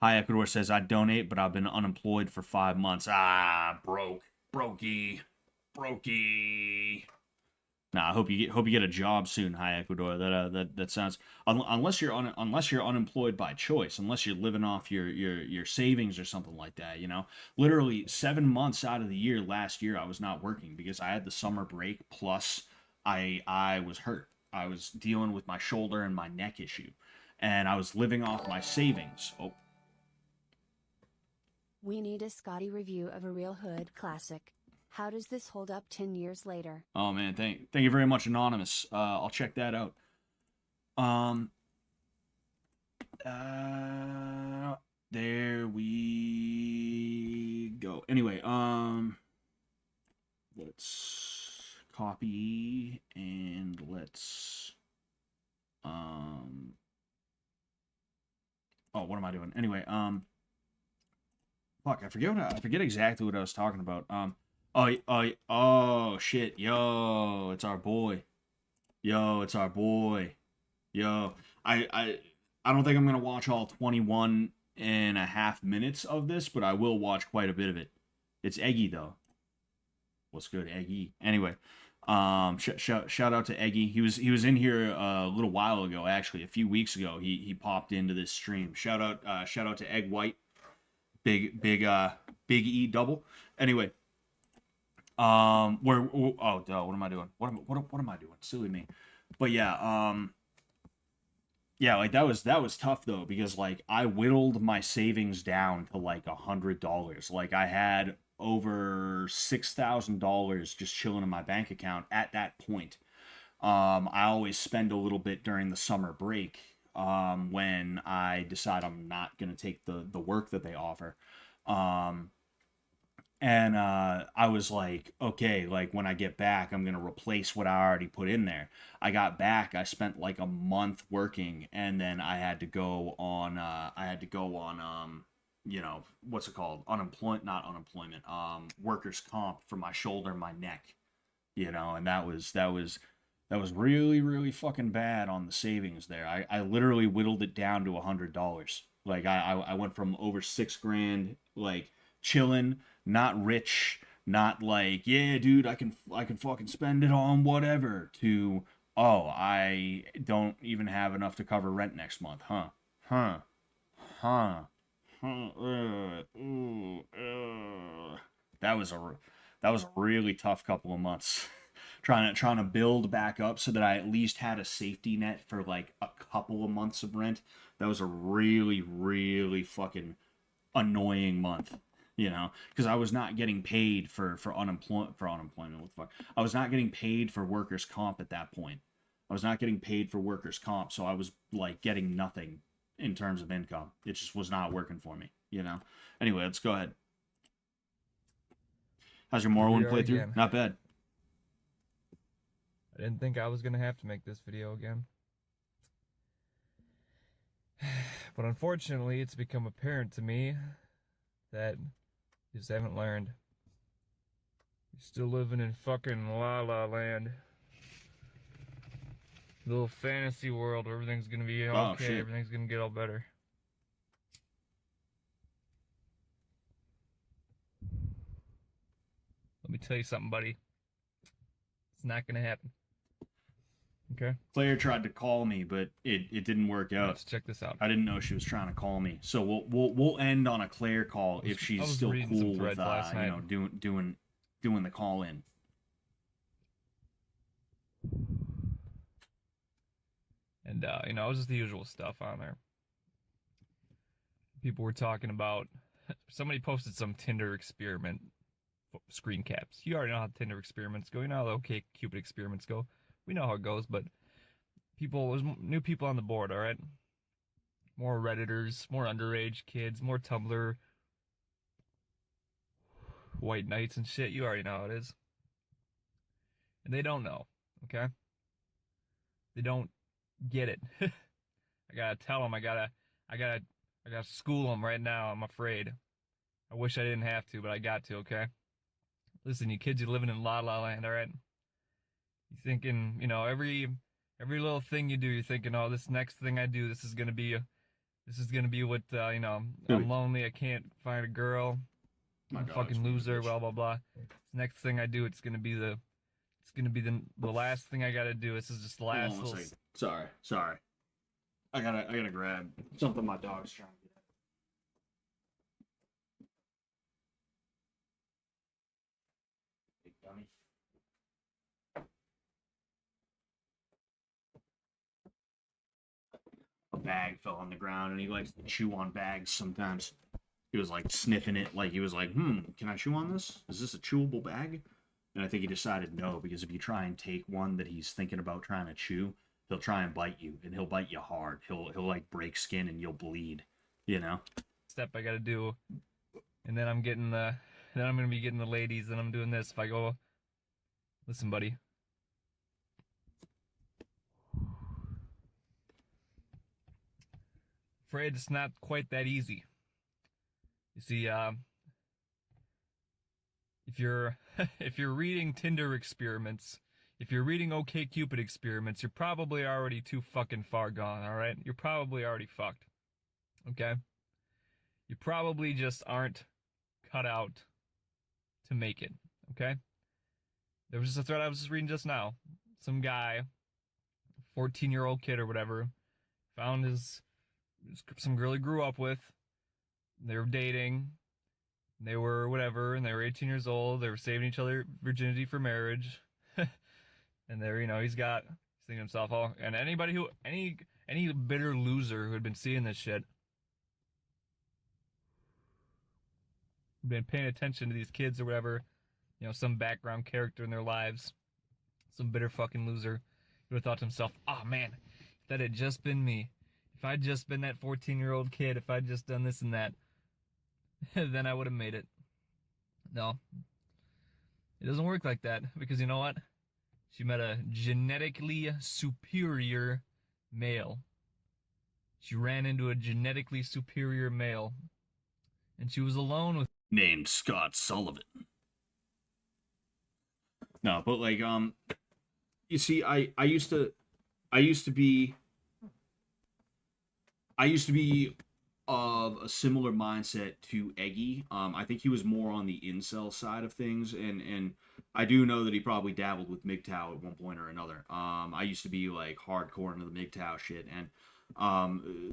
Hi Ecuador says, I donate, but I've been unemployed for 5 months. Brokey. Nah, I hope you get a job soon. Hi Ecuador. That sounds, unless you're unemployed by choice, unless you're living off your savings or something like that. You know, literally 7 months out of the year last year I was not working because I had the summer break. Plus, I was hurt. I was dealing with my shoulder and my neck issue, and I was living off my savings. Oh. We need a Scotty review of a real hood classic. How does this hold up 10 years later? Oh man, thank you very much, Anonymous. I'll check that out. There we go. Anyway, let's copy and let's oh, what am I doing? Anyway, fuck, I forget exactly what I was talking about. Shit, yo, it's our boy. Yo, it's our boy. Yo, I don't think I'm gonna watch all 21.5 minutes of this, but I will watch quite a bit of it. It's Eggy though. What's good, Eggy? Anyway, shout out to Eggy. He was in here a little while ago, actually, a few weeks ago. He popped into this stream. Shout out to Egg White, big E double. Anyway, what am I doing? What am I doing? Silly me. But yeah, yeah, like that was tough though, because like I whittled my savings down to like $100. Like I had over $6,000 just chilling in my bank account at that point. I always spend a little bit during the summer break, when I decide I'm not gonna take the work that they offer. And I was like, okay, like when I get back, I'm gonna replace what I already put in there. I got back, I spent like a month working, and then I had to go on, you know, what's it called? Not unemployment, workers' comp for my shoulder, and my neck, you know, and that was really, really fucking bad on the savings there. I literally whittled it down to $100. Like I went from over 6 grand, like chilling, not rich, not like, yeah, dude, I can fucking spend it on whatever, to, oh, I don't even have enough to cover rent next month, huh? Huh? Huh? Huh? That was a really tough couple of months. trying to build back up so that I at least had a safety net for like a couple of months of rent. That was a really, really fucking annoying month, you know, because I was not getting paid for unemployment. What the fuck? I was not getting paid for workers' comp at that point. I was not getting paid for workers' comp, so I was like getting nothing in terms of income. It just was not working for me, you know. Anyway, let's go ahead. How's your Morrowind playthrough? Again. Not bad. I didn't think I was gonna have to make this video again. But unfortunately, it's become apparent to me that you just haven't learned. You're still living in fucking La La Land. Little fantasy world where everything's gonna be okay, everything's gonna get all better. Let me tell you something, buddy. It's not gonna happen. Okay? Claire tried to call me, but it didn't work out. Let's check this out. I didn't know she was trying to call me, so we'll end on a Claire call if she's still cool with you know, doing the call in. And you know, it was just the usual stuff on there. People were talking about, somebody posted some Tinder experiment screen caps. You already know how Tinder experiments go. You know how the OK Cupid experiments go. We know how it goes, but there's new people on the board, all right? More Redditors, more underage kids, more Tumblr, white knights and shit. You already know how it is. And they don't know, okay? They don't get it. I gotta tell them, I gotta school them right now, I'm afraid. I wish I didn't have to, but I got to, okay? Listen, you kids, you're living in La La Land, all right? You're thinking, you know, every little thing you do, you're thinking, oh, this next thing I do, this is gonna be what, you know, I'm lonely, I can't find a girl, I'm a fucking loser, blah blah blah. This next thing I do, it's gonna be the last thing I gotta do. This is just the last little. Sorry. I gotta grab something my dog's trying to get at. Big dummy. A bag fell on the ground, and he likes to chew on bags sometimes. He was like sniffing it, like he was like, can I chew on this? Is this a chewable bag? And I think he decided no, because if you try and take one that he's thinking about trying to chew, he'll try and bite you, and he'll bite you hard. He'll like break skin, and you'll bleed, you know? Step I gotta do, and then I'm gonna be getting the ladies, and I'm doing this. If I go, listen, buddy. Afraid it's not quite that easy. You see, if you're if you're reading Tinder experiments, if you're reading OkCupid experiments, you're probably already too fucking far gone, all right? You're probably already fucked. Okay? You probably just aren't cut out to make it, okay? There was just a thread I was just reading just now. Some guy, 14-year-old kid or whatever, found some girl he grew up with. They were dating. They were whatever, and they were 18 years old. They were saving each other virginity for marriage. And they're, he's thinking to himself, oh, and any bitter loser who had been seeing this shit, been paying attention to these kids or whatever, some background character in their lives, some bitter fucking loser, who would have thought to himself, oh man, if that had just been me, if I'd just been that 14-year-old kid, if I'd just done this and that, then I would have made it. No. It doesn't work like that, because you know what? She met a genetically superior male. She ran into a genetically superior male, and she was alone with... Named Scott Sullivan. No, but like, you see, I used to be of a similar mindset to Eggy. I think he was more on the incel side of things, and I do know that he probably dabbled with MGTOW at one point or another. I used to be like hardcore into the MGTOW shit, and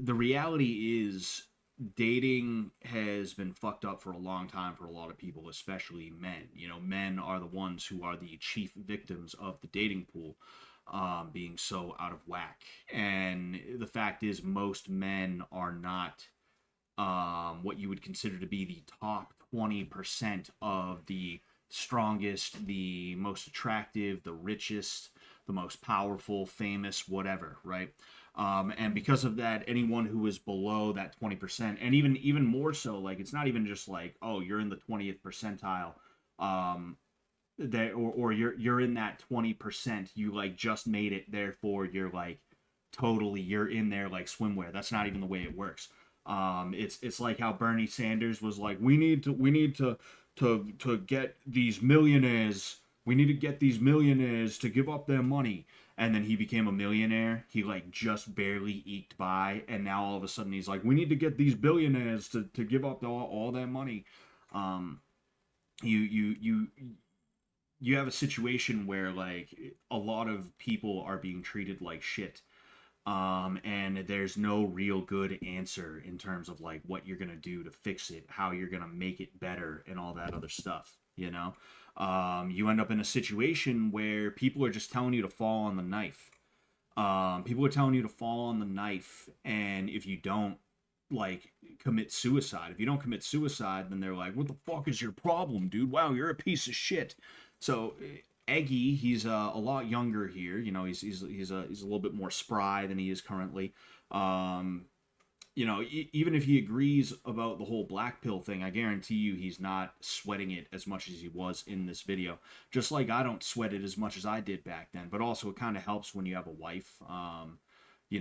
the reality is dating has been fucked up for a long time for a lot of people, especially men. Men are the ones who are the chief victims of the dating pool being so out of whack. And the fact is, most men are not what you would consider to be the top 20% of the strongest, the most attractive, the richest, the most powerful, famous, whatever, right? And because of that, anyone who is below that 20%, and even more so, like, it's not even just like, oh, you're in the 20th percentile, that or you're in that 20%, you like just made it, therefore you're like you're in there like swimwear. That's not even the way it works. It's like how Bernie Sanders was like, we need to get these millionaires. We need to get these millionaires to give up their money. And then he became a millionaire. He like just barely eked by, and now all of a sudden he's like, we need to get these billionaires to give up all their money. You have a situation where like a lot of people are being treated like shit. And there's no real good answer in terms of like what you're gonna do to fix it, how you're gonna make it better, and all that other stuff, you end up in a situation where people are just telling you to fall on the knife. People are telling you to fall on the knife, and if you don't, like, commit suicide. If you don't commit suicide, then they're like, what the fuck is your problem, dude? Wow, you're a piece of shit. So Eggy, he's a lot younger here. He's a little bit more spry than he is currently. Even if he agrees about the whole black pill thing, I guarantee you he's not sweating it as much as he was in this video. Just like I don't sweat it as much as I did back then. But also it kind of helps when you have a wife. You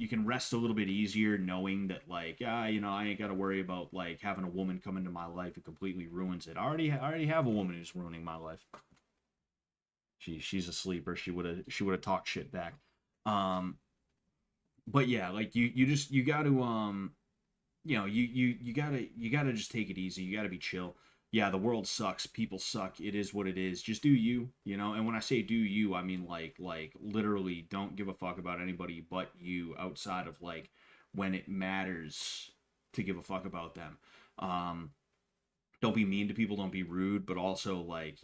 can rest a little bit easier knowing that like, I ain't got to worry about like having a woman come into my life and completely ruins it. I already have a woman who's ruining my life. She's a sleeper. She would have talked shit back. But yeah, like you got to you gotta just take it easy. You gotta be chill. Yeah, the world sucks. People suck. It is what it is. Just do you, And when I say do you, I mean like literally don't give a fuck about anybody but you, outside of like when it matters to give a fuck about them. Don't be mean to people. Don't be rude. But also like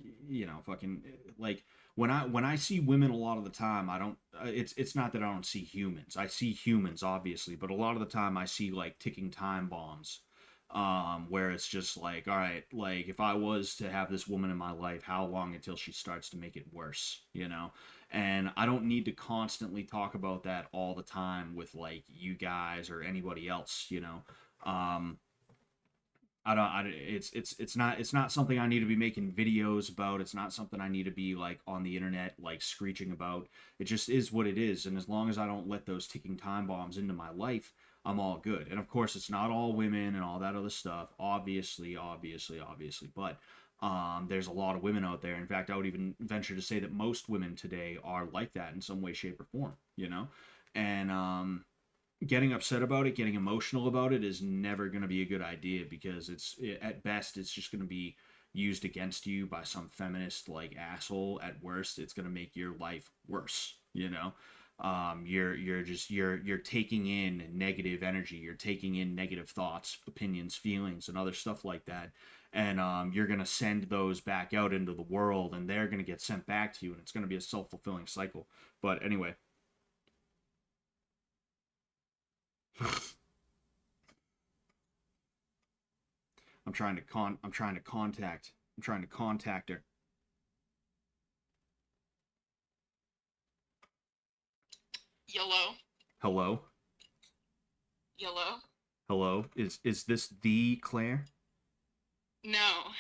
fucking like when I see women a lot of the time, I don't. It's not that I don't see humans. I see humans obviously, but a lot of the time I see like ticking time bombs. Where it's just like, all right, like if I was to have this woman in my life, how long until she starts to make it worse, And I don't need to constantly talk about that all the time with like you guys or anybody else, I don't. It's not something I need to be making videos about. It's not something I need to be like on the internet like screeching about. It just is what it is. And as long as I don't let those ticking time bombs into my life, I'm all good. And of course, it's not all women and all that other stuff. Obviously. But there's a lot of women out there. In fact, I would even venture to say that most women today are like that in some way, shape, or form. You know, and getting upset about it, getting emotional about it is never going to be a good idea because at best it's just going to be used against you by some feminist like asshole. At worst, it's going to make your life worse. You know, you're taking in negative energy, you're taking in negative thoughts, opinions, feelings, and other stuff like that, and you're going to send those back out into the world, and they're going to get sent back to you, and it's going to be a self-fulfilling cycle. But anyway. I'm trying to contact her. Yellow. Hello? Yellow. Hello? Is this the Claire? No.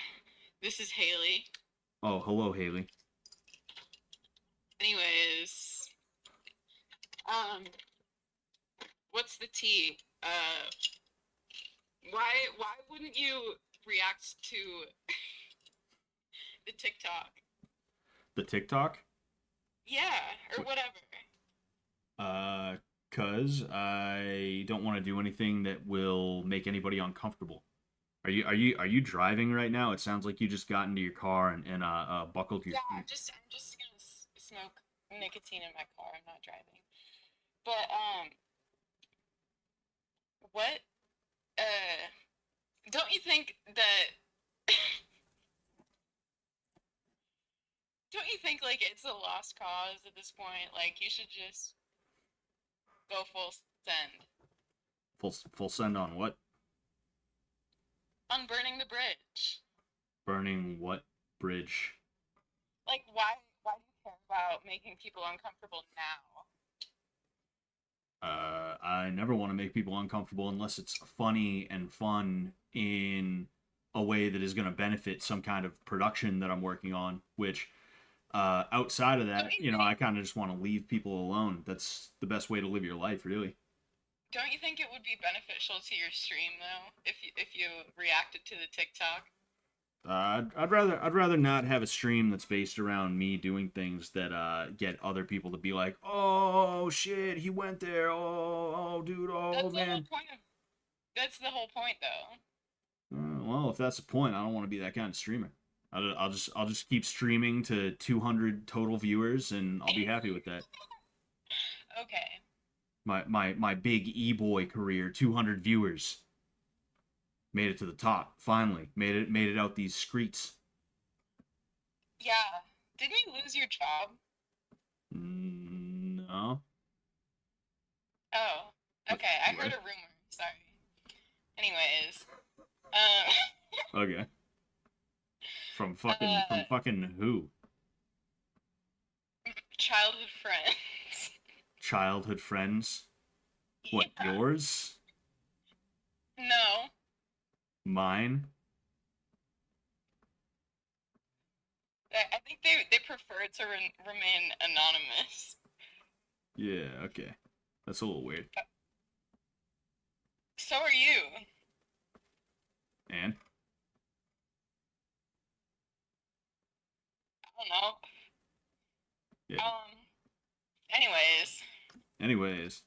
This is Haley. Oh, hello, Haley. Anyways. What's the tea? Why wouldn't you react to the TikTok? The TikTok? Yeah, or whatever. 'Cause I don't want to do anything that will make anybody uncomfortable. Are you driving right now? It sounds like you just got into your car and buckled your. Yeah, I'm just gonna smoke nicotine in my car. I'm not driving. But what? Don't you think that? Don't you think like it's a lost cause at this point? Like you should just go full send. Full send on what? On burning the bridge. Burning what bridge? Like why do you care about making people uncomfortable now? I never want to make people uncomfortable unless it's funny and fun in a way that is going to benefit some kind of production that I'm working on, which outside of that, you know, I kind of just want to leave people alone. That's the best way to live your life, really. Don't you think it would be beneficial to your stream though if you reacted to the TikTok? I'd rather not have a stream that's based around me doing things that get other people to be like, oh shit, he went there, oh dude, oh That's man. That's the whole point though. Well, if that's the point, I don't want to be that kind of streamer. I'll just keep streaming to 200 total viewers, and I'll be happy with that. Okay. My big e-boy career, 200 viewers. Made it to the top, finally. Made it out these streets. Yeah. Didn't you lose your job? No. Oh. Okay, I heard a rumor. Sorry. Anyways. Okay. From fucking who? Childhood friends. Childhood friends? What, Yeah. yours? No. Mine? I think they prefer to remain anonymous. Yeah, okay. That's a little weird. So are you. And? I don't know. Yeah. Anyways.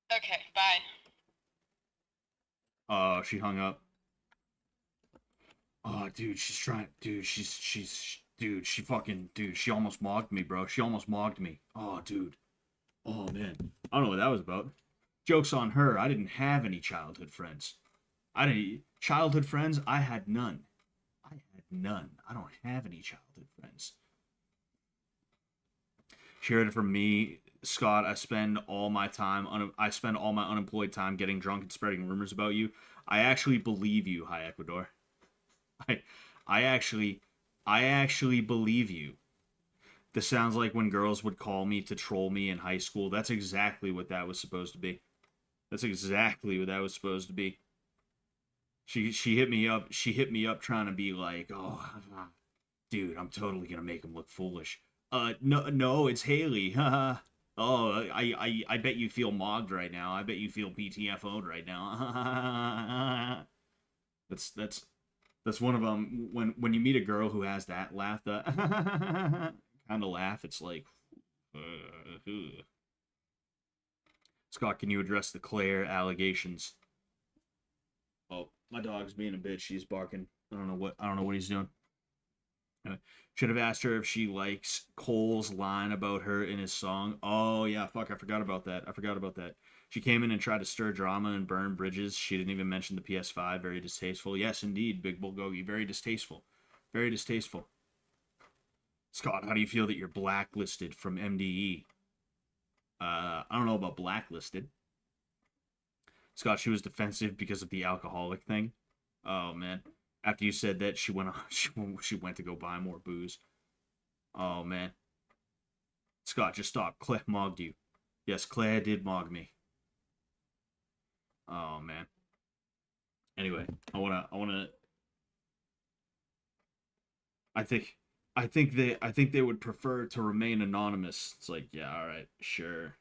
Okay, bye. Oh, she hung up. Oh, dude, she's trying. Dude, she fucking. Dude, she almost mogged me, bro. She almost mogged me. Oh, dude. Oh, man. I don't know what that was about. Joke's on her. I didn't have any childhood friends. Childhood friends, I had none. I don't have any childhood friends. She heard it from me, Scott. I spend all my unemployed time getting drunk and spreading rumors about you. I actually believe you, Hi Ecuador. I actually believe you. This sounds like when girls would call me to troll me in high school. That's exactly what that was supposed to be. That's exactly what that was supposed to be. She hit me up. She hit me up trying to be like, oh, dude, I'm totally gonna make him look foolish. No, it's Haley. Oh, I bet you feel mogged right now. I bet you feel PTFO'd right now. That's one of them. When you meet a girl who has that laugh, that kind of laugh, it's like, Scott, can you address the Claire allegations? Oh, my dog's being a bitch. She's barking. I don't know what he's doing. Should have asked her if she likes Cole's line about her in his song. Oh yeah, fuck, I forgot about that. She came in and tried to stir drama and burn bridges. She didn't even mention the PS5. Very distasteful. Yes, indeed, Big Bulgogi. Very distasteful. Very distasteful. Scott, how do you feel that you're blacklisted from MDE? I don't know about blacklisted. Scott, she was defensive because of the alcoholic thing. Oh man. After you said that, she went to go buy more booze. Oh man. Scott, just stop. Claire mogged you. Yes, Claire did mog me. Oh man. Anyway, I think they would prefer to remain anonymous. It's like, yeah, all right, sure.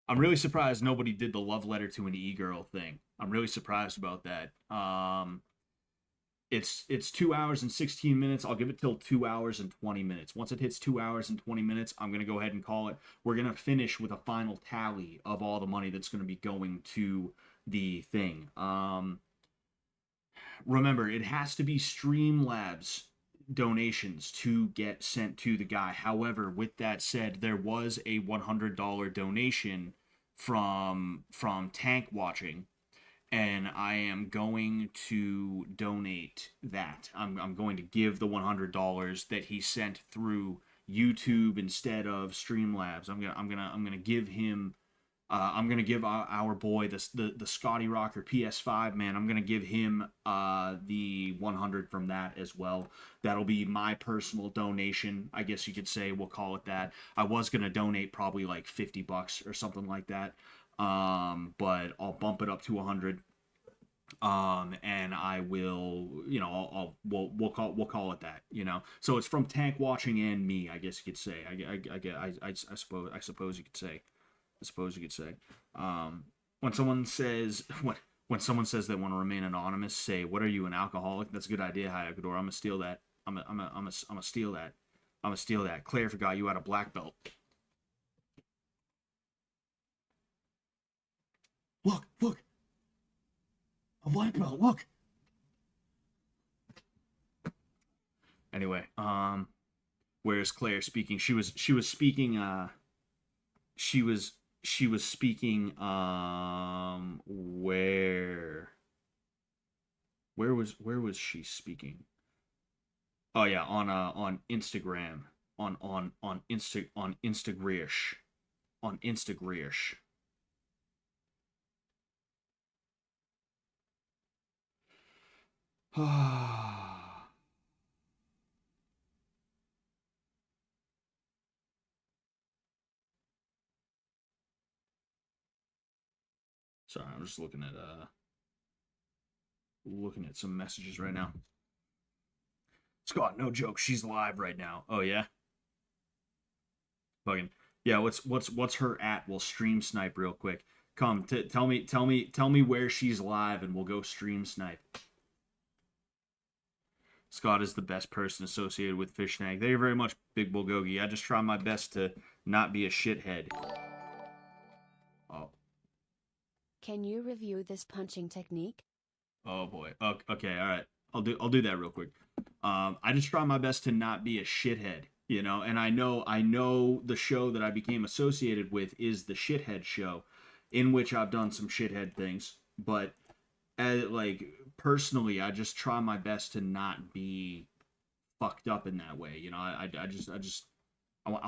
I'm really surprised nobody did the love letter to an e-girl thing. I'm really surprised about that. It's 2 hours and 16 minutes. I'll give it till 2 hours and 20 minutes. Once it hits 2 hours and 20 minutes, I'm going to go ahead and call it. We're going to finish with a final tally of all the money that's going to be going to the thing. Remember, it has to be Streamlabs donations to get sent to the guy. However, with that said, there was a $100 donation from Tank Watching, and I am going to donate that. I'm going to give the $100 that he sent through YouTube instead of Streamlabs. I'm gonna give him. I'm gonna give our boy the Scotty Rocker PS5 man. I'm gonna give him the 100 from that as well. That'll be my personal donation, I guess you could say. We'll call it that. I was gonna donate probably like $50 or something like that, but I'll bump it up to 100. And I will, we'll call it that, So it's from Tank Watching and me, I guess you could say. I suppose you could say. When someone says they want to remain anonymous, say, "What are you, an alcoholic?" That's a good idea, Hayakador. I'm gonna steal that. I'm gonna steal that. I'm gonna steal that. Claire forgot you had a black belt. Look. A black belt. Look. Anyway, where's Claire speaking? She was speaking. She was speaking. Where was she speaking? Oh yeah, on Instagram, on Instagrish. Sorry, I'm just looking at some messages right now. Scott, no joke, she's live right now. Oh yeah? Fucking yeah, what's her at? We'll stream snipe real quick. Come, tell me where she's live and we'll go stream snipe. Scott is the best person associated with Fish Tank. Thank you very much, Big Bulgogi. I just try my best to not be a shithead. Oh. Can you review this punching technique? Oh boy. Okay, all right. I'll do that real quick. I just try my best to not be a shithead, and I know the show that I became associated with is the Shithead Show, in which I've done some shithead things, but personally, I just try my best to not be fucked up in that way. I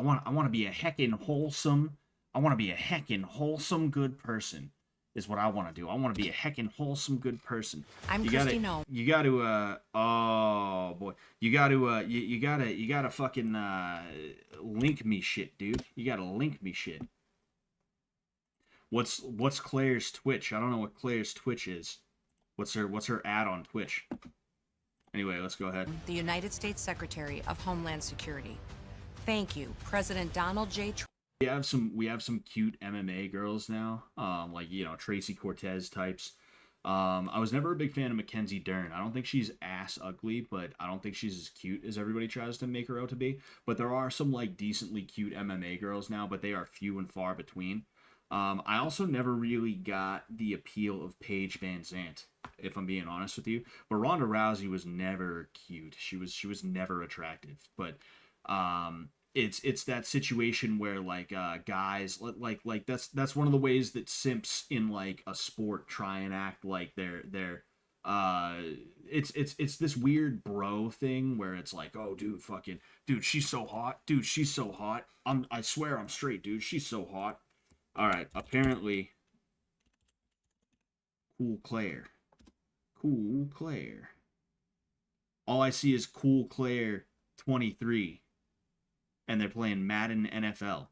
want to be a heckin' wholesome. I want to be a heckin' wholesome good person. is what I want to do. I want to be a heckin' wholesome good person. I'm You Christy gotta, No. you got to, oh boy, you got to, you gotta fucking link me shit, dude. You gotta link me shit. What's Claire's Twitch? I don't know what Claire's Twitch is. What's her ad on Twitch? Anyway, let's go ahead. The United States Secretary of Homeland Security. Thank you, President Donald J. Trump. We have some cute MMA girls now, like, you know, Tracy Cortez types. I was never a big fan of Mackenzie Dern. I don't think she's ass ugly, but I don't think she's as cute as everybody tries to make her out to be. But there are some like decently cute MMA girls now, but they are few and far between. I also never really got the appeal of Paige Van Zant, if I'm being honest with you. But Ronda Rousey was never cute. She was never attractive. But it's that situation where like guys like that's one of the ways that simps in like a sport try and act like they're it's this weird bro thing where it's like, oh dude, she's so hot, I swear I'm straight, dude, she's so hot. All right, apparently Cool Claire, all I see is Cool Claire 23, and they're playing Madden NFL.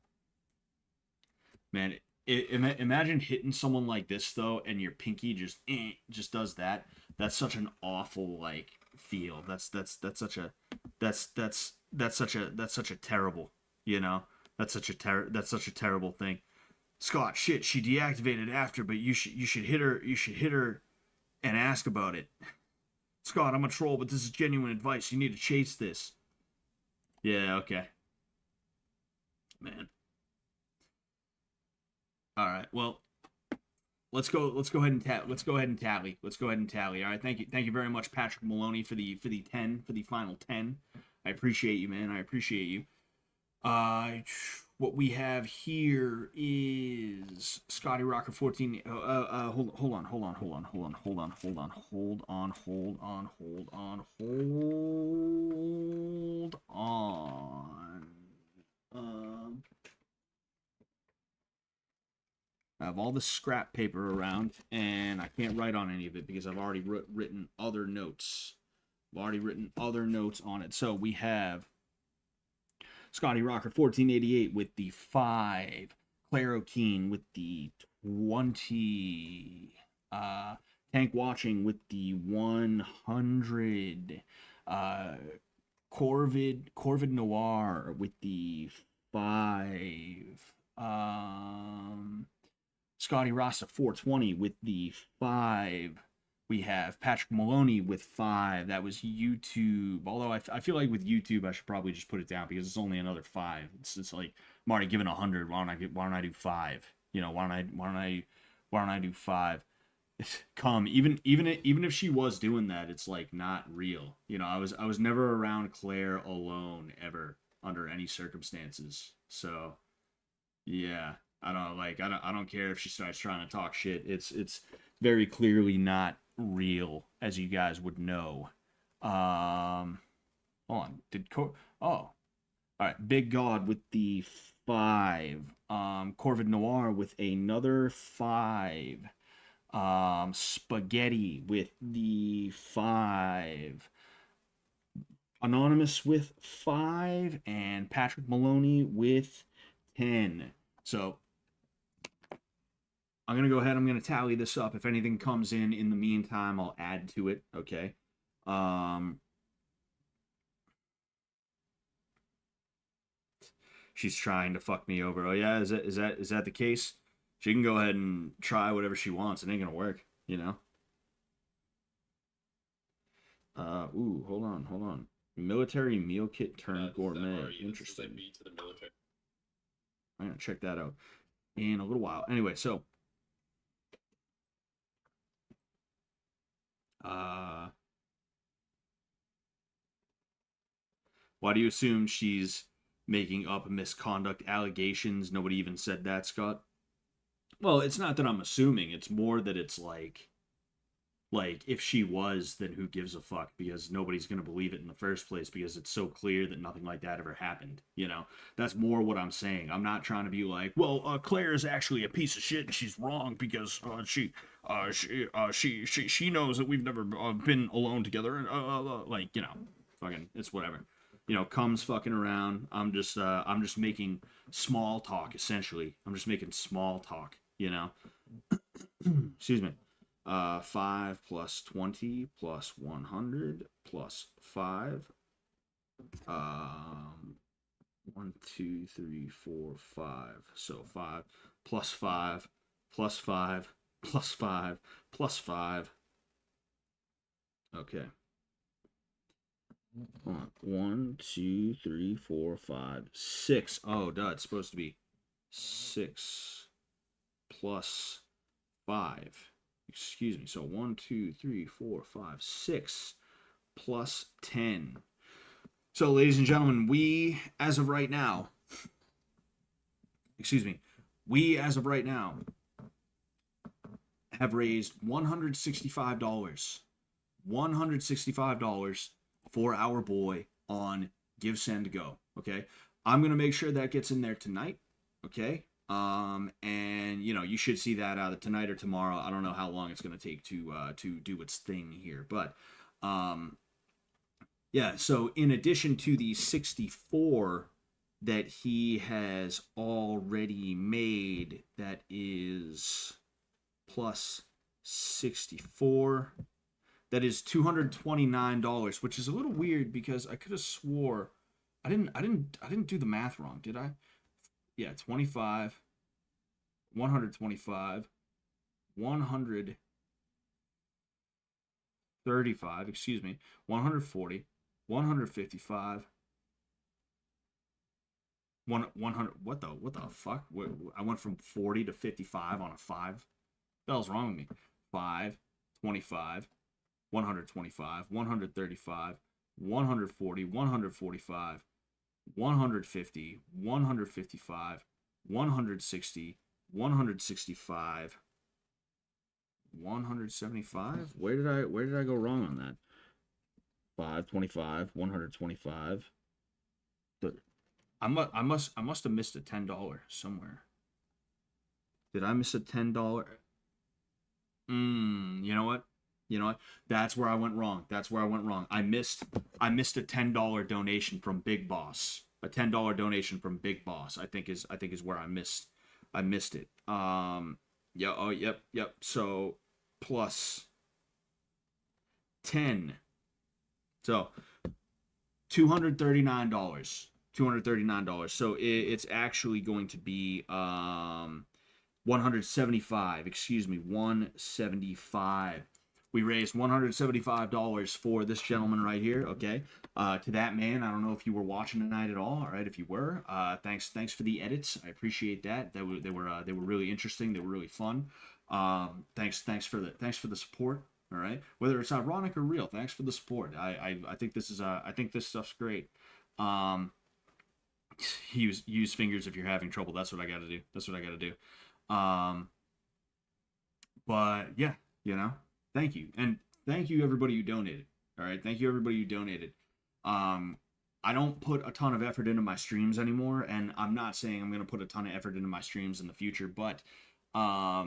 Man, imagine hitting someone like this though, and your pinky just does that. That's such an awful like feel. That's such a terrible, you know. That's such a terrible thing. Scott, shit, she deactivated after, but you should hit her and ask about it. Scott, I'm a troll, but this is genuine advice. You need to chase this. Yeah, okay. Man. All right. Well, let's go ahead and tally. All right. Thank you very much, Patrick Maloney, for the final 10. I appreciate you, man. I appreciate you. What we have here is Scotty Rocker 14. Hold on. I have all the scrap paper around, and I can't write on any of it because I've already written other notes. On it. So we have Scotty Rocker 1488 with the 5, Claire O'Keen with the 20, Tank Watching with the 100, Corvid Noir with the 5, Scotty Rasta 420 with the 5. We have Patrick Maloney with 5. That was YouTube. Although I feel like with YouTube I should probably just put it down because it's only another 5. It's like I'm already given 100. Why don't I do 5? You know, why don't I do 5? Even if she was doing that, it's like not real. You know, I was never around Claire alone ever under any circumstances. So yeah, I don't care if she starts trying to talk shit. It's very clearly not real, as you guys would know. Hold on. All right. Big God with the 5. Corvid Noir with another 5. Spaghetti with the 5. Anonymous with 5, and Patrick Maloney with 10. So I'm going to go ahead. I'm going to tally this up. If anything comes in the meantime, I'll add to it. Okay. She's trying to fuck me over. Oh yeah, is that the case? She can go ahead and try whatever she wants. It ain't going to work, you know. Hold on. Military meal kit turned gourmet. Interesting. I'm going to check that out in a little while. Anyway, so why do you assume she's making up misconduct allegations? Nobody even said that, Scott. Well, it's not that I'm assuming. It's more that it's like Like, if she was, then who gives a fuck? Because nobody's going to believe it in the first place because it's so clear that nothing like that ever happened, you know? That's more what I'm saying. I'm not trying to be like, well, Claire is actually a piece of shit and she's wrong because she knows that we've never been alone together. And, like, you know, fucking, it's whatever. You know, comes fucking around. I'm just making small talk, essentially. I'm just making small talk, you know? Excuse me. 5 plus 20 plus 100 plus 5. 1, 2, 3, 4, 5. So 5 plus 5 plus 5 plus 5 plus 5. Okay. 1, 2, 3, 4, 5, 6. Oh, duh, it's supposed to be 6 plus 5. Excuse me. So 1, 2, 3, 4, 5, 6 plus 10. So, ladies and gentlemen, we as of right now have raised $165. $165 for our boy on Give Send Go. Okay, I'm gonna make sure that gets in there tonight. Okay. And you know, you should see that either tonight or tomorrow. I don't know how long it's going to take to do its thing here, but yeah. So in addition to the 64 that he has already made, that is plus 64. That is $229, which is a little weird because I could have swore I didn't do the math wrong, did I? Yeah, 25, 125, 135, excuse me, 140, 155, 100, what the fuck? I went from 40 to 55 on a 5. What the hell's wrong with me? 5, 25, 125, 135, 140, 145, 150, 155, 160, 165, 175. Where did I go wrong on that? 525, 125. I must have missed a $10 somewhere. Did I miss a $10? You know what? That's where I went wrong. I missed a $10 donation from Big Boss. A $10 donation from Big Boss, I think is where I missed it. Yeah, oh yep. So plus 10. So $239. So it's actually going to be 175. Excuse me, 175. We raised $175 for this gentleman right here. Okay, to that man, I don't know if you were watching tonight at all. All right, if you were, thanks for the edits. I appreciate that. They were really interesting. They were really fun. Thanks for the support. All right, whether it's ironic or real, thanks for the support. I think this is I think this stuff's great. Use fingers if you're having trouble. That's what I got to do. But yeah, thank you. And thank you everybody who donated. All right. Thank you everybody who donated. I don't put a ton of effort into my streams anymore, and I'm not saying I'm going to put a ton of effort into my streams in the future, but I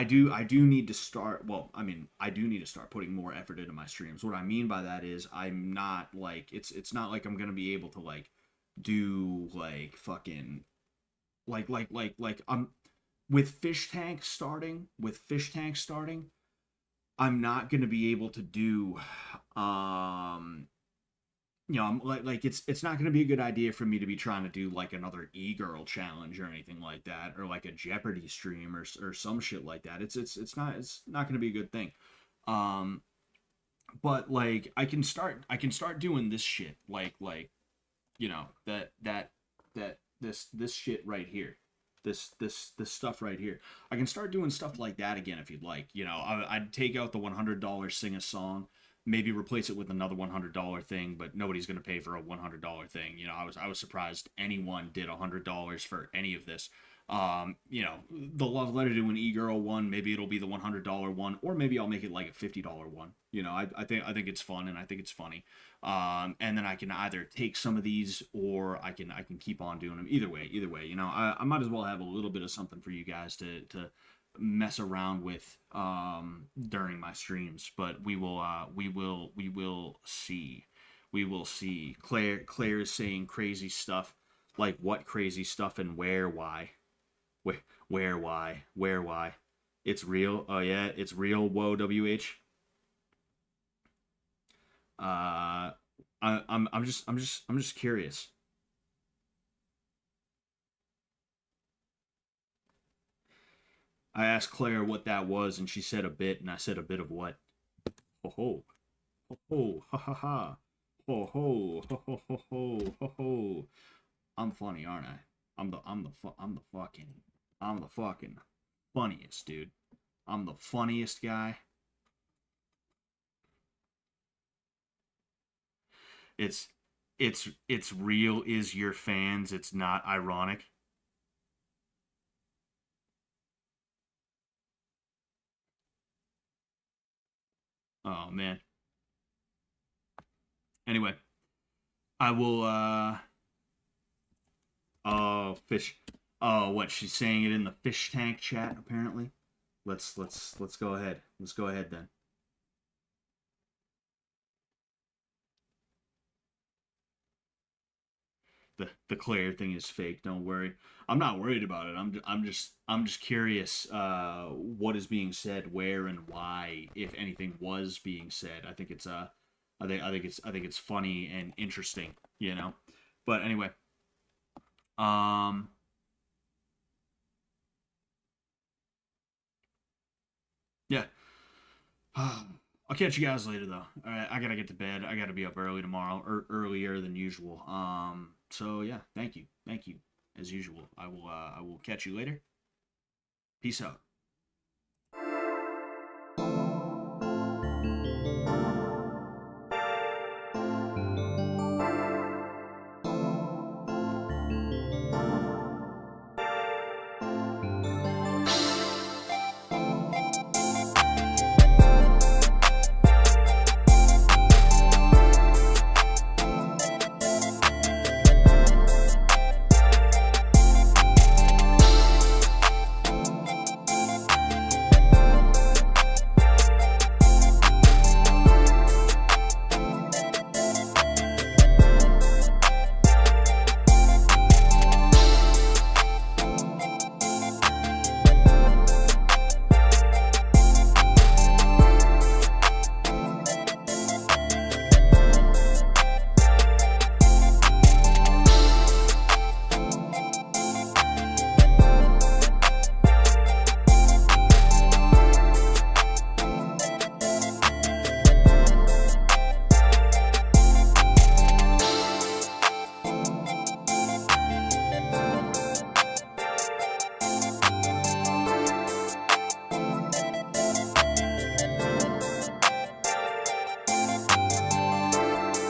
do need to start, I do need to start putting more effort into my streams. What I mean by that is I'm not like it's not like I'm going to be able to like do like fucking like I'm with fish tank starting, I'm not going to be able to do, I'm like it's not going to be a good idea for me to be trying to do like another e-girl challenge or anything like that, or like a Jeopardy stream or some shit like that. It's not going to be a good thing. But like I can start doing this shit like this shit right here. This stuff right here. I can start doing stuff like that again if you'd like. I'd take out the $100 sing a song, maybe replace it with another $100 thing, but nobody's going to pay for a $100 thing. I was surprised anyone did $100 for any of this. You know, the love letter to an e-girl one, maybe it'll be the $100 one, or maybe I'll make it like a $50 one. You know, I think it's fun and I think it's funny. And then I can either take some of these or I can keep on doing them. Either way, you know, I might as well have a little bit of something for you guys to mess around with during my streams. But we will see. We will see. Claire is saying crazy stuff. Like what crazy stuff and where? Why? Where? Why? Where? Why? It's real. Oh yeah, it's real. Whoa, WH. I'm just curious. I asked Claire what that was, and she said a bit, and I said a bit of what? Ho ho, ho ho, ha ha ha, ho ho, ho ho ho ho ho ho. I'm funny, aren't I? I'm the fucking funniest, dude. I'm the funniest guy. It's real is your fans. It's not ironic. Oh man. Anyway, I will oh, fish. Oh, what? She's saying it in the fish tank chat apparently. Let's go ahead. Let's go ahead then. The Claire thing is fake. Don't worry. I'm not worried about it. I'm just curious what is being said, where and why, if anything was being said. I think it's I think it's funny and interesting, you know. But anyway, yeah. I'll catch you guys later though. All right, I gotta get to bed. I gotta be up early tomorrow, or earlier than usual. So yeah, thank you as usual. I will catch you later. Peace out.